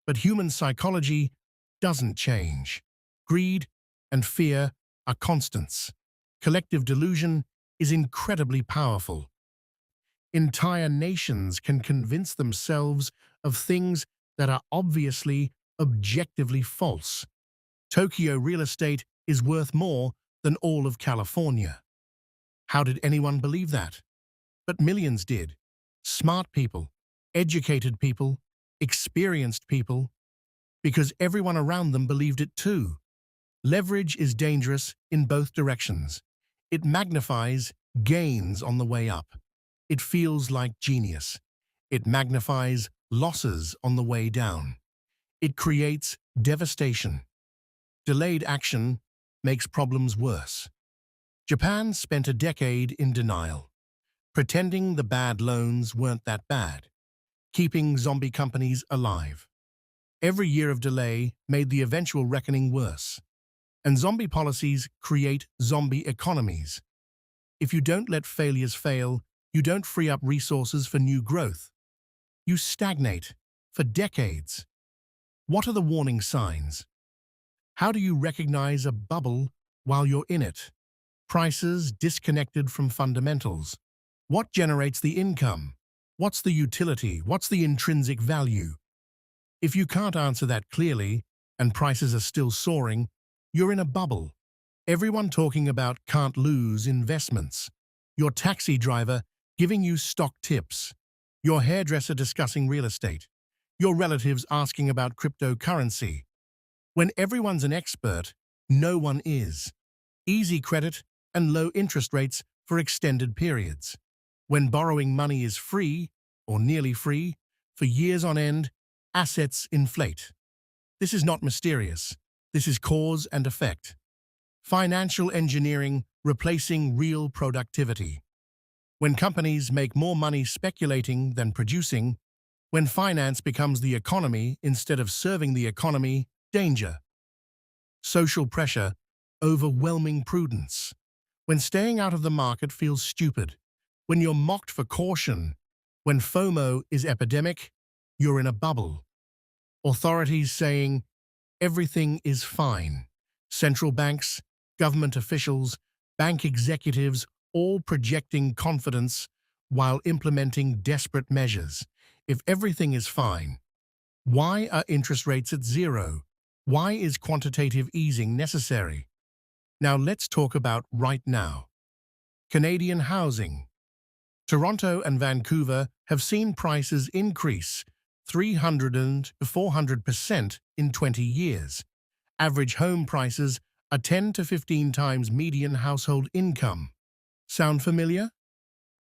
[SPEAKER 1] But human psychology doesn't change. Greed and fear are constants. Collective delusion is incredibly powerful. Entire nations can convince themselves of things that are obviously, objectively false. Tokyo real estate is worth more than all of California. How did anyone believe that? But millions did. Smart people, educated people, experienced people, because everyone around them believed it too. Leverage is dangerous in both directions. It magnifies gains on the way up. It feels like genius. It magnifies losses on the way down. It creates devastation. Delayed action makes problems worse. Japan spent a decade in denial, pretending the bad loans weren't that bad, keeping zombie companies alive. Every year of delay made the eventual reckoning worse. And zombie policies create zombie economies. If you don't let failures fail, you don't free up resources for new growth. You stagnate for decades. What are the warning signs? How do you recognize a bubble while you're in it? Prices disconnected from fundamentals. What generates the income? What's the utility? What's the intrinsic value? If you can't answer that clearly, and prices are still soaring, you're in a bubble. Everyone talking about can't lose investments. Your taxi driver giving you stock tips. Your hairdresser discussing real estate. Your relatives asking about cryptocurrency. When everyone's an expert, no one is. Easy credit and low interest rates for extended periods. When borrowing money is free, or nearly free, for years on end, assets inflate. This is not mysterious. This is cause and effect. Financial engineering replacing real productivity. When companies make more money speculating than producing, when finance becomes the economy instead of serving the economy, danger. Social pressure, overwhelming prudence. When staying out of the market feels stupid, when you're mocked for caution, when FOMO is epidemic, you're in a bubble. Authorities saying, everything is fine. Central banks, government officials, bank executives all projecting confidence while implementing desperate measures. If everything is fine, why are interest rates at zero? Why is quantitative easing necessary? Now let's talk about right now. Canadian housing. Toronto and Vancouver have seen prices increase 300 and 400% in 20 years. Average home prices are 10 to 15 times median household income. Sound familiar?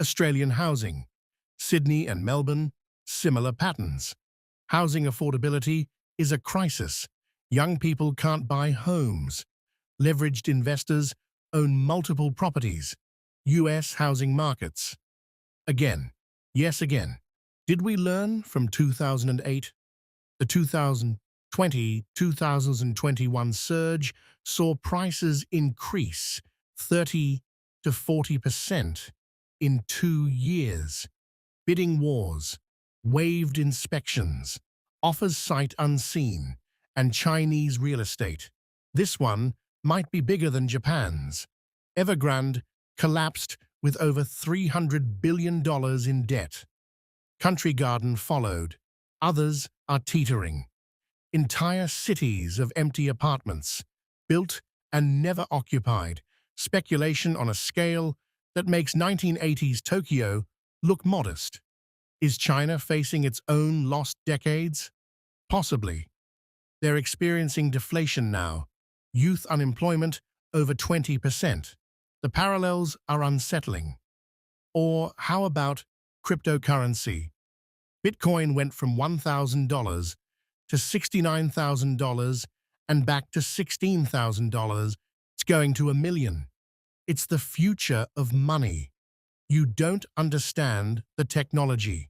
[SPEAKER 1] Australian housing. Sydney and Melbourne, similar patterns. Housing affordability is a crisis. Young people can't buy homes. Leveraged investors own multiple properties. U.S. housing markets. Again, yes again. Did we learn from 2008? The 2020-2021 surge saw prices increase 30 to 40% in 2 years. Bidding wars, waived inspections, offers sight unseen, and Chinese real estate. This one might be bigger than Japan's. Evergrande collapsed with over $300 billion in debt. Country Garden followed. Others are teetering. Entire cities of empty apartments, built and never occupied. Speculation on a scale that makes 1980s Tokyo look modest. Is China facing its own lost decades? Possibly. They're experiencing deflation now. Youth unemployment over 20%. The parallels are unsettling. Or how about cryptocurrency? Bitcoin went from $1,000 to $69,000 and back to $16,000. It's going to $1 million. It's the future of money. You don't understand the technology.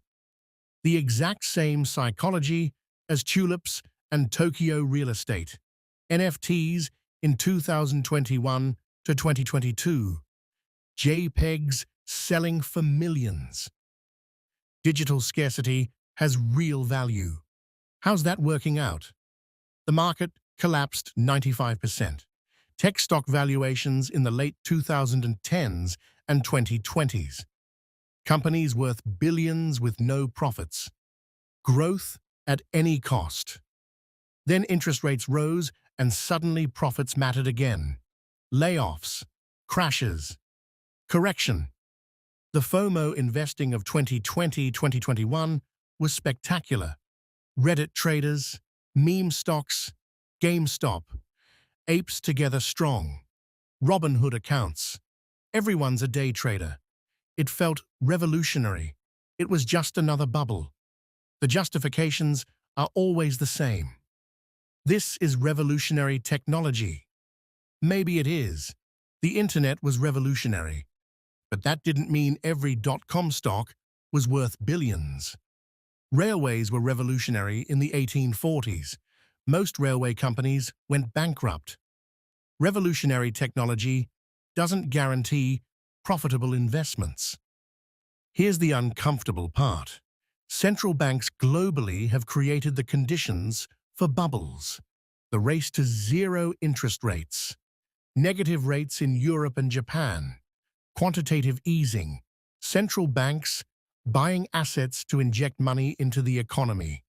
[SPEAKER 1] The exact same psychology as tulips and Tokyo real estate. NFTs in 2021 to 2022. JPEGs selling for millions. Digital scarcity has real value. How's that working out? The market collapsed 95%. Tech stock valuations in the late 2010s and 2020s. Companies worth billions with no profits. Growth at any cost. Then interest rates rose and suddenly profits mattered again. Layoffs, crashes, correction. The FOMO investing of 2020-2021 was spectacular. Reddit traders, meme stocks, GameStop, apes together strong. Robinhood accounts. Everyone's a day trader. It felt revolutionary. It was just another bubble. The justifications are always the same. This is revolutionary technology. Maybe it is. The internet was revolutionary. But that didn't mean every .com stock was worth billions. Railways were revolutionary in the 1840s. Most railway companies went bankrupt. Revolutionary technology doesn't guarantee profitable investments. Here's the uncomfortable part. Central banks globally have created the conditions for bubbles. The race to zero interest rates, negative rates in Europe and Japan, quantitative easing, central banks buying assets to inject money into the economy.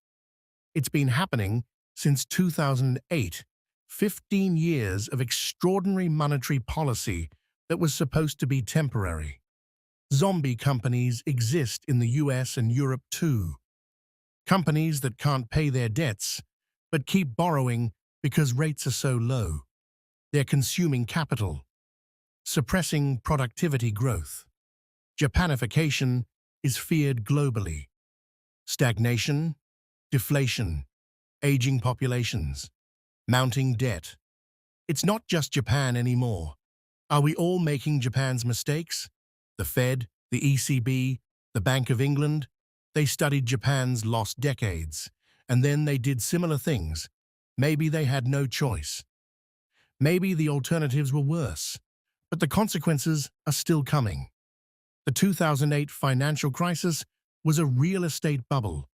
[SPEAKER 1] It's been happening since 2008, 15 years of extraordinary monetary policy that was supposed to be temporary. Zombie companies exist in the US and Europe too. Companies that can't pay their debts, but keep borrowing because rates are so low. They're consuming capital, suppressing productivity growth. Japanification is feared globally. Stagnation, deflation, aging populations, mounting debt. It's not just Japan anymore. Are we all making Japan's mistakes? The Fed, the ECB, the Bank of England, they studied Japan's lost decades, and then they did similar things. Maybe they had no choice. Maybe the alternatives were worse, but the consequences are still coming. The 2008 financial crisis was a real estate bubble,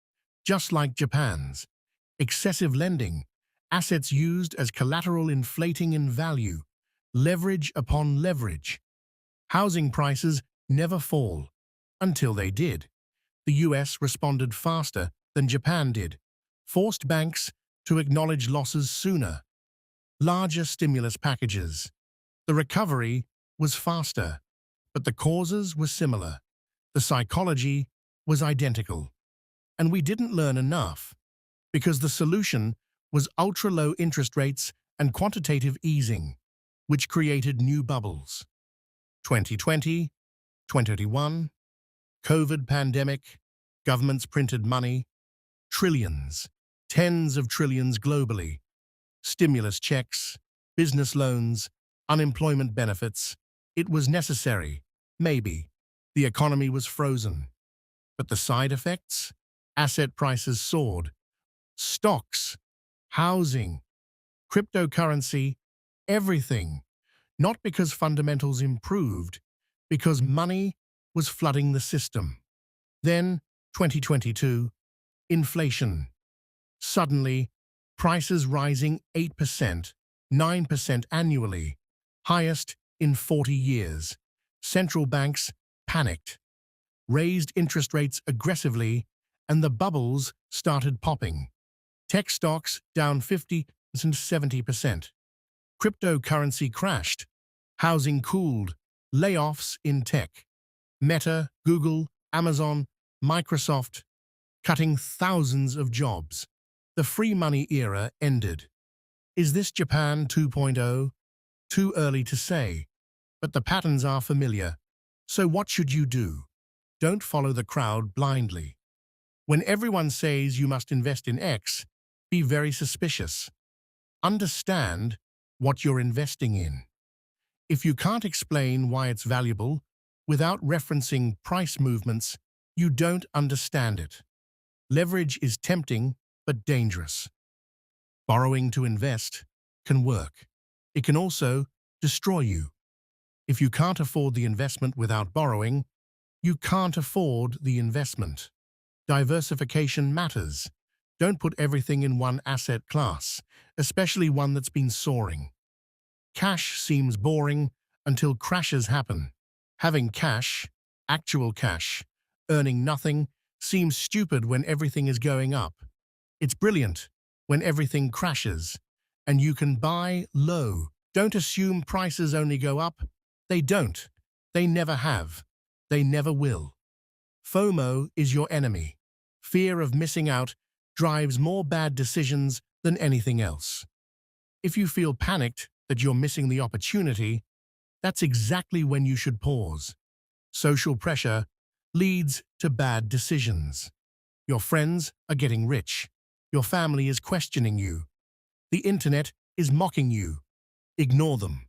[SPEAKER 1] just like Japan's. Excessive lending, assets used as collateral inflating in value, leverage upon leverage. Housing prices never fall, until they did. The US responded faster than Japan did, forced banks to acknowledge losses sooner. Larger stimulus packages. The recovery was faster, but the causes were similar. The psychology was identical. And we didn't learn enough, because the solution was ultra-low interest rates and quantitative easing, which created new bubbles. 2020, 2021, COVID pandemic, governments printed money, trillions, tens of trillions globally, stimulus checks, business loans, unemployment benefits. It was necessary, maybe. The economy was frozen. But the side effects? Asset prices soared. Stocks, housing, cryptocurrency, everything. Not because fundamentals improved, because money was flooding the system. Then, 2022, inflation. Suddenly, prices rising 8%, 9% annually, highest in 40 years. Central banks panicked, raised interest rates aggressively, and the bubbles started popping. Tech stocks down 50 and 70%. Cryptocurrency crashed. Housing cooled. Layoffs in tech. Meta, Google, Amazon, Microsoft, cutting thousands of jobs. The free money era ended. Is this Japan 2.0? Too early to say, but the patterns are familiar. So what should you do? Don't follow the crowd blindly. When everyone says you must invest in X, be very suspicious. Understand what you're investing in. If you can't explain why it's valuable without referencing price movements, you don't understand it. Leverage is tempting but dangerous. Borrowing to invest can work. It can also destroy you. If you can't afford the investment without borrowing, you can't afford the investment. Diversification matters. Don't put everything in one asset class, especially one that's been soaring. Cash seems boring until crashes happen. Having cash, actual cash, earning nothing, seems stupid when everything is going up. It's brilliant when everything crashes, and you can buy low. Don't assume prices only go up. They don't. They never have. They never will. FOMO is your enemy. Fear of missing out drives more bad decisions than anything else. If you feel panicked that you're missing the opportunity, that's exactly when you should pause. Social pressure leads to bad decisions. Your friends are getting rich. Your family is questioning you. The internet is mocking you. Ignore them.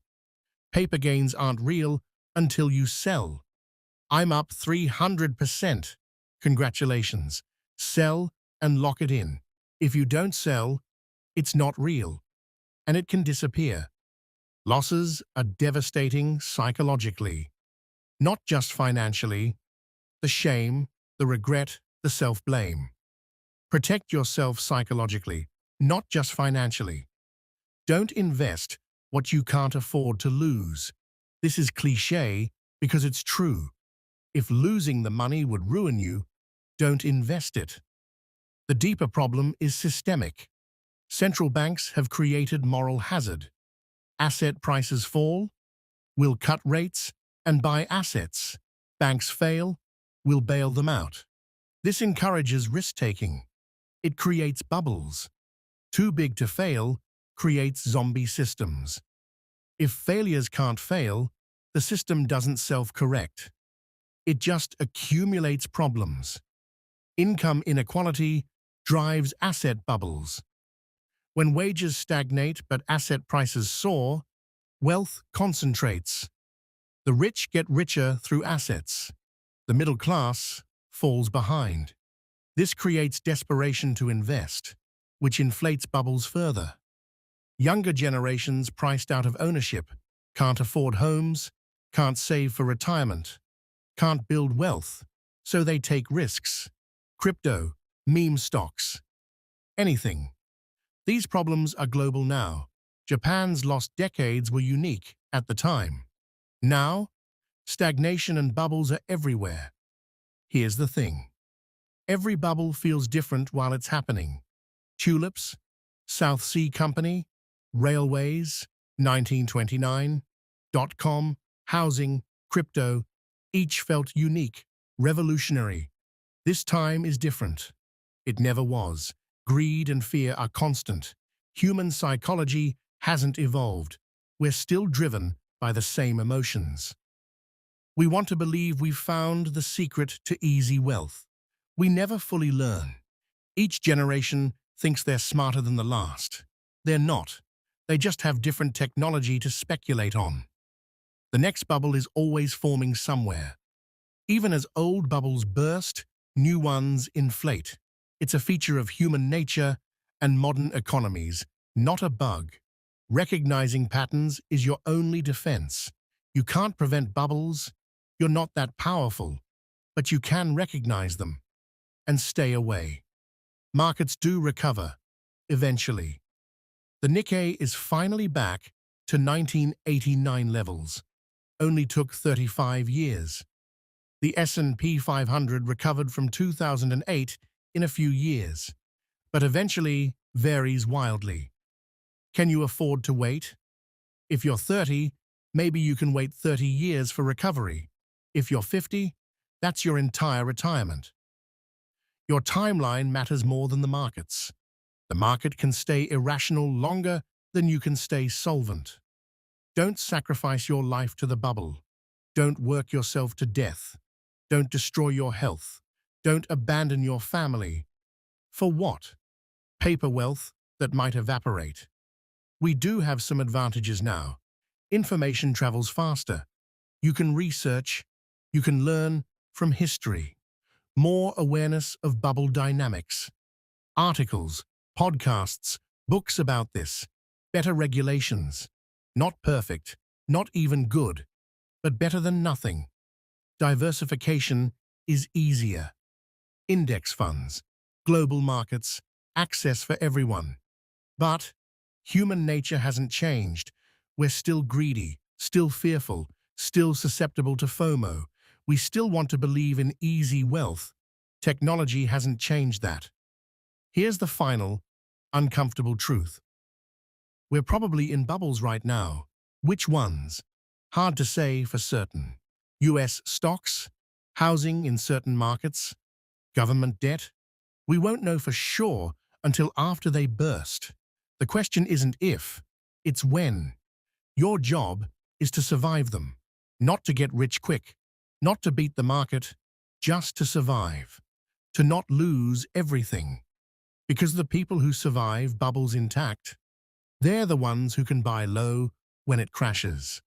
[SPEAKER 1] Paper gains aren't real until you sell. I'm up 300%. Congratulations. Sell and lock it in. If you don't sell, it's not real, and it can disappear. Losses are devastating psychologically, not just financially. The shame, the regret, the self-blame. Protect yourself psychologically, not just financially. Don't invest what you can't afford to lose. This is cliché because it's true. If losing the money would ruin you, don't invest it. The deeper problem is systemic. Central banks have created moral hazard. Asset prices fall, we'll cut rates and buy assets. Banks fail, we'll bail them out. This encourages risk-taking. It creates bubbles. Too big to fail creates zombie systems. If failures can't fail, the system doesn't self-correct. It just accumulates problems. Income inequality drives asset bubbles. When wages stagnate but asset prices soar, wealth concentrates. The rich get richer through assets. The middle class falls behind. This creates desperation to invest, which inflates bubbles further. Younger generations priced out of ownership, can't afford homes, can't save for retirement, can't build wealth, so they take risks. Crypto, meme stocks, anything. These problems are global now. Japan's lost decades were unique at the time. Now, stagnation and bubbles are everywhere. Here's the thing. Every bubble feels different while it's happening. Tulips, South Sea Company, railways, 1929, .com, housing, crypto, each felt unique, revolutionary. This time is different. It never was. Greed and fear are constant. Human psychology hasn't evolved. We're still driven by the same emotions. We want to believe we've found the secret to easy wealth. We never fully learn. Each generation thinks they're smarter than the last. They're not. They just have different technology to speculate on. The next bubble is always forming somewhere. Even as old bubbles burst, new ones inflate. It's a feature of human nature and modern economies, not a bug. Recognizing patterns is your only defense. You can't prevent bubbles. You're not that powerful, but you can recognize them and stay away. Markets do recover, eventually. The Nikkei is finally back to 1989 levels. Only took 35 years. The S&P 500 recovered from 2008 in a few years, but eventually varies wildly. Can you afford to wait? If you're 30, maybe you can wait 30 years for recovery. If you're 50, that's your entire retirement. Your timeline matters more than the markets. The market can stay irrational longer than you can stay solvent. Don't sacrifice your life to the bubble. Don't work yourself to death. Don't destroy your health. Don't abandon your family. For what? Paper wealth that might evaporate. We do have some advantages now. Information travels faster. You can research. You can learn from history. More awareness of bubble dynamics. Articles, podcasts, books about this. Better regulations. Not perfect, not even good, but better than nothing. Diversification is easier. Index funds, global markets, access for everyone. But human nature hasn't changed. We're still greedy, still fearful, still susceptible to FOMO. We still want to believe in easy wealth. Technology hasn't changed that. Here's the final, uncomfortable truth. We're probably in bubbles right now. Which ones? Hard to say for certain. US stocks, housing in certain markets, government debt. We won't know for sure until after they burst. The question isn't if, it's when. Your job is to survive them, not to get rich quick, not to beat the market, just to survive, to not lose everything. Because the people who survive bubbles intact, they're the ones who can buy low when it crashes.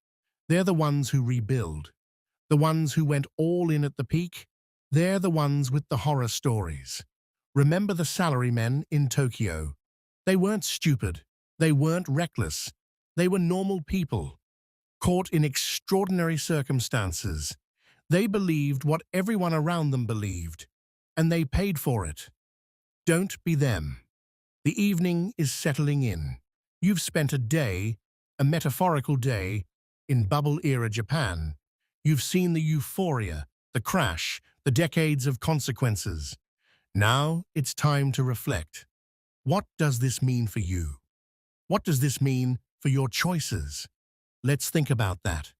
[SPEAKER 1] They're the ones who rebuild. The ones who went all in at the peak, they're the ones with the horror stories. Remember the salarymen in Tokyo. They weren't stupid. They weren't reckless. They were normal people, caught in extraordinary circumstances. They believed what everyone around them believed, and they paid for it. Don't be them. The evening is settling in. You've spent a day, a metaphorical day, in bubble-era Japan. You've seen the euphoria, the crash, the decades of consequences. Now it's time to reflect. What does this mean for you? What does this mean for your choices? Let's think about that.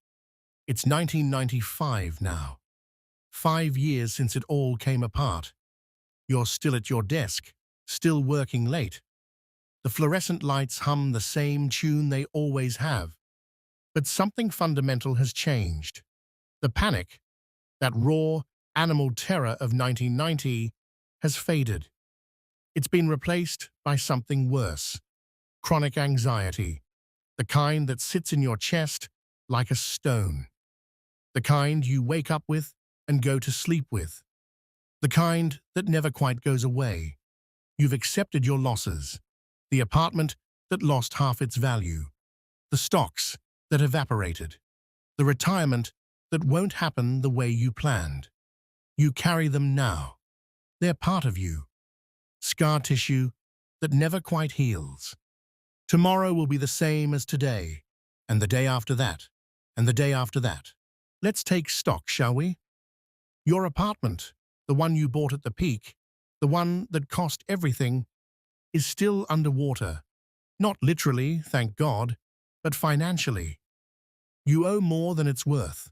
[SPEAKER 1] It's 1995 now. 5 years since it all came apart. You're still at your desk, still working late. The fluorescent lights hum the same tune they always have. But something fundamental has changed. The panic, that raw, animal terror of 1990, has faded. It's been replaced by something worse. Chronic anxiety. The kind that sits in your chest like a stone. The kind you wake up with and go to sleep with. The kind that never quite goes away. You've accepted your losses. The apartment that lost half its value. The stocks that evaporated. The retirement that won't happen the way you planned. You carry them now. They're part of you. Scar tissue that never quite heals. Tomorrow will be the same as today, and the day after that, and the day after that. Let's take stock, shall we? Your apartment, the one you bought at the peak, the one that cost everything, is still underwater. Not literally, thank God, but financially. You owe more than it's worth.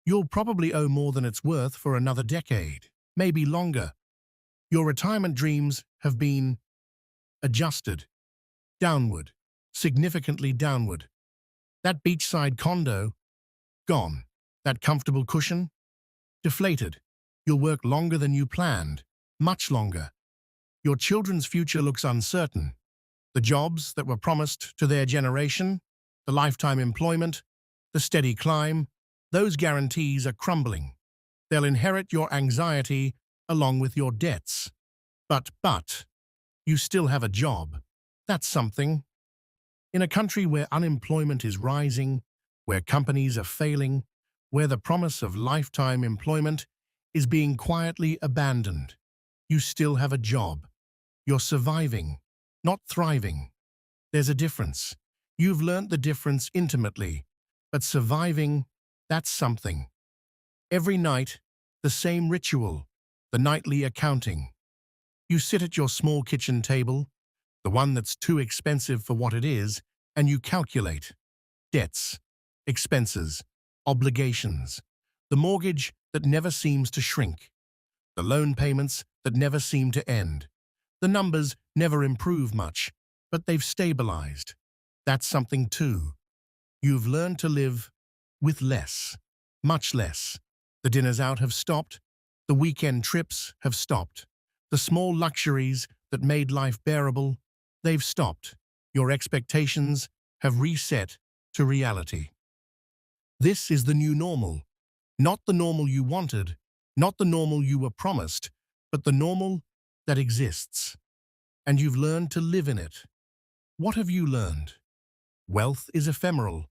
[SPEAKER 1] You'll probably owe more than it's worth for another decade, maybe longer. Your retirement dreams have been adjusted. Downward, significantly downward. That beachside condo, gone. That comfortable cushion, deflated. You'll work longer than you planned, much longer. Your children's future looks uncertain. The jobs that were promised to their generation, the lifetime employment, the steady climb, those guarantees are crumbling. They'll inherit your anxiety along with your debts. But, you still have a job. That's something. In a country where unemployment is rising, where companies are failing, where the promise of lifetime employment is being quietly abandoned, you still have a job. You're surviving, not thriving. There's a difference. You've learnt the difference intimately, but surviving, that's something. Every night, the same ritual, the nightly accounting. You sit at your small kitchen table, the one that's too expensive for what it is, and you calculate. Debts, expenses, obligations, the mortgage that never seems to shrink, the loan payments that never seem to end. The numbers never improve much, but they've stabilized. That's something too. You've learned to live with less, much less. The dinners out have stopped, the weekend trips have stopped. The small luxuries that made life bearable, they've stopped. Your expectations have reset to reality. This is the new normal. Not the normal you wanted, not the normal you were promised, but the normal that exists. And you've learned to live in it. What have you learned? Wealth is ephemeral.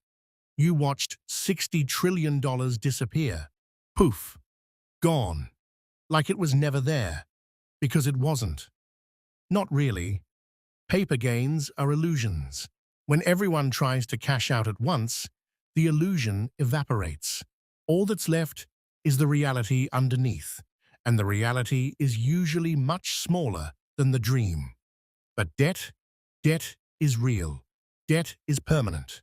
[SPEAKER 1] You watched $60 trillion disappear. Poof. Gone. Like it was never there. Because it wasn't. Not really. Paper gains are illusions. When everyone tries to cash out at once, the illusion evaporates. All that's left is the reality underneath, and the reality is usually much smaller than the dream. But debt is real. Debt is permanent.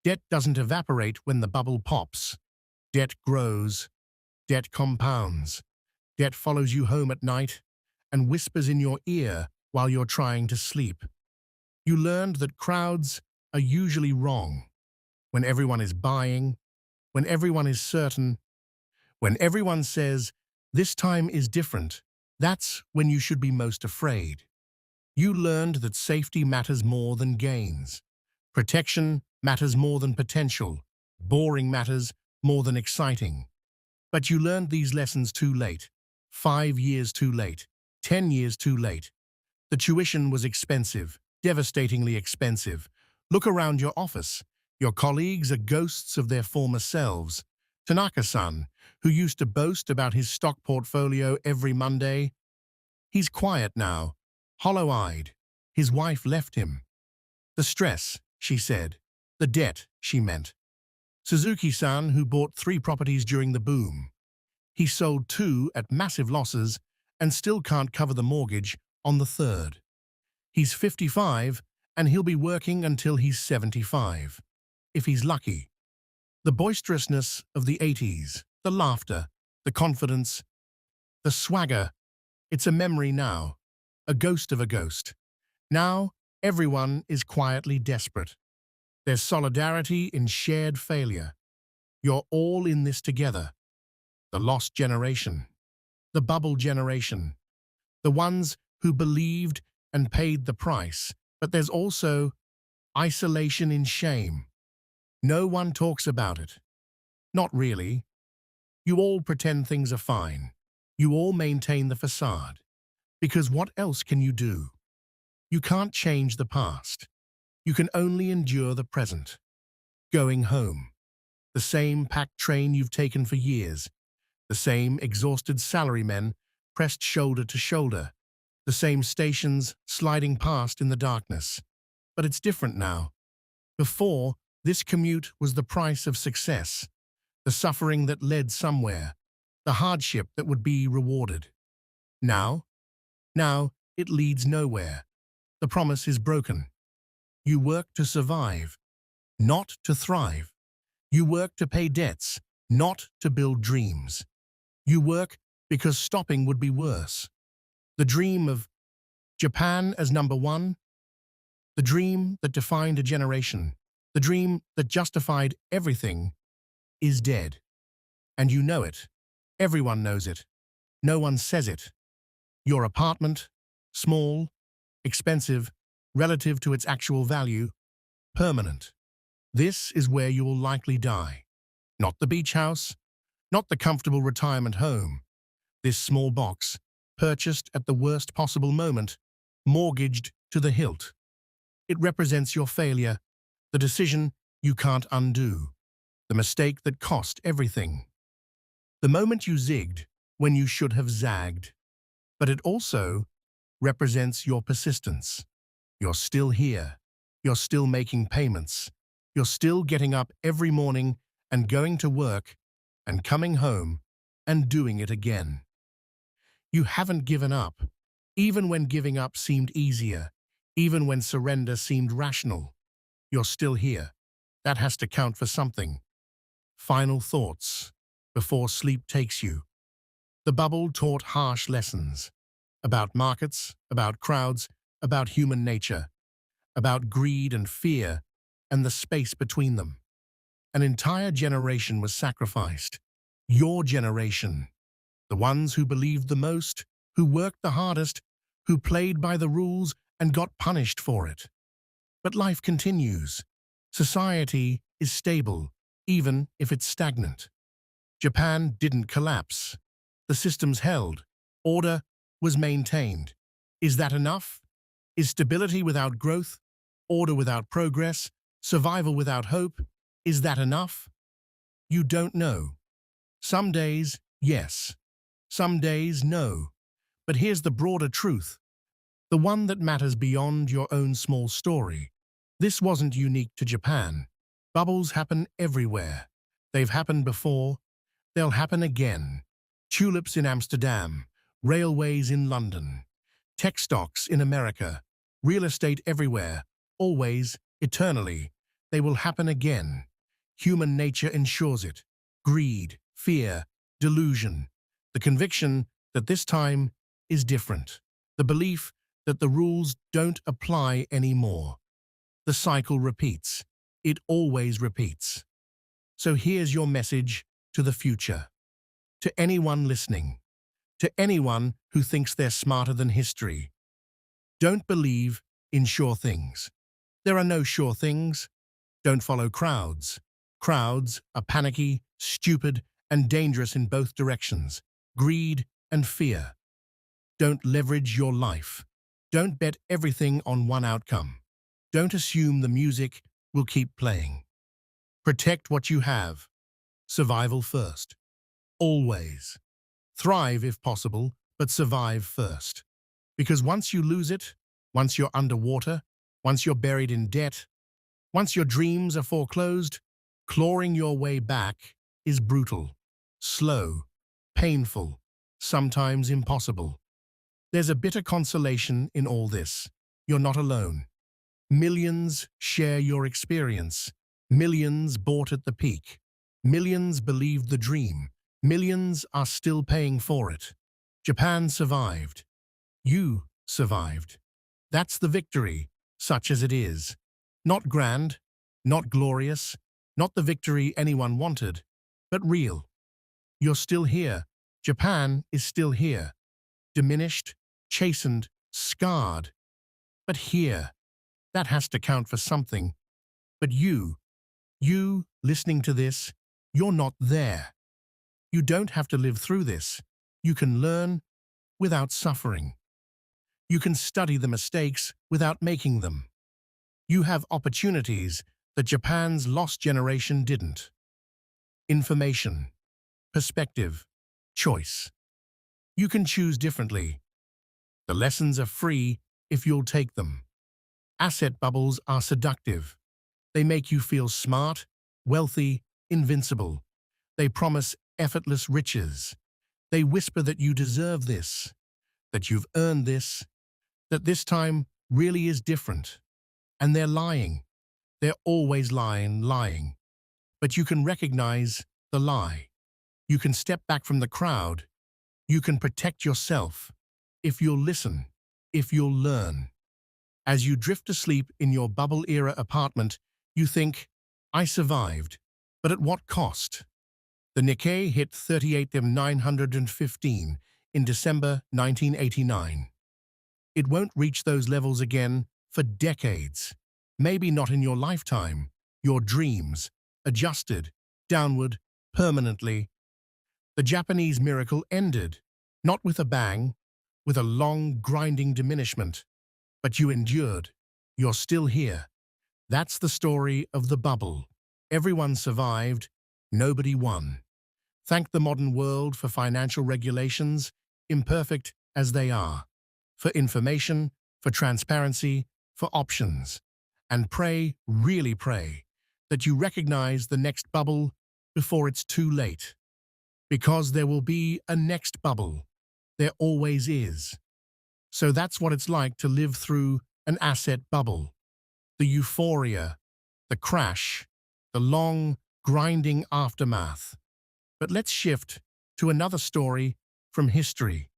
[SPEAKER 1] Debt doesn't evaporate when the bubble pops. Debt grows. Debt compounds. Debt follows you home at night and whispers in your ear while you're trying to sleep. You learned that crowds are usually wrong. When everyone is buying, when everyone is certain, when everyone says, this time is different, that's when you should be most afraid. You learned that safety matters more than gains. Protection matters more than potential. Boring matters more than exciting. But you learned these lessons too late. 5 years too late. 10 years too late. The tuition was expensive, devastatingly expensive. Look around your office. Your colleagues are ghosts of their former selves. Tanaka-san, who used to boast about his stock portfolio every Monday, he's quiet now, hollow-eyed. His wife left him. The stress, she said. The debt, she meant. Suzuki-san, who bought 3 properties during the boom. He sold 2 at massive losses and still can't cover the mortgage on the 3rd. He's 55 and he'll be working until he's 75, if he's lucky. The boisterousness of the 80s, the laughter, the confidence, the swagger, it's a memory now, a ghost of a ghost. Now, everyone is quietly desperate. There's solidarity in shared failure. You're all in this together. The lost generation, the bubble generation, the ones who believed and paid the price. But there's also isolation in shame. No one talks about it. Not really. You all pretend things are fine. You all maintain the facade. Because what else can you do? You can't change the past. You can only endure the present. Going home. The same packed train you've taken for years. The same exhausted salarymen pressed shoulder to shoulder. The same stations sliding past in the darkness. But it's different now. Before, this commute was the price of success. The suffering that led somewhere. The hardship that would be rewarded. Now it leads nowhere. The promise is broken. You work to survive, not to thrive. You work to pay debts, not to build dreams. You work because stopping would be worse. The dream of Japan as #1, the dream that defined a generation, the dream that justified everything, is dead. And you know it. Everyone knows it. No one says it. Your apartment, small, expensive, relative to its actual value, permanent. This is where you will likely die. Not the beach house, not the comfortable retirement home. This small box, purchased at the worst possible moment, mortgaged to the hilt. It represents your failure, the decision you can't undo, the mistake that cost everything. The moment you zigged when you should have zagged. But it also represents your persistence. You're still here. You're still making payments. You're still getting up every morning and going to work and coming home and doing it again. You haven't given up, even when giving up seemed easier, even when surrender seemed rational. You're still here. That has to count for something. Final thoughts before sleep takes you. The bubble taught harsh lessons about markets, about crowds, about human nature, about greed and fear and the space between them. An entire generation was sacrificed. Your generation. The ones who believed the most, who worked the hardest, who played by the rules and got punished for it. But life continues. Society is stable, even if it's stagnant. Japan didn't collapse. The systems held. Order was maintained. Is that enough? Is stability without growth, order without progress, survival without hope, is that enough? You don't know. Some days, yes. Some days, no. But here's the broader truth, the one that matters beyond your own small story. This wasn't unique to Japan. Bubbles happen everywhere. They've happened before. They'll happen again. Tulips in Amsterdam, railways in London, tech stocks in America, real estate everywhere, always, eternally. They will happen again. Human nature ensures it. Greed, fear, delusion. The conviction that this time is different. The belief that the rules don't apply anymore. The cycle repeats. It always repeats. So here's your message to the future. To anyone listening. To anyone who thinks they're smarter than history. Don't believe in sure things. There are no sure things. Don't follow crowds. Crowds are panicky, stupid, and dangerous in both directions. Greed and fear. Don't leverage your life. Don't bet everything on one outcome. Don't assume the music will keep playing. Protect what you have. Survival first. Always. Thrive if possible, but survive first. Because once you lose it, once you're underwater, once you're buried in debt, once your dreams are foreclosed, clawing your way back is brutal, slow, painful, sometimes impossible. There's a bitter consolation in all this. You're not alone. Millions share your experience. Millions bought at the peak. Millions believed the dream. Millions are still paying for it. Japan survived. You survived. That's the victory, such as it is. Not grand, not glorious, not the victory anyone wanted, but real. You're still here. Japan is still here. Diminished, chastened, scarred. But here. That has to count for something. But you, listening to this, you're not there. You don't have to live through this. You can learn without suffering. You can study the mistakes without making them. You have opportunities that Japan's lost generation didn't. Information, perspective, choice. You can choose differently. The lessons are free if you'll take them. Asset bubbles are seductive. They make you feel smart, wealthy, invincible. They promise effortless riches. They whisper that you deserve this, that you've earned this, that this time really is different. And they're lying. They're always lying. But you can recognize the lie. You can step back from the crowd. You can protect yourself. If you'll listen, if you'll learn. As you drift asleep in your bubble-era apartment, you think, I survived, but at what cost? The Nikkei hit 38,915 in December 1989. It won't reach those levels again for decades. Maybe not in your lifetime. Your dreams, adjusted, downward, permanently. The Japanese miracle ended, not with a bang, with a long, grinding diminishment. But you endured. You're still here. That's the story of the bubble. Everyone survived. Nobody won. Thank the modern world for financial regulations, imperfect as they are, for information, for transparency, for options. And pray, really pray, that you recognize the next bubble before it's too late. Because there will be a next bubble. There always is. So that's what it's like to live through an asset bubble. The euphoria, the crash, the long, grinding aftermath. But let's shift to another story from history.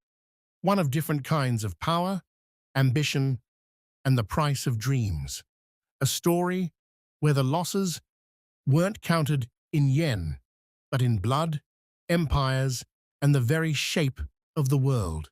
[SPEAKER 1] One of different kinds of power, ambition, and the price of dreams. A story where the losses weren't counted in yen, but in blood, empires, and the very shape of the world.